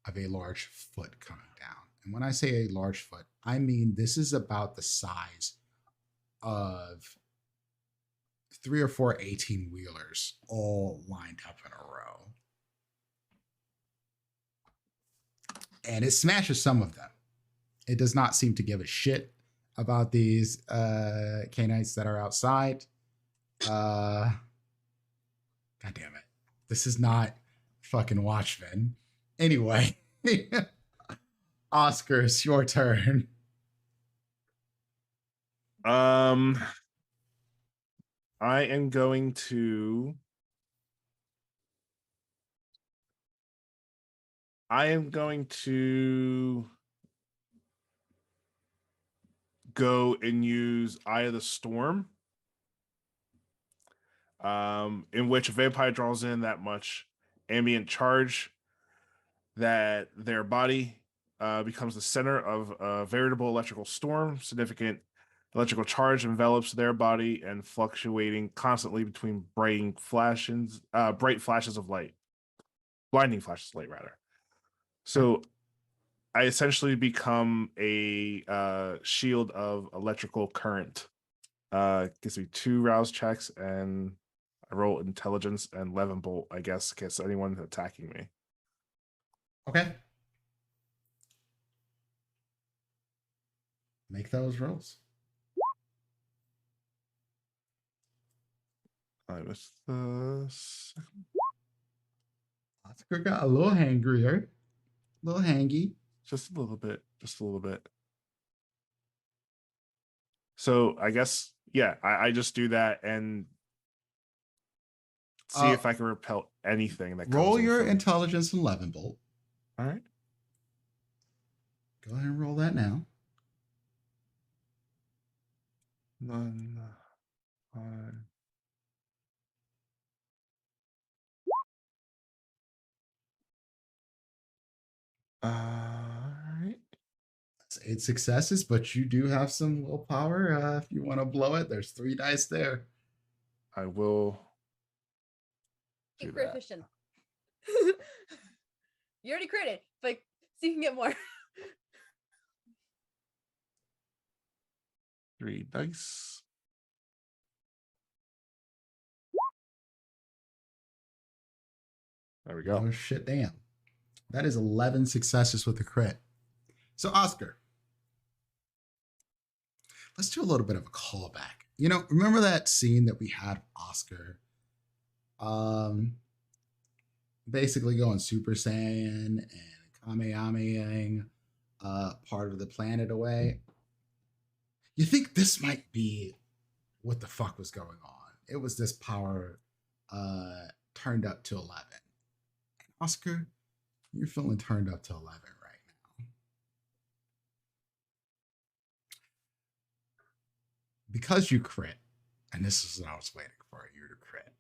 of a large foot coming down. And when I say a large foot, I mean this is about the size of 3 or 4 18-wheelers all lined up in a row. And it smashes some of them. It does not seem to give a shit about these canites that are outside. God damn it. This is not fucking Watchmen. Anyway, Oscar, it's your turn. I am going to go and use Eye of the Storm, in which a vampire draws in that much ambient charge that their body becomes the center of a veritable electrical storm. Significant electrical charge envelops their body and fluctuating constantly between bright flashes of light, blinding flashes of light, rather. So I essentially become a shield of electrical current. Gives me 2 rouse checks, and I roll intelligence and Levin Bolt, I guess, against anyone attacking me. Okay. Make those rolls. I missed the second. Oscar got a little hangrier, a little hangy. Just a little bit. So I guess, yeah, I just do that and see if I can repel anything that roll comes in your from- intelligence and Levin Bolt. All right. Go ahead and roll that now. None. All right. It's 8 successes, but you do have some willpower. If you want to blow it, there's 3 dice there. I will. Keep Do crit that. efficient. You already critted, but see if you can get more. 3 dice. There we go. Oh shit, damn. That is 11 successes with the crit. So Oscar, let's do a little bit of a callback. You know, remember that scene that we had Oscar basically going Super Saiyan and Kamehamehaing part of the planet away? You think this might be what the fuck was going on? It was this power turned up to 11. And Oscar, you're feeling turned up to 11 right now. Because you crit, and this is what I was waiting for you to crit.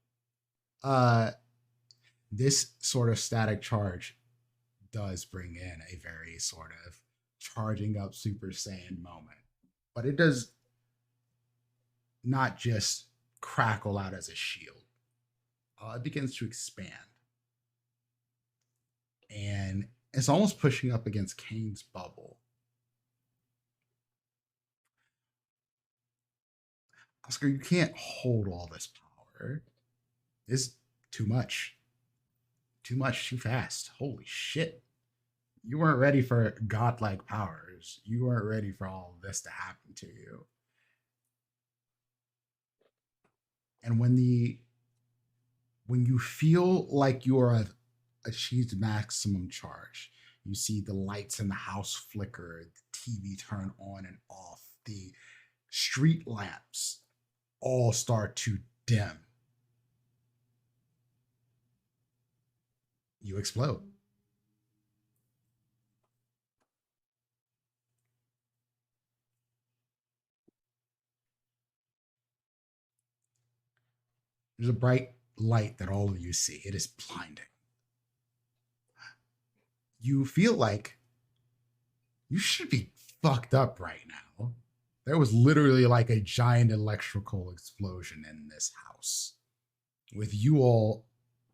This sort of static charge does bring in a very sort of charging up Super Saiyan moment. But it does not just crackle out as a shield. It begins to expand. And it's almost pushing up against Kane's bubble. Oscar, you can't hold all this power. It's too much. Too much, too fast. Holy shit. You weren't ready for godlike powers. You weren't ready for all of this to happen to you. And when you feel like you are achieved maximum charge, you see the lights in the house flicker, the TV turn on and off, the street lamps all start to dim. You explode. There's a bright light that all of you see. It is blinding. You feel like you should be fucked up right now. There was literally like a giant electrical explosion in this house with you all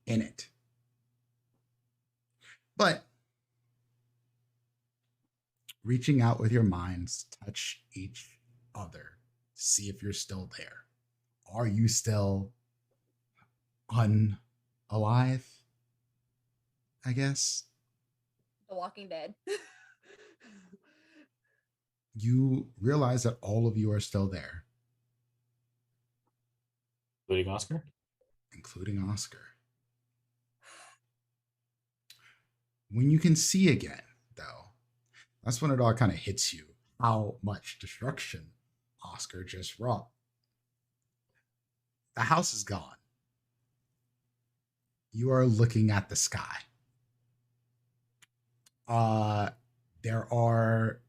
in it. But reaching out with your minds, touch each other, see if you're still there. Are you still unalive? I guess. The Walking Dead. You realize that all of you are still there, Including Oscar? including Oscar. When you can see again, though, that's when it all kind of hits you how much destruction Oscar just wrought. The house is gone. You are looking at the sky. There are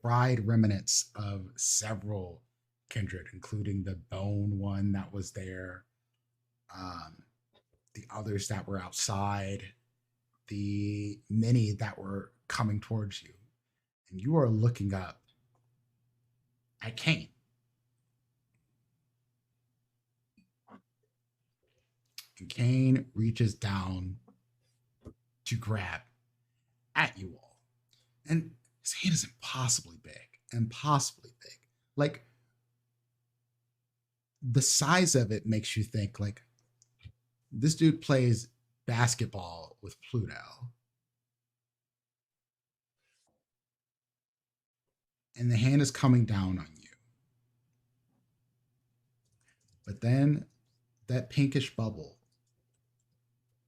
fried remnants of several kindred, including the bone one that was there, the others that were outside, the many that were coming towards you. And you are looking up at Cain. And Cain reaches down to grab at you all. And his hand is impossibly big. Like, the size of it makes you think, like, this dude plays basketball with Pluto. And the hand is coming down on you. But then that pinkish bubble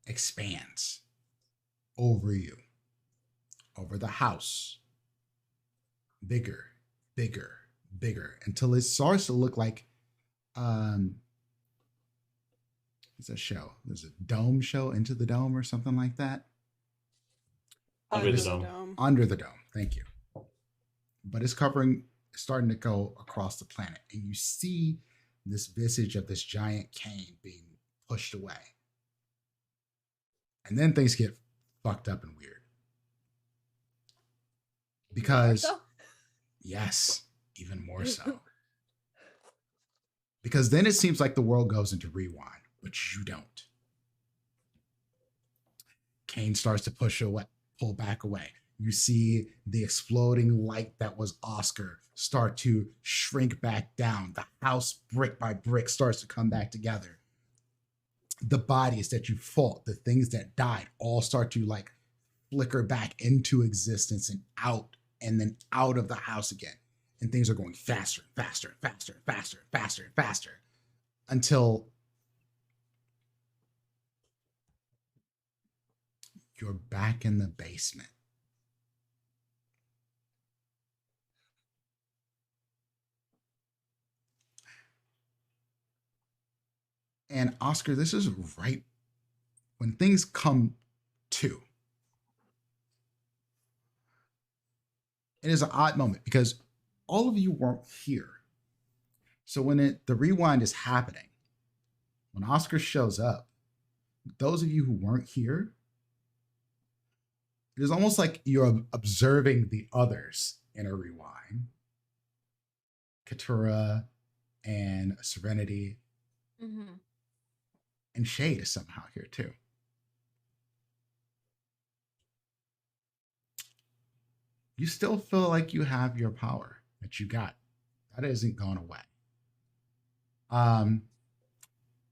expands over you, over the house. Bigger, bigger, bigger, until it starts to look like it's a show. There's a dome show, Into the Dome or something like that. Under the Dome. Under the Dome. Thank you. But it's starting to go across the planet, and you see this visage of this giant Cain being pushed away. And then things get fucked up and weird. Because, yes, even more so. Because then it seems like the world goes into rewind, but you don't. Cain starts to pull back away. You see the exploding light that was Oscar start to shrink back down. The house, brick by brick, starts to come back together. The bodies that you fought, the things that died, all start to like flicker back into existence and then out of the house again. And things are going faster, faster, faster, faster, faster, faster, until you're back in the basement. And Oscar, this is right when things come to. It is an odd moment because all of you weren't here. So when the rewind is happening, when Oscar shows up, those of you who weren't here, it is almost like you're observing the others in a rewind. Katura and Serenity. Mm-hmm. And Shade is somehow here too. You still feel like you have your power that you got. That isn't going away.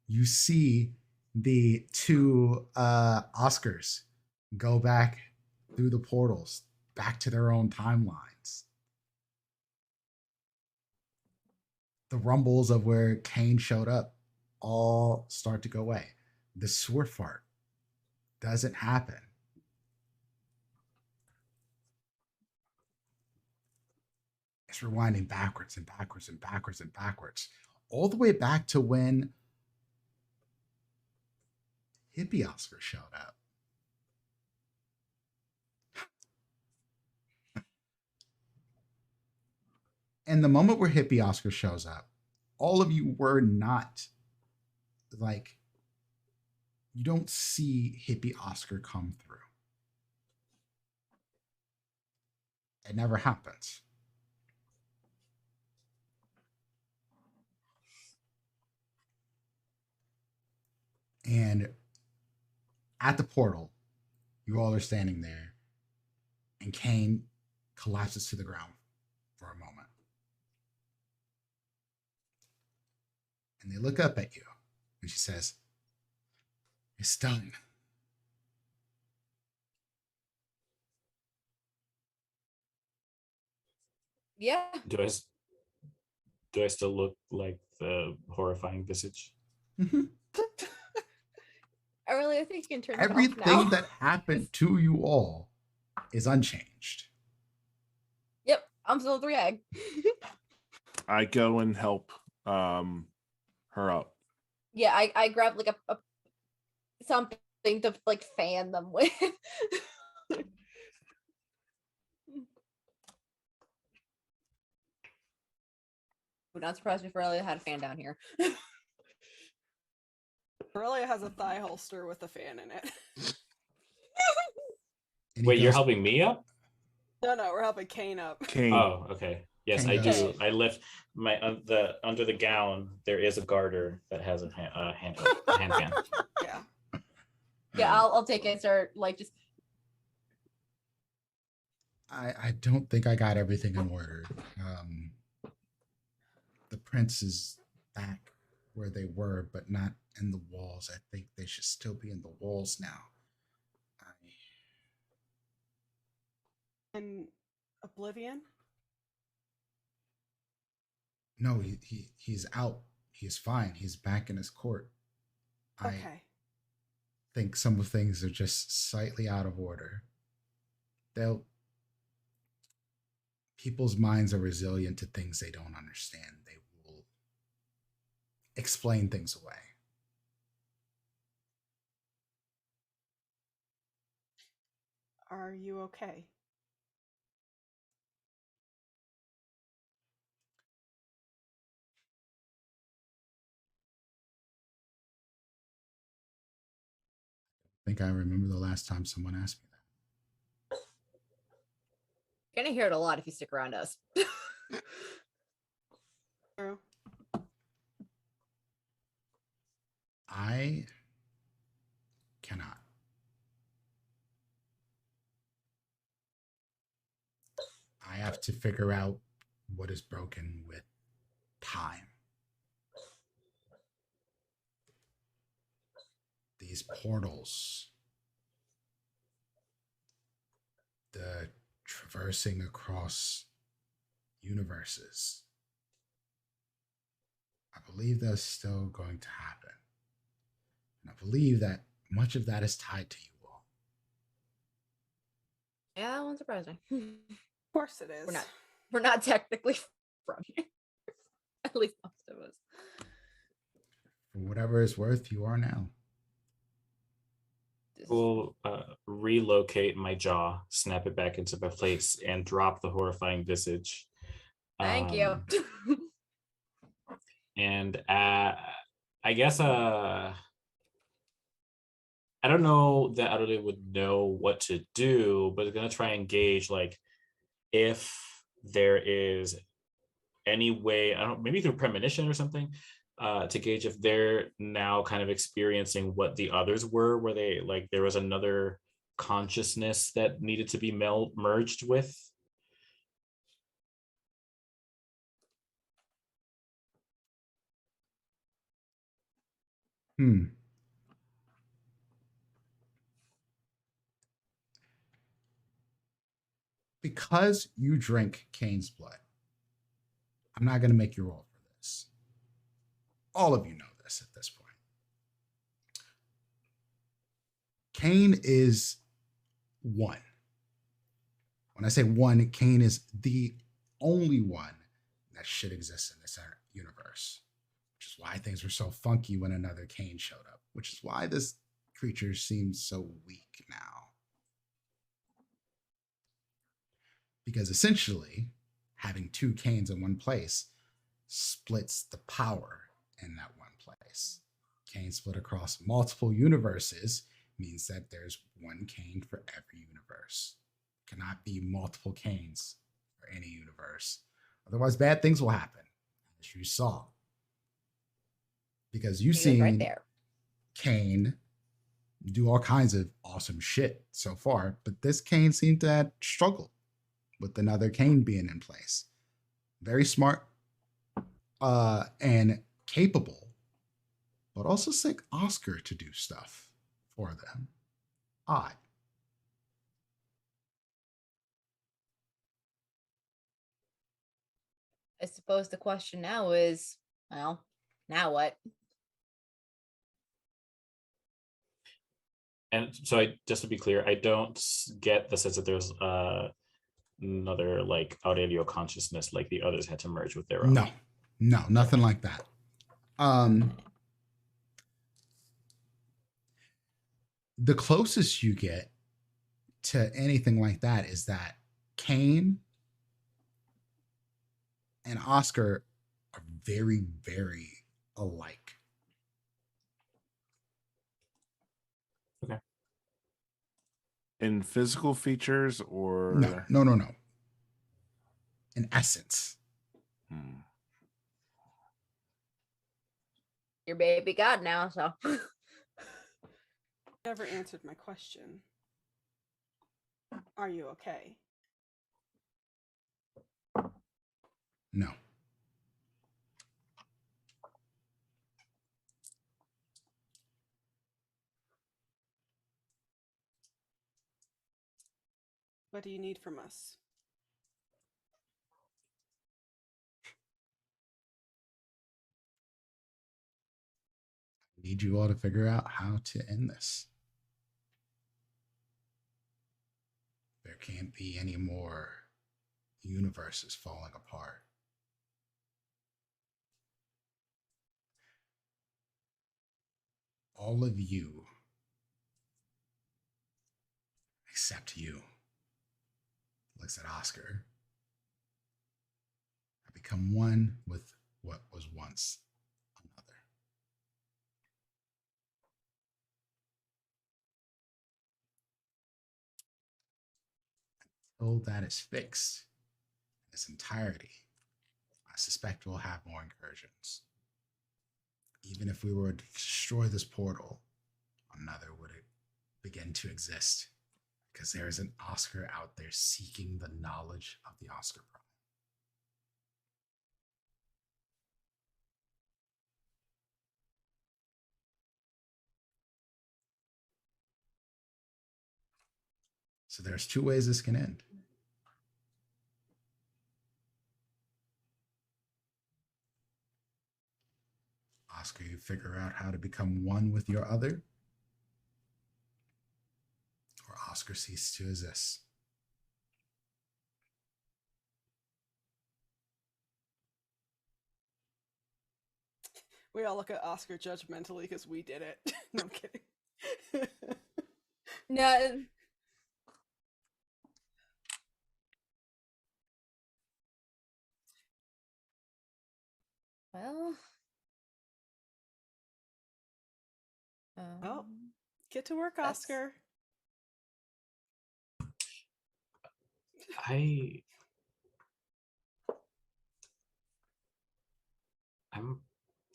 You see the two Oscars go back through the portals, back to their own timelines. The rumbles of where Cain showed up all start to go away. The sewer fart doesn't happen. It's rewinding backwards and backwards and backwards and backwards, all the way back to when Hippie Oscar showed up. And the moment where Hippie Oscar shows up, all of you were not like, you don't see Hippie Oscar come through. It never happens. And at the portal, you all are standing there, and Kane collapses to the ground for a moment. And they look up at you, and she says, "It's done." Yeah. Do I still look like the horrifying visage? I think you can turn that off Everything now. that happened to you all is unchanged. Yep, I'm still 3-egg. I go and help her up. Yeah, I grab like a something to like fan them with. Would not surprise me if Aurelia had a fan down here. Aurelia has a thigh holster with a fan in it. And he Wait, you're goes, helping me up? No, we're helping Kane up. Kane. Oh, okay. Yes, Kane I goes, do. I lift my under the gown. There is a garter that has a hand fan. Yeah. Yeah, I'll take it and start like just. I don't think I got everything in order. The prince is back where they were, but not in the walls. I think they should still be in the walls now. And Oblivion? No, he's out. He's fine. He's back in his court. I Okay. think some of things are just slightly out of order. People's minds are resilient to things they don't understand. They will explain things away. Are you okay? I think I remember the last time someone asked me that. You're gonna hear it a lot if you stick around us. True. I cannot. I have to figure out what is broken with time. These portals, the traversing across universes. I believe that's still going to happen. And I believe that much of that is tied to you all. Yeah, that won't surprise me. Of course it is. We're not technically from here. At least most of us. For whatever it's worth, you are now. We'll relocate my jaw, snap it back into my place, and drop the horrifying visage. Thank you. And I guess I don't know that I really would know what to do, but I'm gonna try and gauge like if there is any way, I don't, maybe through premonition or something, to gauge if they're now kind of experiencing what the others were, where they like there was another consciousness that needed to be merged with. Because you drink Kane's blood, I'm not going to make you roll for this. All of you know this at this point. Kane is one. When I say one, Kane is the only one that should exist in this universe, which is why things were so funky when another Kane showed up, which is why this creature seems so weak now. Because essentially, having two Kanes in one place splits the power in that one place. Kane split across multiple universes means that there's one Kane for every universe. Cannot be multiple Kanes for any universe. Otherwise, bad things will happen, as you saw. Because you've seen right there. Kane do all kinds of awesome shit so far, but this Kane seemed to struggle with another Kane being in place. Very smart and capable, but also sick Oscar to do stuff for them. Odd. I suppose the question now is, well, now what? And so, just to be clear, I don't get the sense that there's another like Aurelio consciousness like the others had to merge with their own. No, nothing like that. The closest you get to anything like that is that Kane and Oscar are very, very alike. Okay. In physical features or No. In essence. Your baby god now, so. Never answered my question. Are you okay? No. What do you need from us? I need you all to figure out how to end this. There can't be any more universes falling apart. All of you, except you, looks at Oscar, have become one with what was once another. Until that is fixed in its entirety, I suspect we'll have more incursions. Even if we were to destroy this portal, another would begin to exist, because there is an Oscar out there seeking the knowledge of the Oscar Prime. So there's two ways this can end. Oscar, you figure out how to become one with your other, or Oscar ceases to exist. We all look at Oscar judgmentally because we did it. No, I'm kidding. No. Well. Oh, get to work, Oscar. I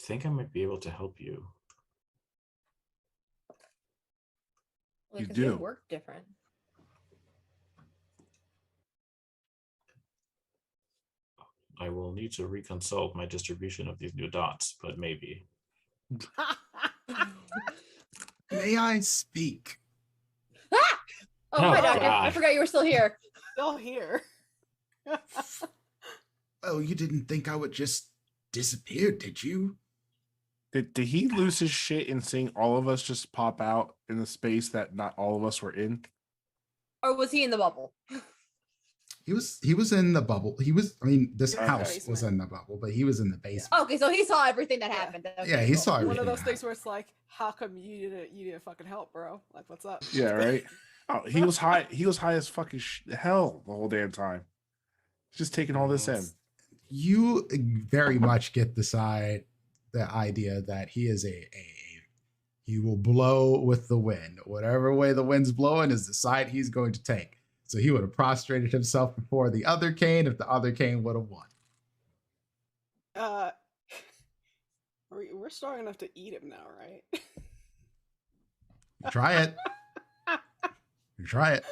think I might be able to help you. You 'cause do. we work different. I will need to reconsult my distribution of these new dots, but maybe. May I speak? Ah! Oh, Oh, hi, Doctor. I God. forgot you were still here. Still here. Oh, you didn't think I would just disappear, did you? Did he lose his shit in seeing all of us just pop out in the space that not all of us were in? Or was he in the bubble? He was in the bubble. This Okay. house was in the bubble, but he was in the basement. Okay, so he saw everything that Yeah. happened. Okay, Yeah, he cool. saw everything. One of those that things happened. where it's like, how come you didn't fucking help, bro? Like, what's up? Yeah, right. Oh, he was high. He was high as fucking hell the whole damn time. Just taking all this in. You very much get the idea that he is he will blow with the wind. Whatever way the wind's blowing is the side he's going to take. So he would have prostrated himself before the other Kane if the other Kane would have won. We're strong enough to eat him now, right? Try it. You try it.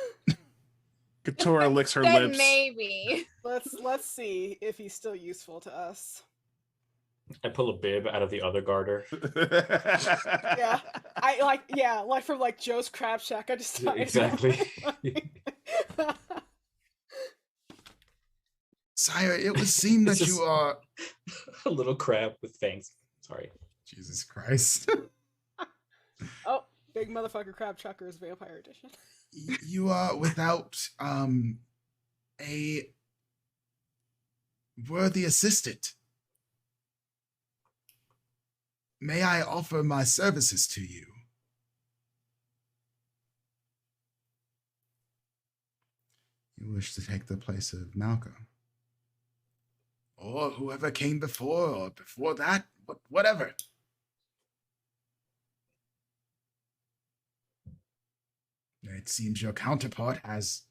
Katora licks her Then lips. maybe. Let's see if he's still useful to us. I pull a bib out of the other garter. Yeah, like from like Joe's Crab Shack. I just tied him. Exactly. Sire, it would seem that It's you just- are. A little crab with fangs. Sorry. Jesus Christ. Oh, big motherfucker Crab Chuckers Vampire Edition. You are without a worthy assistant. May I offer my services to you? You wish to take the place of Malcolm? Or whoever came before, or before that, whatever. It seems your counterpart has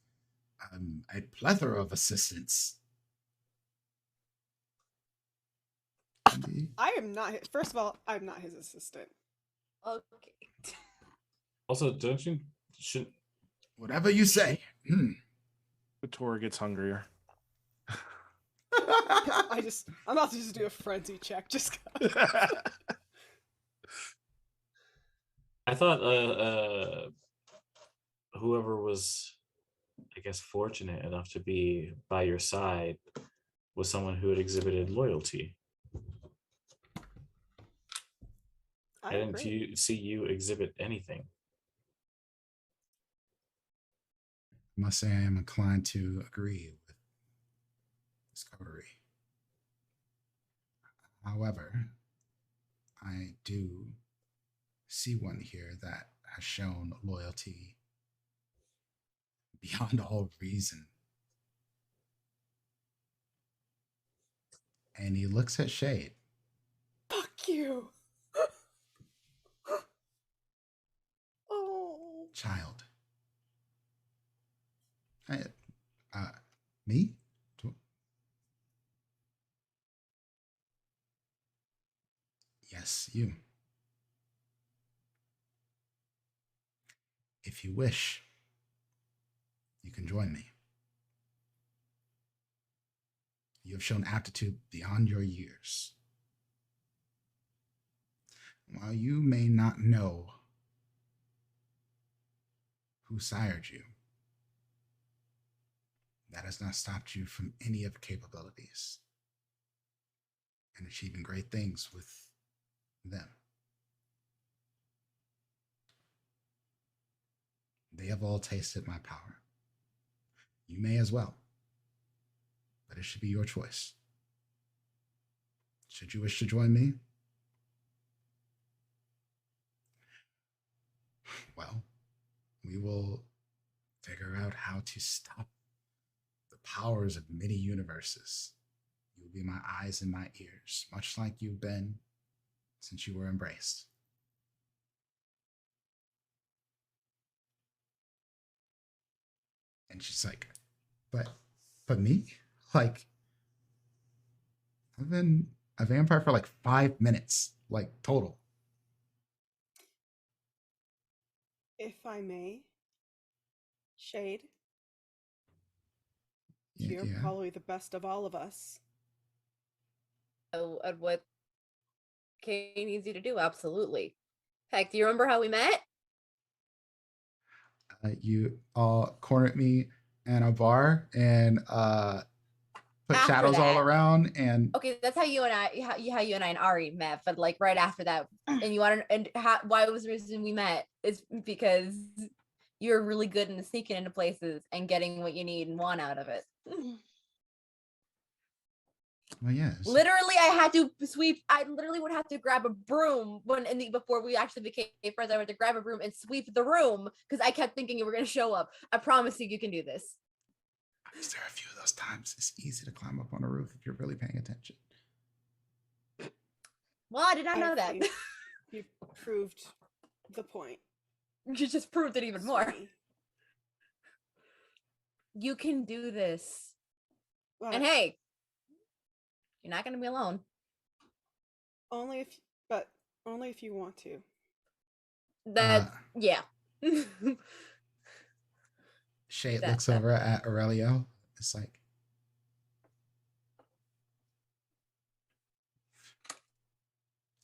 a plethora of assistants. I am not. First of all, I'm not his assistant. Okay. Also, don't you should Whatever you say. Katora gets hungrier. I'm about to just do a frenzy check. Just. I thought whoever was, I guess, fortunate enough to be by your side was someone who had exhibited loyalty. I didn't see you exhibit anything. I must say I am inclined to agree with this coterie. However, I do see one here that has shown loyalty beyond all reason. And he looks at Shade. Fuck you. Oh. Child. Me? Yes, you. If you wish, you can join me. You have shown aptitude beyond your years. While you may not know who sired you, that has not stopped you from any of the capabilities and achieving great things with them. They have all tasted my power. You may as well, but it should be your choice. Should you wish to join me? Well, we will figure out how to stop the powers of many universes. You will be my eyes and my ears, much like you've been since you were embraced. And she's like, but me? Like, I've been a vampire for like 5 minutes, like total. If I may, Shade, Yeah, you're yeah. probably the best of all of us. Oh, and what Kay needs you to do, absolutely. Heck, do you remember how we met? You all cornered me in a bar and put After shadows all that. around and Okay, that's how you and I and Ari met, but like right after that, and you want to, and why was the reason we met is because you're really good in sneaking into places and getting what you need and want out of it. well, yes. Literally, I had to sweep. I literally would have to grab a broom before we actually became friends. I had to grab a broom and sweep the room because I kept thinking you were going to show up. I promise you can do this. Is there a few of those times it's easy to climb up on a roof if you're really paying attention? Well, I did not know that. You've proved the point. You just proved it even more. Sweetie. You can do this. But And hey, you're not going to be alone. only if you want to. That's Yeah. Shade That- looks that- over at Aurelio. It's like,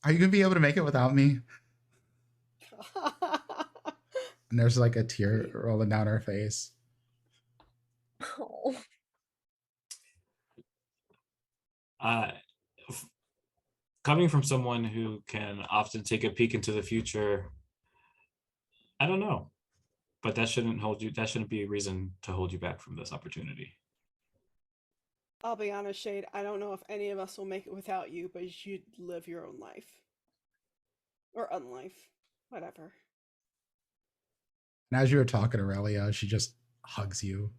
are you gonna be able to make it without me? And there's like a tear rolling down her face. Oh. F- Coming from someone who can often take a peek into the future, I don't know, but that shouldn't hold you. That shouldn't be a reason to hold you back from this opportunity. I'll be honest, Shade, I don't know if any of us will make it without you, but you should live your own life. Or unlife. Whatever. And as you were talking to Aurelio, she just hugs you.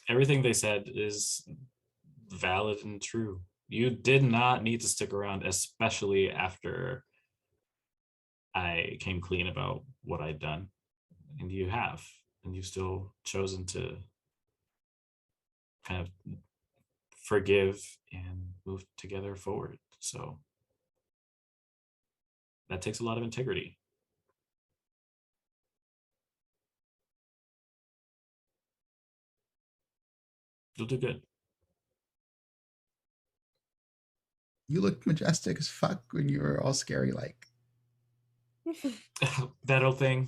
Everything they said is valid and true. You did not need to stick around, especially after I came clean about what I'd done. And you have, and you've still chosen to kind of forgive and move together forward. So that takes a lot of integrity. You'll do good. You look majestic as fuck when you were all scary like. That old thing.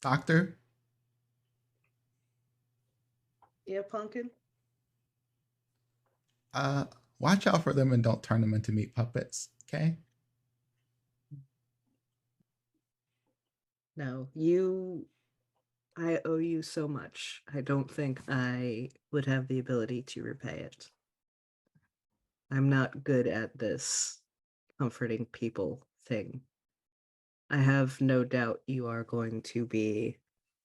Doctor, Yeah, Pumpkin. watch out for them and don't turn them into meat puppets, okay? No, I owe you so much. I don't think I would have the ability to repay it. I'm not good at this comforting people thing. I have no doubt you are going to be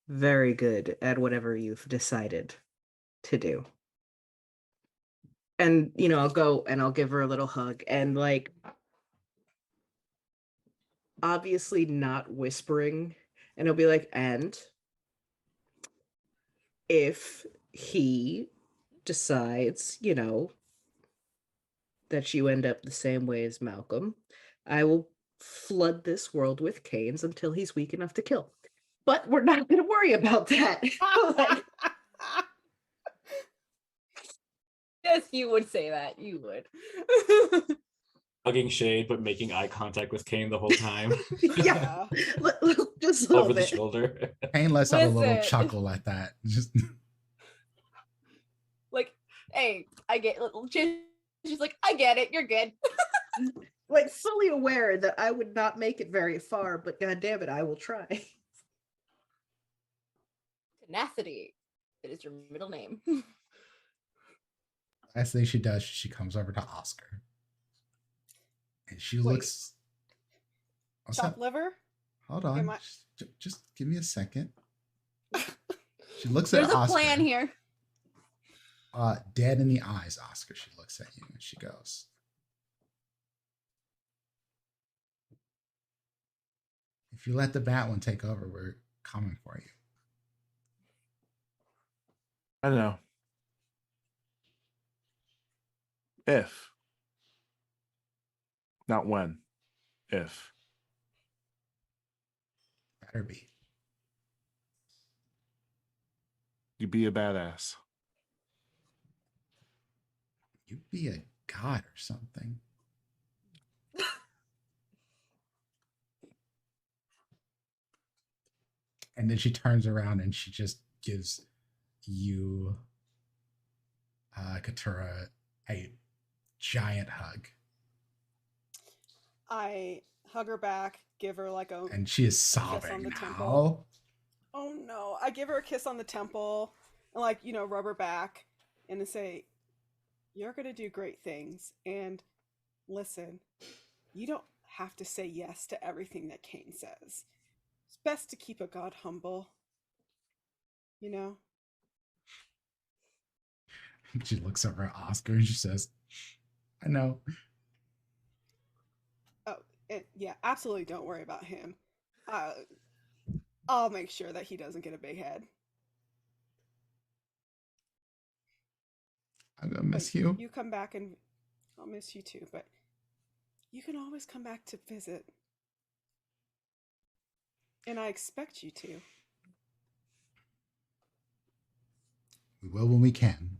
very good at whatever you've decided to do. And, I'll go and I'll give her a little hug and, like, obviously not whispering. And I'll be like, and if he decides, that you end up the same way as Malcolm, I will flood this world with canes until he's weak enough to kill. But we're not going to worry about that. Like, Yes, you would say that. You would. Hugging Shade, but making eye contact with Kane the whole time. yeah, just a little Over the bit. shoulder. Kane lets out a little Listen. chuckle at that. Just Like, hey, I get. She's like, I get it. You're good. Like, fully aware that I would not make it very far, but god damn it, I will try. Tenacity. It is your middle name. last thing she does, she comes over to Oscar. And she Wait. looks. What's Chopped up? liver? Hold on. Am I- Just give me a second. She looks There's at a Oscar. plan here. Dead in the eyes, Oscar. She looks at you and she goes, if you let the bat one take over, we're coming for you. I know. If. Not when. If. Better be. You be a badass. You'd be a god or something. And then she turns around and she just gives you, Katura, a giant hug. I hug her back, give her like a. And she is kiss on sobbing the now. temple. Oh no. I give her a kiss on the temple and, like, rub her back and to say, you're going to do great things. And listen, you don't have to say yes to everything that Kane says. It's best to keep a god humble. She looks over at Oscar and she says, I know. Oh, and yeah, absolutely don't worry about him. I'll make sure that he doesn't get a big head. I'm going to miss But you. You come back and I'll miss you too, but you can always come back to visit. And I expect you to. We will when we can.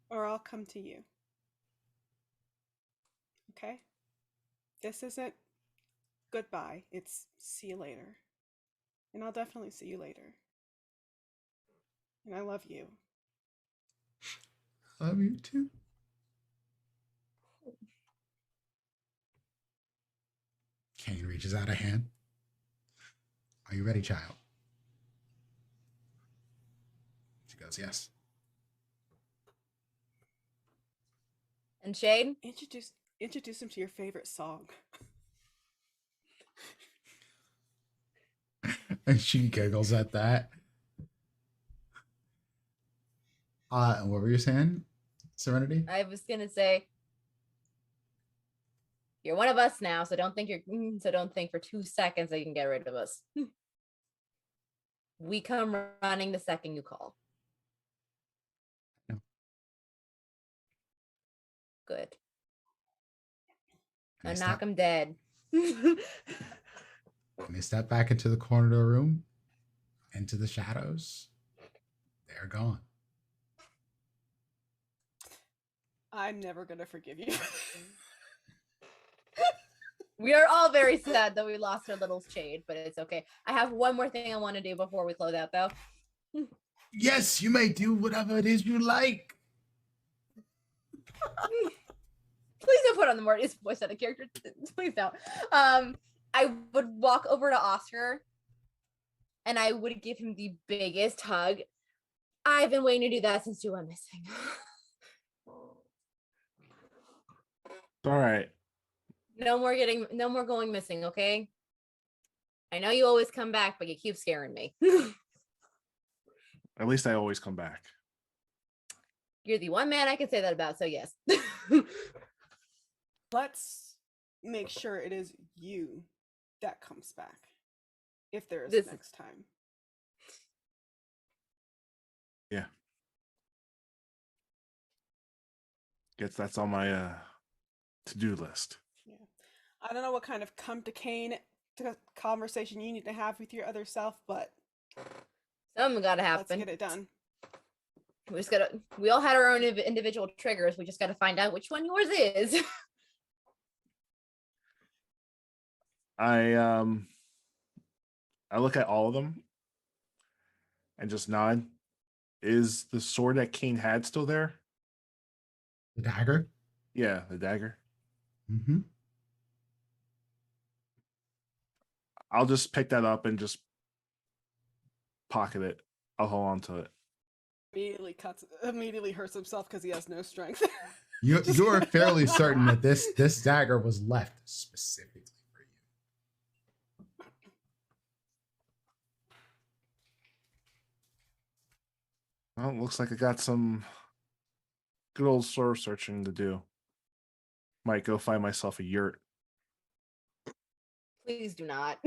Or I'll come to you. Okay? This isn't goodbye. It's see you later. And I'll definitely see you later. And I love you. Love you too. Kane reaches out a hand. Are you ready, child? She goes, yes. And Shade? Introduce him to your favorite song. And she giggles at that. And what were you saying, Serenity? I was gonna say, you're one of us now, so don't think for 2 seconds that you can get rid of us. We come running the second you call. No. Good. And And they knock step, him dead. and they step back into the corner of the room, into the shadows. They're gone. I'm never gonna forgive you. We are all very sad that we lost our little Shade, but it's okay. I have one more thing I want to do before we close out, though. Yes, you may do whatever it is you like. Please don't put on the more voice out of character. Please don't. I would walk over to Oscar and I would give him the biggest hug. I've been waiting to do that since you went missing. All right. No more going missing, okay? I know you always come back, but you keep scaring me. At least I always come back. You're the one man I can say that about, so yes. Let's make sure it is you that comes back. If there is This- next time. Yeah. Guess that's on my to-do list. Yeah. I don't know what kind of come to Kane conversation you need to have with your other self, but Something gotta let's happen. get it done. We all had our own individual triggers. We just gotta find out which one yours is. I look at all of them and just nod. Is the sword that Kane had still there? The dagger? Yeah, the dagger. Mm-hmm. I'll just pick that up and just pocket it. I'll hold on to it. Immediately hurts himself because he has no strength. You're fairly certain that this dagger was left specifically for you. Well, it looks like I got some good old soul searching to do. Might go find myself a yurt. Please do not.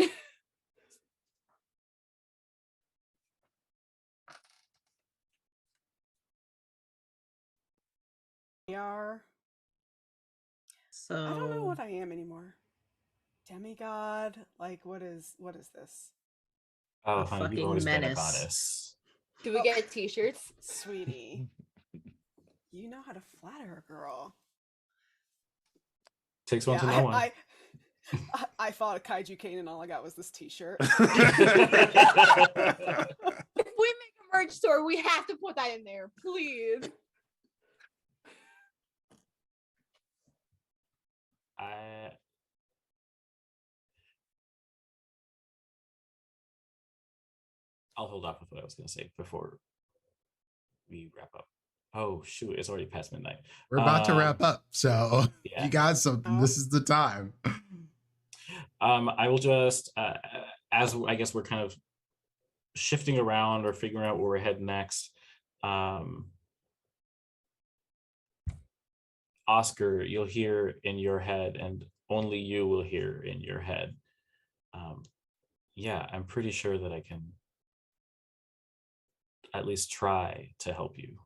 They are. So I don't know what I am anymore. Demigod? Like what is this? Oh, A honey, you've fucking always been a menace. goddess. Do we get t-shirts? Sweetie. You know how to flatter a girl. Takes one to know one. I fought a kaiju Kane and all I got was this t-shirt. If we make a merch store, we have to put that in there, please. I'll hold off with what I was going to say before we wrap up. Oh shoot, it's already past midnight. We're about to wrap up, so yeah. you got something. This is the time. I will just, as I guess we're kind of shifting around or figuring out where we're heading next. Oscar, you'll hear in your head, and only you will hear in your head. Yeah, I'm pretty sure that I can at least try to help you.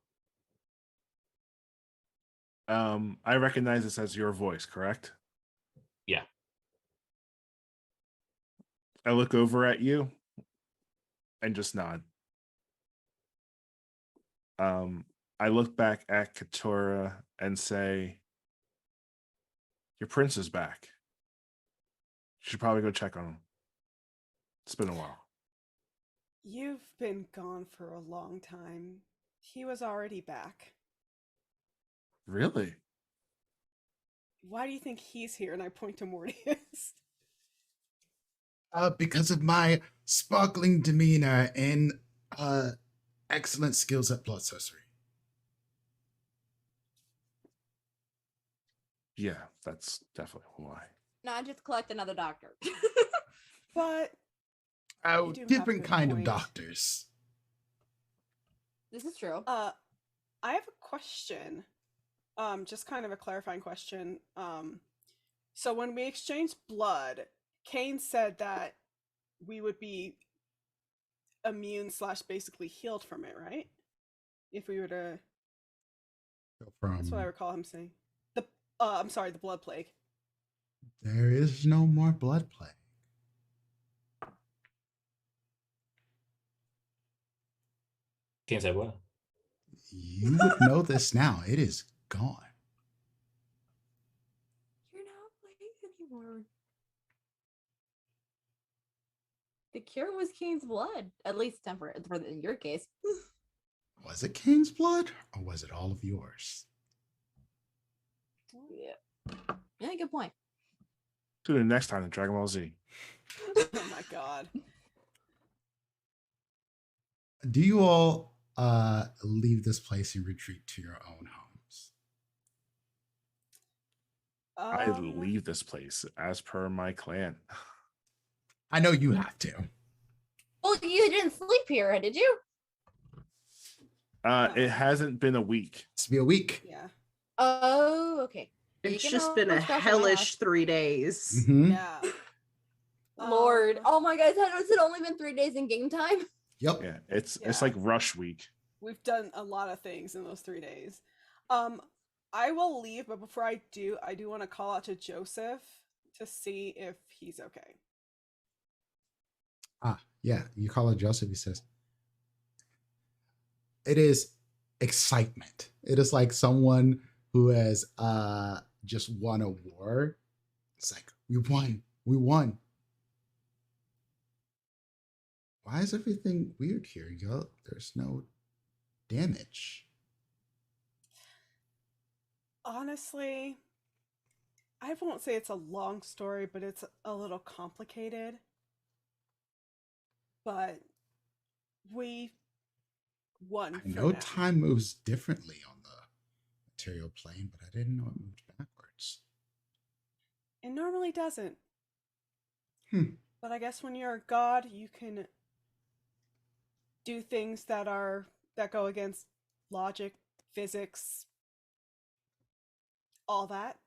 I recognize this as your voice, correct? Yeah. I look over at you and just nod. I look back at Katora and say, your prince is back. You should probably go check on him. It's been a while. You've been gone for a long time. He was already back. Really? Why do you think he's here? And I point to Mortius. Because of my sparkling demeanor and excellent skills at blood sorcery. Yeah, that's definitely why. Not just collect another doctor. But Oh, You do have different a good kind of point. doctors. This is true. I have a question. Just kind of a clarifying question. So when we exchanged blood, Kane said that we would be immune / basically healed from it, right? If we were to, that's what I recall him saying. I'm sorry, the blood plague. There is no more blood plague. Can't say what. You would know this now. It is gone. You're not playing anymore. The cure was Kane's blood, at least temporary in your case. Was it Kane's blood or was it all of yours? Yeah, good point. Tune in next time in Dragon Ball Z. Oh my god. Do you all leave this place and retreat to your own homes? I leave this place as per my clan. I know you have to. Well, you didn't sleep here, did you? It hasn't been a week. It's be a week. Yeah. Oh, okay. It's You can just been a always stop at my house. hellish 3 days. Mhm. Yeah. Lord. Oh my god, has it only been 3 days in game time? Yep. Yeah, it's Yeah. like rush week. We've done a lot of things in those 3 days. I will leave, but before I do want to call out to Joseph to see if he's okay. Yeah. You call it Joseph. He says, it is excitement. It is like someone who has just won a war. It's like, we won. We won. Why is everything weird here? Yo, there's no damage. Honestly, I won't say it's a long story, but it's a little complicated. But we won. I for know now. time moves differently on the material plane, but I didn't know it moved backwards. It normally doesn't. But I guess when you're a god, you can do things that go against logic, physics, all that.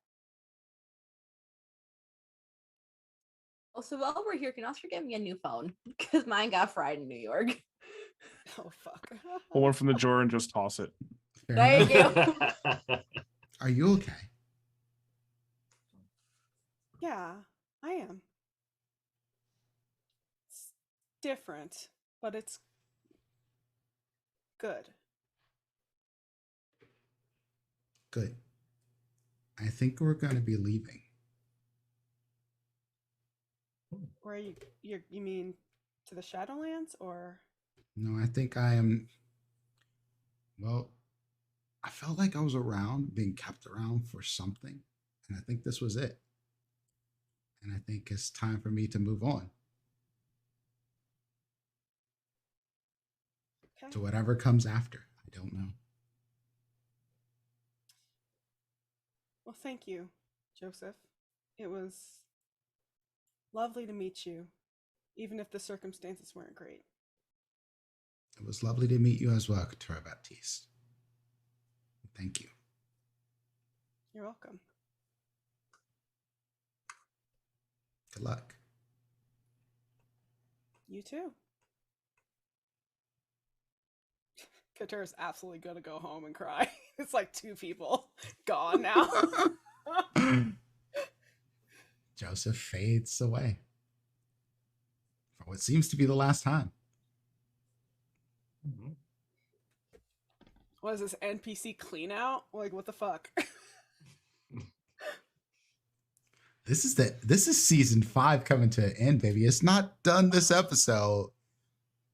Also, while we're here, can Oscar get me a new phone? Because mine got fried in New York. Oh fuck. Pull one from the drawer and just toss it. Fair Thank enough. you. Are you okay? Yeah, I am. It's different, but it's good. Good. I think we're going to be leaving. Where you mean to the Shadowlands or? No, I think I am. Well, I felt like I was around, being kept around for something. And I think this was it. And I think it's time for me to move on Okay. to whatever comes after. I don't know. Well, thank you, Joseph. It was lovely to meet you, even if the circumstances weren't great. It was lovely to meet you as well, Katura Baptiste. Thank you. You're welcome. Good luck. You too. Katura's absolutely gonna go home and cry. It's like 2 people gone now. Joseph fades away for what seems to be the last time. Mhm. What is this NPC clean out? Like, what the fuck? This is season 5 coming to an end, baby. It's not done this episode,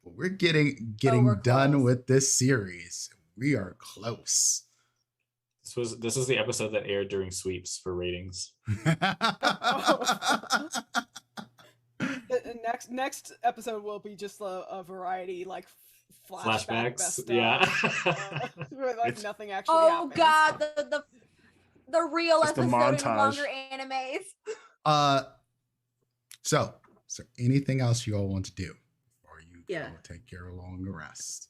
but we're getting we're done close. with this series. We are close. This is the episode that aired during sweeps for ratings. The next episode will be just a variety, like flashback Flashbacks, best yeah. where, like, It's- nothing actually Oh happens. god, the real It's the episode in montage. longer animes. So is there anything else you all want to do before you Yeah. go take your long rest?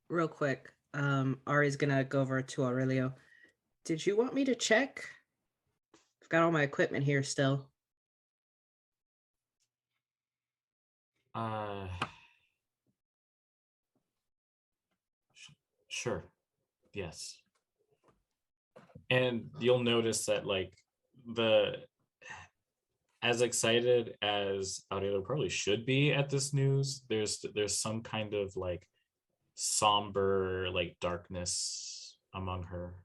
Real quick, Ari's gonna go over to Aurelio. Did you want me to check? I've got all my equipment here still. Sure. Yes. And you'll notice that, like, as excited as Aurelio probably should be at this news, there's some kind of like somber, like, darkness among her.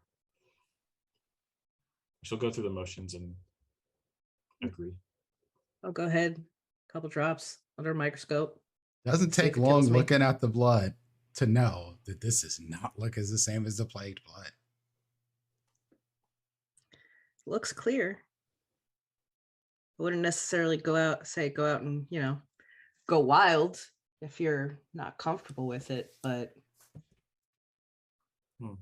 She'll go through the motions and agree. I'll go ahead. Couple drops under a microscope. Doesn't See if take it long kills me. looking at the blood to know that this does not look as the same as the plagued blood. Looks clear. I wouldn't necessarily go out and, go wild if you're not comfortable with it, but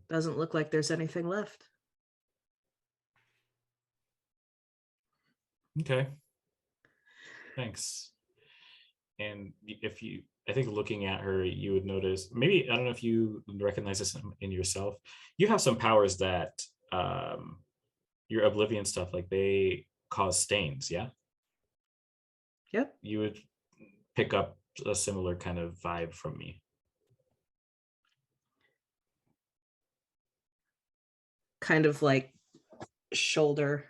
doesn't look like there's anything left. Okay. Thanks. And I think looking at her, you would notice, maybe, I don't know if you recognize this in yourself, you have some powers that your oblivion stuff, like, they cause stains, yeah? Yep. You would pick up a similar kind of vibe from me. Kind of like shoulder.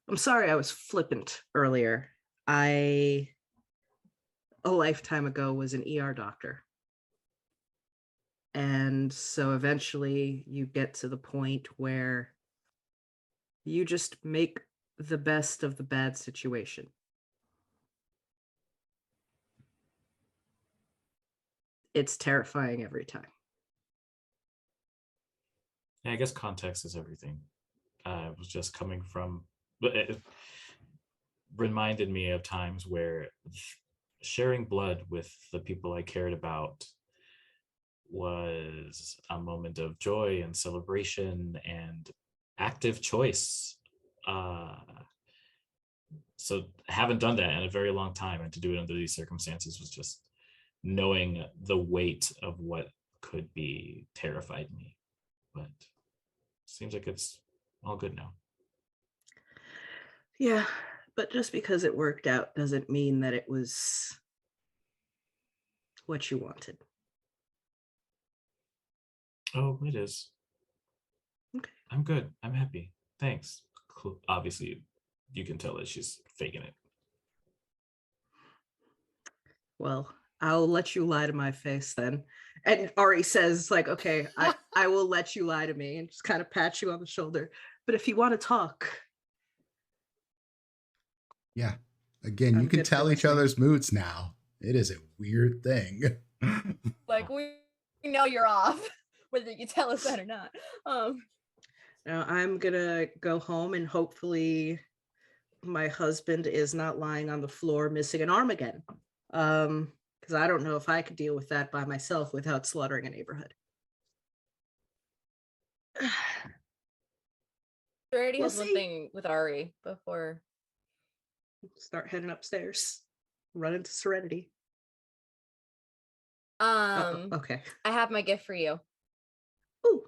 I'm sorry I was flippant earlier. I, a lifetime ago, was an ER doctor. And so eventually you get to the point where you just make the best of the bad situation. It's terrifying every time. Yeah, I guess context is everything. It was just coming from, but it reminded me of times where sharing blood with the people I cared about was a moment of joy and celebration and active choice. So I haven't done that in a very long time, and to do it under these circumstances was just knowing the weight of what could be terrified me. But seems like it's all good now. Yeah, but just because it worked out doesn't mean that it was what you wanted. Oh, it is. Okay. I'm good. I'm happy. Thanks. Obviously, you can tell that she's faking it. Well, I'll let you lie to my face then. And Ari says, like, okay, I will let you lie to me, and just kind of pat you on the shoulder. But if you want to talk. Yeah. Again, you I'm can good for tell each listening. other's moods now. It is a weird thing. Like, we know you're off, whether you tell us that or not. Now I'm gonna go home, and hopefully my husband is not lying on the floor missing an arm again. Because I don't know if I could deal with that by myself without slaughtering a neighborhood. Already We'll has one see. thing with Ari before. Start heading upstairs, run into Serenity. Okay. I have my gift for you. Ooh.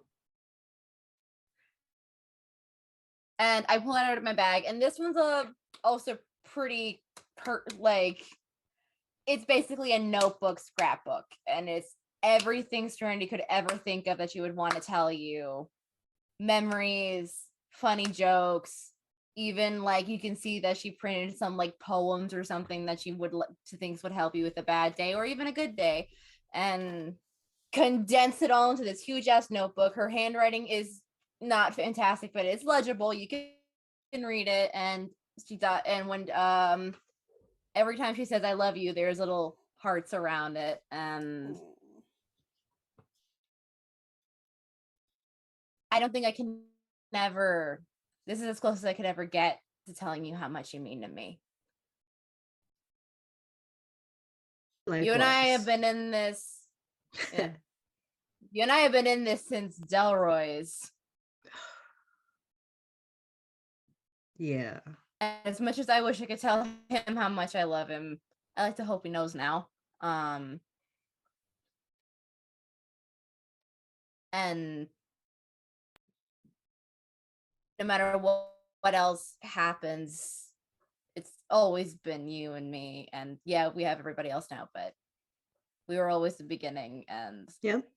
And I pull it out of my bag, and this one's also pretty like, it's basically a notebook scrapbook, and it's everything Serenity could ever think of that she would want to tell you. Memories, funny jokes, even like you can see that she printed some like poems or something that she would to things would help you with a bad day or even a good day, and condense it all into this huge ass notebook. Her handwriting is not fantastic, but it's legible. You can read it, and she thought, and when every time she says "I love you," there's little hearts around it, and I don't think I can never. This is as close as I could ever get to telling you how much you mean to me. You and I have been in this. Yeah. You and I have been in this since Delroy's. Yeah. As much as I wish I could tell him how much I love him, I like to hope he knows now. And no matter what else happens, it's always been you and me. And yeah, we have everybody else now, but we were always the beginning. And Yep.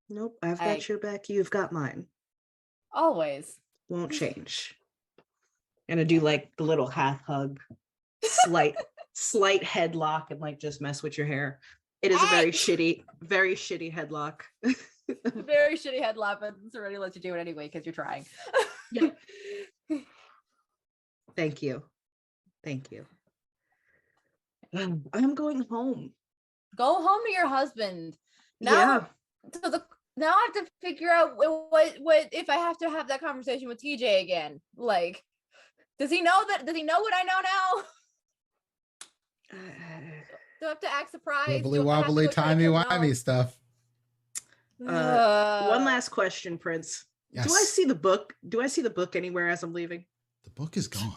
Nope, I've got your back. You've got mine. Always. Won't change. Gonna do like the little half hug, slight headlock, and like just mess with your hair. It is a very shitty headlock. Very shitty headlock, but Serenity lets you do it anyway because you're trying. Yeah. Thank you. I'm going home. Go home to your husband. Now, now I have to figure out what if I have to have that conversation with TJ again. Like, does he know that? Does he know what I know now? Do I have to act surprised? Wibbly wobbly, timey wimey stuff. One last question, Prince. Yes. Do I see the book? Do I see the book anywhere as I'm leaving? The book is gone.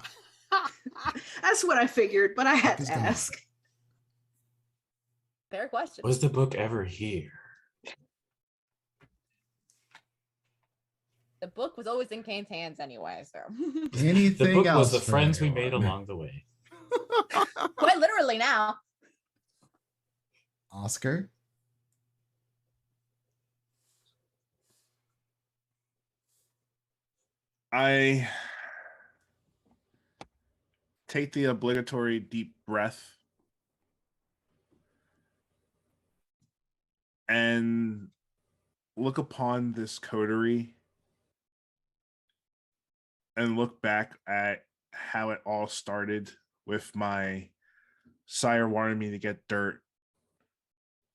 That's what I figured, but I had to ask. Fair question. Was the book ever here? The book was always in Kane's hands anyway, so. Anything the book else was the for friends we anyone? made along the way. Quite literally now. Oscar? I take the obligatory deep breath and look upon this coterie and look back at how it all started with my sire wanting me to get dirt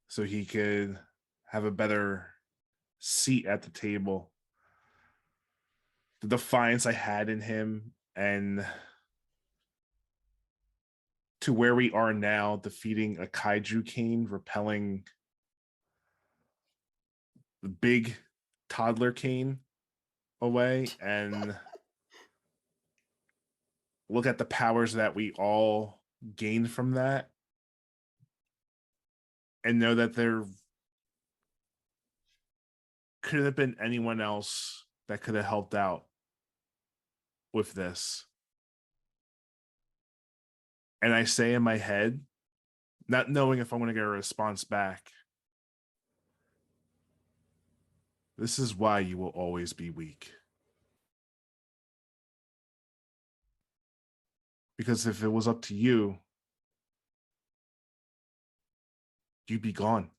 so he could have a better seat at the table. The defiance I had in him, and to where we are now, defeating a kaiju Kane, repelling the big toddler Kane away, and look at the powers that we all gained from that, and know that there could have been anyone else that could have helped out with this. And I say in my head, not knowing if I'm going to get a response back, this is why you will always be weak. Because if it was up to you, you'd be gone.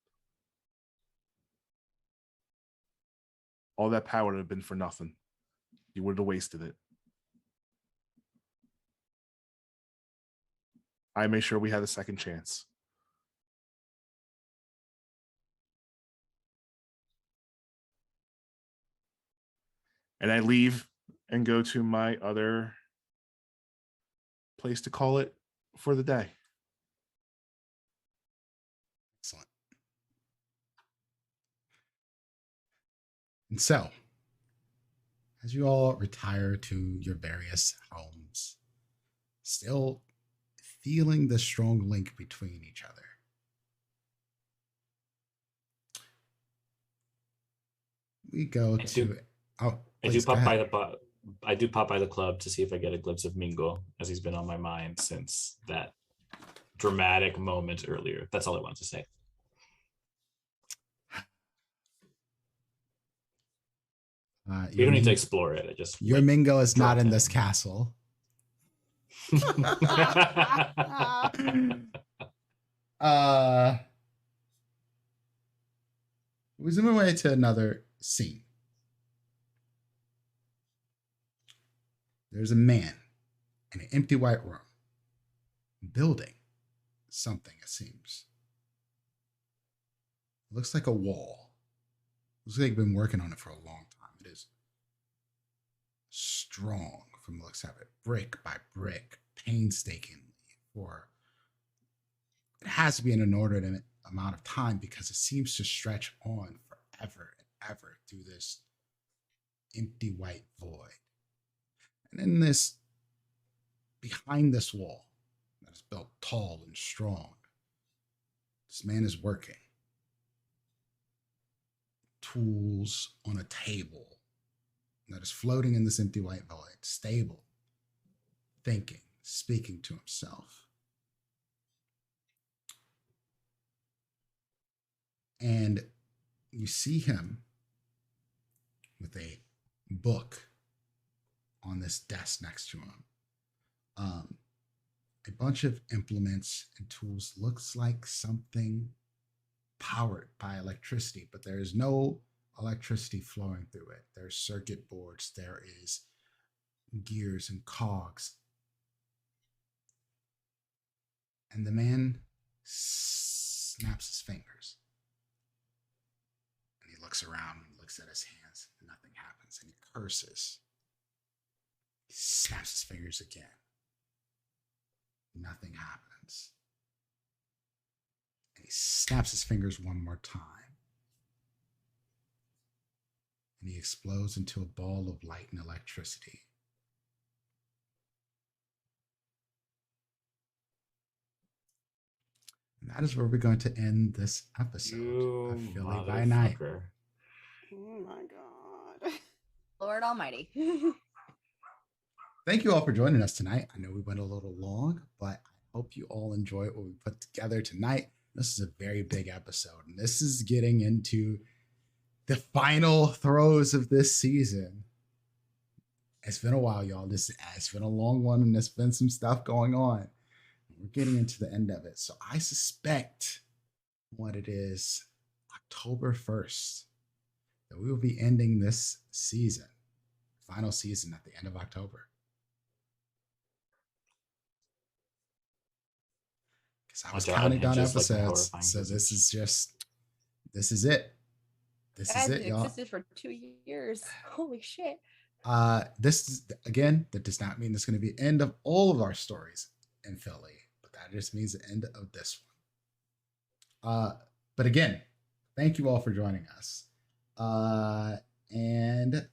All that power would have been for nothing. You would have wasted it. I made sure we had a second chance. And I leave and go to my other place to call it for the day. Excellent. And so, as you all retire to your various homes, still feeling the strong link between each other, we go to. I do pop by the club to see if I get a glimpse of Mingo, as he's been on my mind since that dramatic moment earlier. That's all I wanted to say. You don't need to explore it. I just your Mingo is not in dropped this in. castle. We zoom away to another scene. There's a man in an empty white room building something, it seems. It looks like a wall. Looks like they've been working on it for a long time. It is strong from the looks of it, brick by brick, painstakingly. For it has to be an inordinate amount of time because it seems to stretch on forever and ever through this empty white void. And in this, behind this wall that is built tall and strong, this man is working. Tools on a table that is floating in this empty white void, stable, thinking, speaking to himself. And you see him with a book on this desk next to him. A bunch of implements and tools. Looks like something powered by electricity, but there is no electricity flowing through it. There's circuit boards, there is gears and cogs. And the man snaps his fingers. And he looks around and looks at his hands, and nothing happens, and he curses. He snaps his fingers again. Nothing happens. And he snaps his fingers one more time. And he explodes into a ball of light and electricity. And that is where we're going to end this episode of Philly by Night. Oh my God. Lord Almighty. Thank you all for joining us tonight. I know we went a little long, but I hope you all enjoyed what we put together tonight. This is a very big episode, and this is getting into the final throes of this season. It's been a while, y'all. It's been a long one, and there's been some stuff going on. We're getting into the end of it. So I suspect what it is, October 1st, that we will be ending this season, final season at the end of October. Because I was counting down episodes. So this is it. This is it, y'all. Existed for 2 years. Holy shit. This is, again, that does not mean there's going to be the end of all of our stories in Philly, but that just means the end of this one. But again, thank you all for joining us. And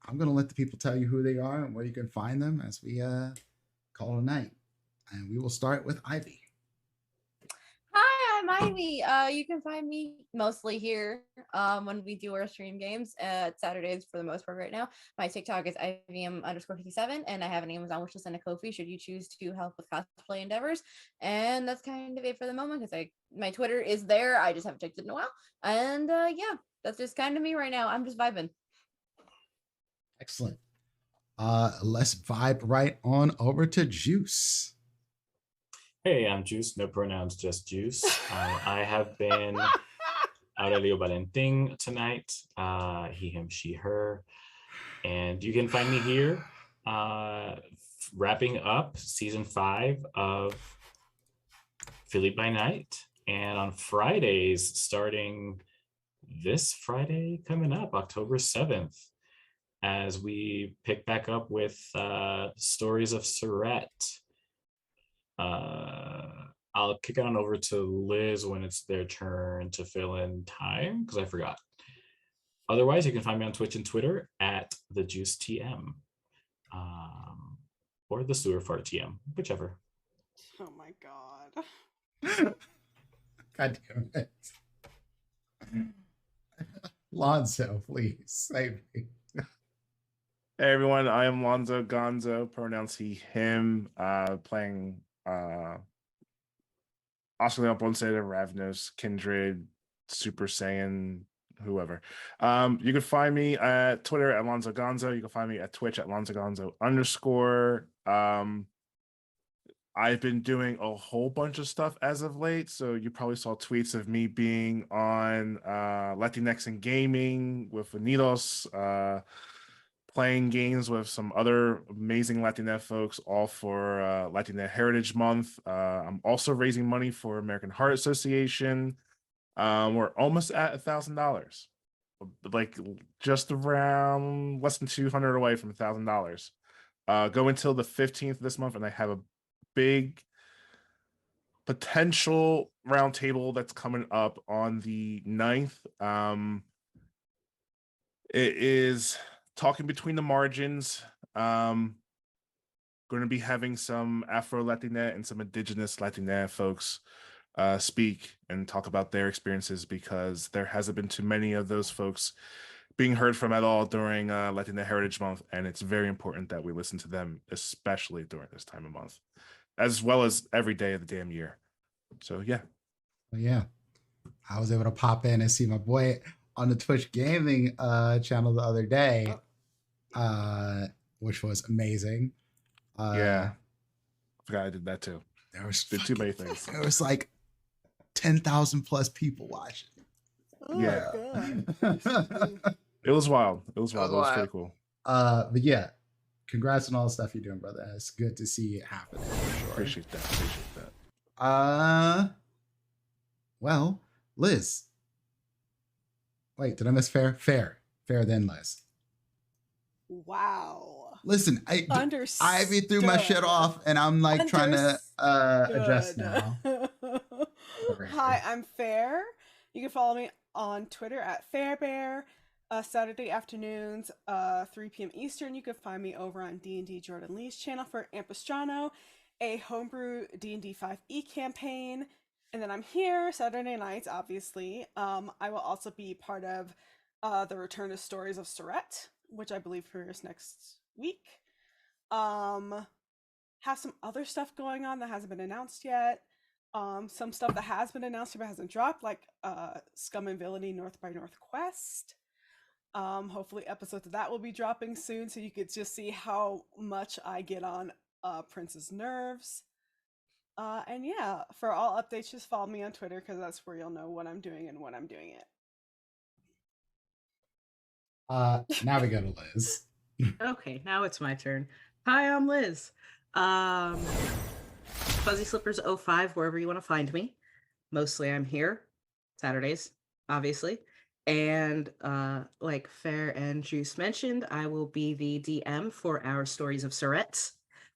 I'm going to let the people tell you who they are and where you can find them as we call it a night. And we will start with Ivy. Hi, I'm Ivy. You can find me mostly here when we do our stream games at Saturdays for the most part right now. My TikTok is IVM_57, and I have an Amazon wishlist and a Ko-fi should you choose to help with cosplay endeavors. And that's kind of it for the moment because my Twitter is there. I just haven't checked it in a while. And yeah, that's just kind of me right now. I'm just vibing. Excellent. Let's vibe right on over to Juice. Hey, I'm Juice, no pronouns, just Juice. I have been Aurelio Valentin tonight, he, him, she, her. And you can find me here wrapping up season 5 of Philly by Night. And on Fridays, starting this Friday coming up, October 7th, as we pick back up with Stories of Surette. I'll kick it on over to Liz when it's their turn to fill in time because I forgot. Otherwise, you can find me on Twitch and Twitter at TheJuiceTM or the Sewer Fart TM, whichever. Oh my God. God damn it. Lonzo, please save me. Hey everyone, I am Lonzo Gonzo, pronouns he, him, playing Oscar Leon Ponce, Ravnos, Kindred, Super Saiyan, whoever. You can find me at Twitter at Lonzo Gonzo. You can find me at Twitch at Lonzo Gonzo _. I've been doing a whole bunch of stuff as of late. So you probably saw tweets of me being on Latinx in Gaming with Unidos, playing games with some other amazing Latina folks, all for Latina Heritage Month. I'm also raising money for American Heart Association. We're almost at $1,000, like just around less than 200 away from $1,000. Go until the 15th this month, and I have a big potential roundtable that's coming up on the 9th. It is talking between the margins. Going to be having some Afro Latina and some Indigenous Latina folks speak and talk about their experiences, because there hasn't been too many of those folks being heard from at all during Latina Heritage Month, and it's very important that we listen to them, especially during this time of month, as well as every day of the damn year. So yeah. Yeah, I was able to pop in and see my boy on the Twitch gaming channel the other day, which was amazing. Yeah, I forgot I did that too. There was did too many things. There was like 10,000 plus people watching. Oh, Yeah. God. It was wild. It was wild. It was pretty cool. But yeah, congrats on all the stuff you're doing, brother. It's good to see it happen. For sure. Appreciate that. Well, Liz. Wait, did I miss Fair? Fair then Liz. Wow. Listen, Ivy threw my shit off, and I'm like trying to adjust now. Hi, I'm Fair. You can follow me on Twitter at FairBear. Saturday afternoons, 3 p.m. Eastern. You can find me over on D&D Jordan Lee's channel for Ampistrano, a homebrew D&D 5e campaign. And then I'm here Saturday nights, obviously. I will also be part of the Return to Stories of Surette, which I believe premieres next week. Have some other stuff going on that hasn't been announced yet. Some stuff that has been announced but hasn't dropped, like Scum and Villainy North by Northwest. Hopefully episodes of that will be dropping soon, so you could just see how much I get on Prince's nerves. And yeah, for all updates, just follow me on Twitter, because that's where you'll know what I'm doing and when I'm doing it. Now we go to Liz. Okay, now it's my turn. Hi, I'm Liz. Fuzzy Slippers 05, wherever you want to find me. Mostly I'm here Saturdays, obviously. And like Fair and Juice mentioned, I will be the DM for our Stories of Surette,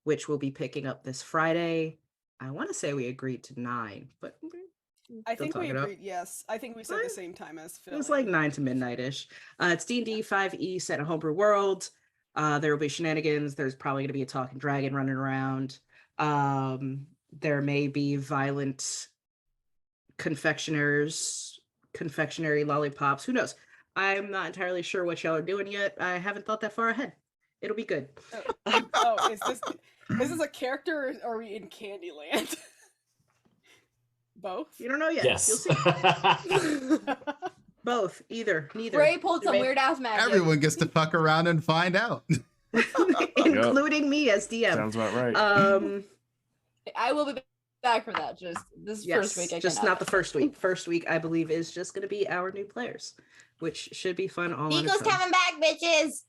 which will be picking up this Friday. I want to say we agreed to 9, but I think we agreed, yes. I think we said the same time as Phil. It was like 9 to midnight-ish. It's D&D 5e set in a homebrew world. There will be shenanigans. There's probably going to be a talking dragon running around. There may be violent confectionery lollipops. Who knows? I'm not entirely sure what y'all are doing yet. I haven't thought that far ahead. It'll be good. Is this a character, or are we in Candyland? Both? You don't know yet. Yes. You'll see. Both. Either. Neither. Ray pulled some weird ass magic. Everyone gets to fuck around and find out. Including me as DM. Sounds about right. I will be back for that. Just this first week. Just not the first week. First week, I believe, is just going to be our new players, which should be fun. Eagles coming back, bitches.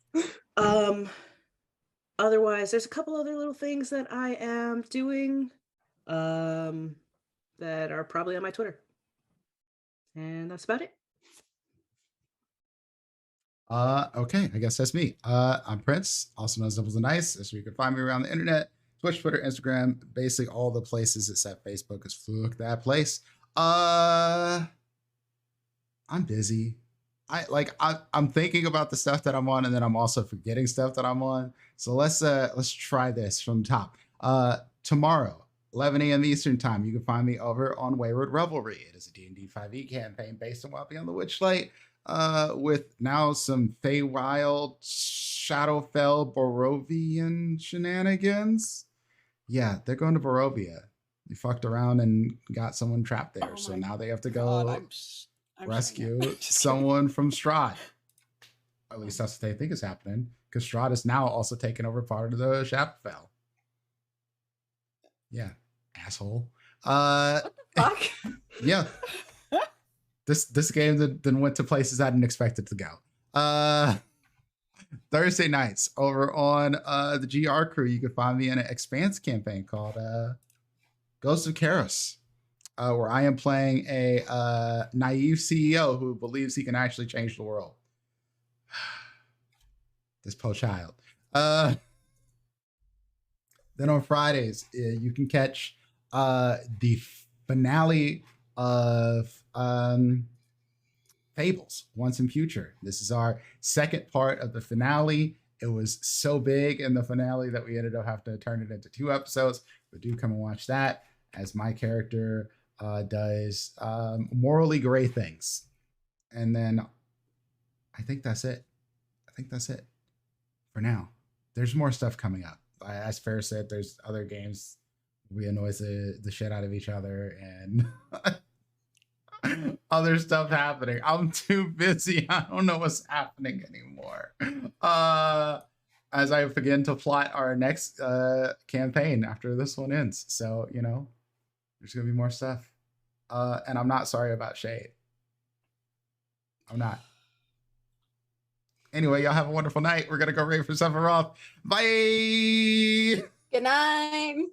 Otherwise, there's a couple other little things that I am doing that are probably on my Twitter. And that's about it. Okay, I guess that's me. I'm Prince, also known as Nipples and Ice. So you can find me around the internet, Twitch, Twitter, Instagram, basically all the places except Facebook is Fluke, that place. I'm busy. I'm thinking about the stuff that I'm on, and then I'm also forgetting stuff that I'm on. So let's try this from the top. Tomorrow, 11 a.m. Eastern time, you can find me over on Wayward Revelry. It is a D&D 5e campaign based on While Beyond the Witchlight, with now some Feywild, Shadowfell, Borovian shenanigans. Yeah, they're going to Barovia. You fucked around and got someone trapped there. Oh so my now they have to God, go I'm shutting rescue up. Just kidding. someone from Strahd. At least that's what they think is happening. Because Strahd is now also taking over part of the Shadowfell. Yeah, asshole. What the fuck? Yeah. This game then went to places I didn't expect it to go. Thursday nights over on the GR crew, you can find me in an Expanse campaign called Ghost of Karos, where I am playing a naive CEO who believes he can actually change the world. This poor child. Then on Fridays, you can catch the finale of Fables, Once and Future. This is our second part of the finale. It was so big in the finale that we ended up having to turn it into 2 episodes. But do come and watch that as my character does morally gray things. And then I think that's it. For now. There's more stuff coming up. As Fair said, there's other games. We annoy the shit out of each other and other stuff happening. I'm too busy. I don't know what's happening anymore. As I begin to plot our next campaign after this one ends. So, you know, there's going to be more stuff. And I'm not sorry about Shade. I'm not. Anyway, y'all have a wonderful night. We're going to go raid for Sephiroth. Bye. Good night.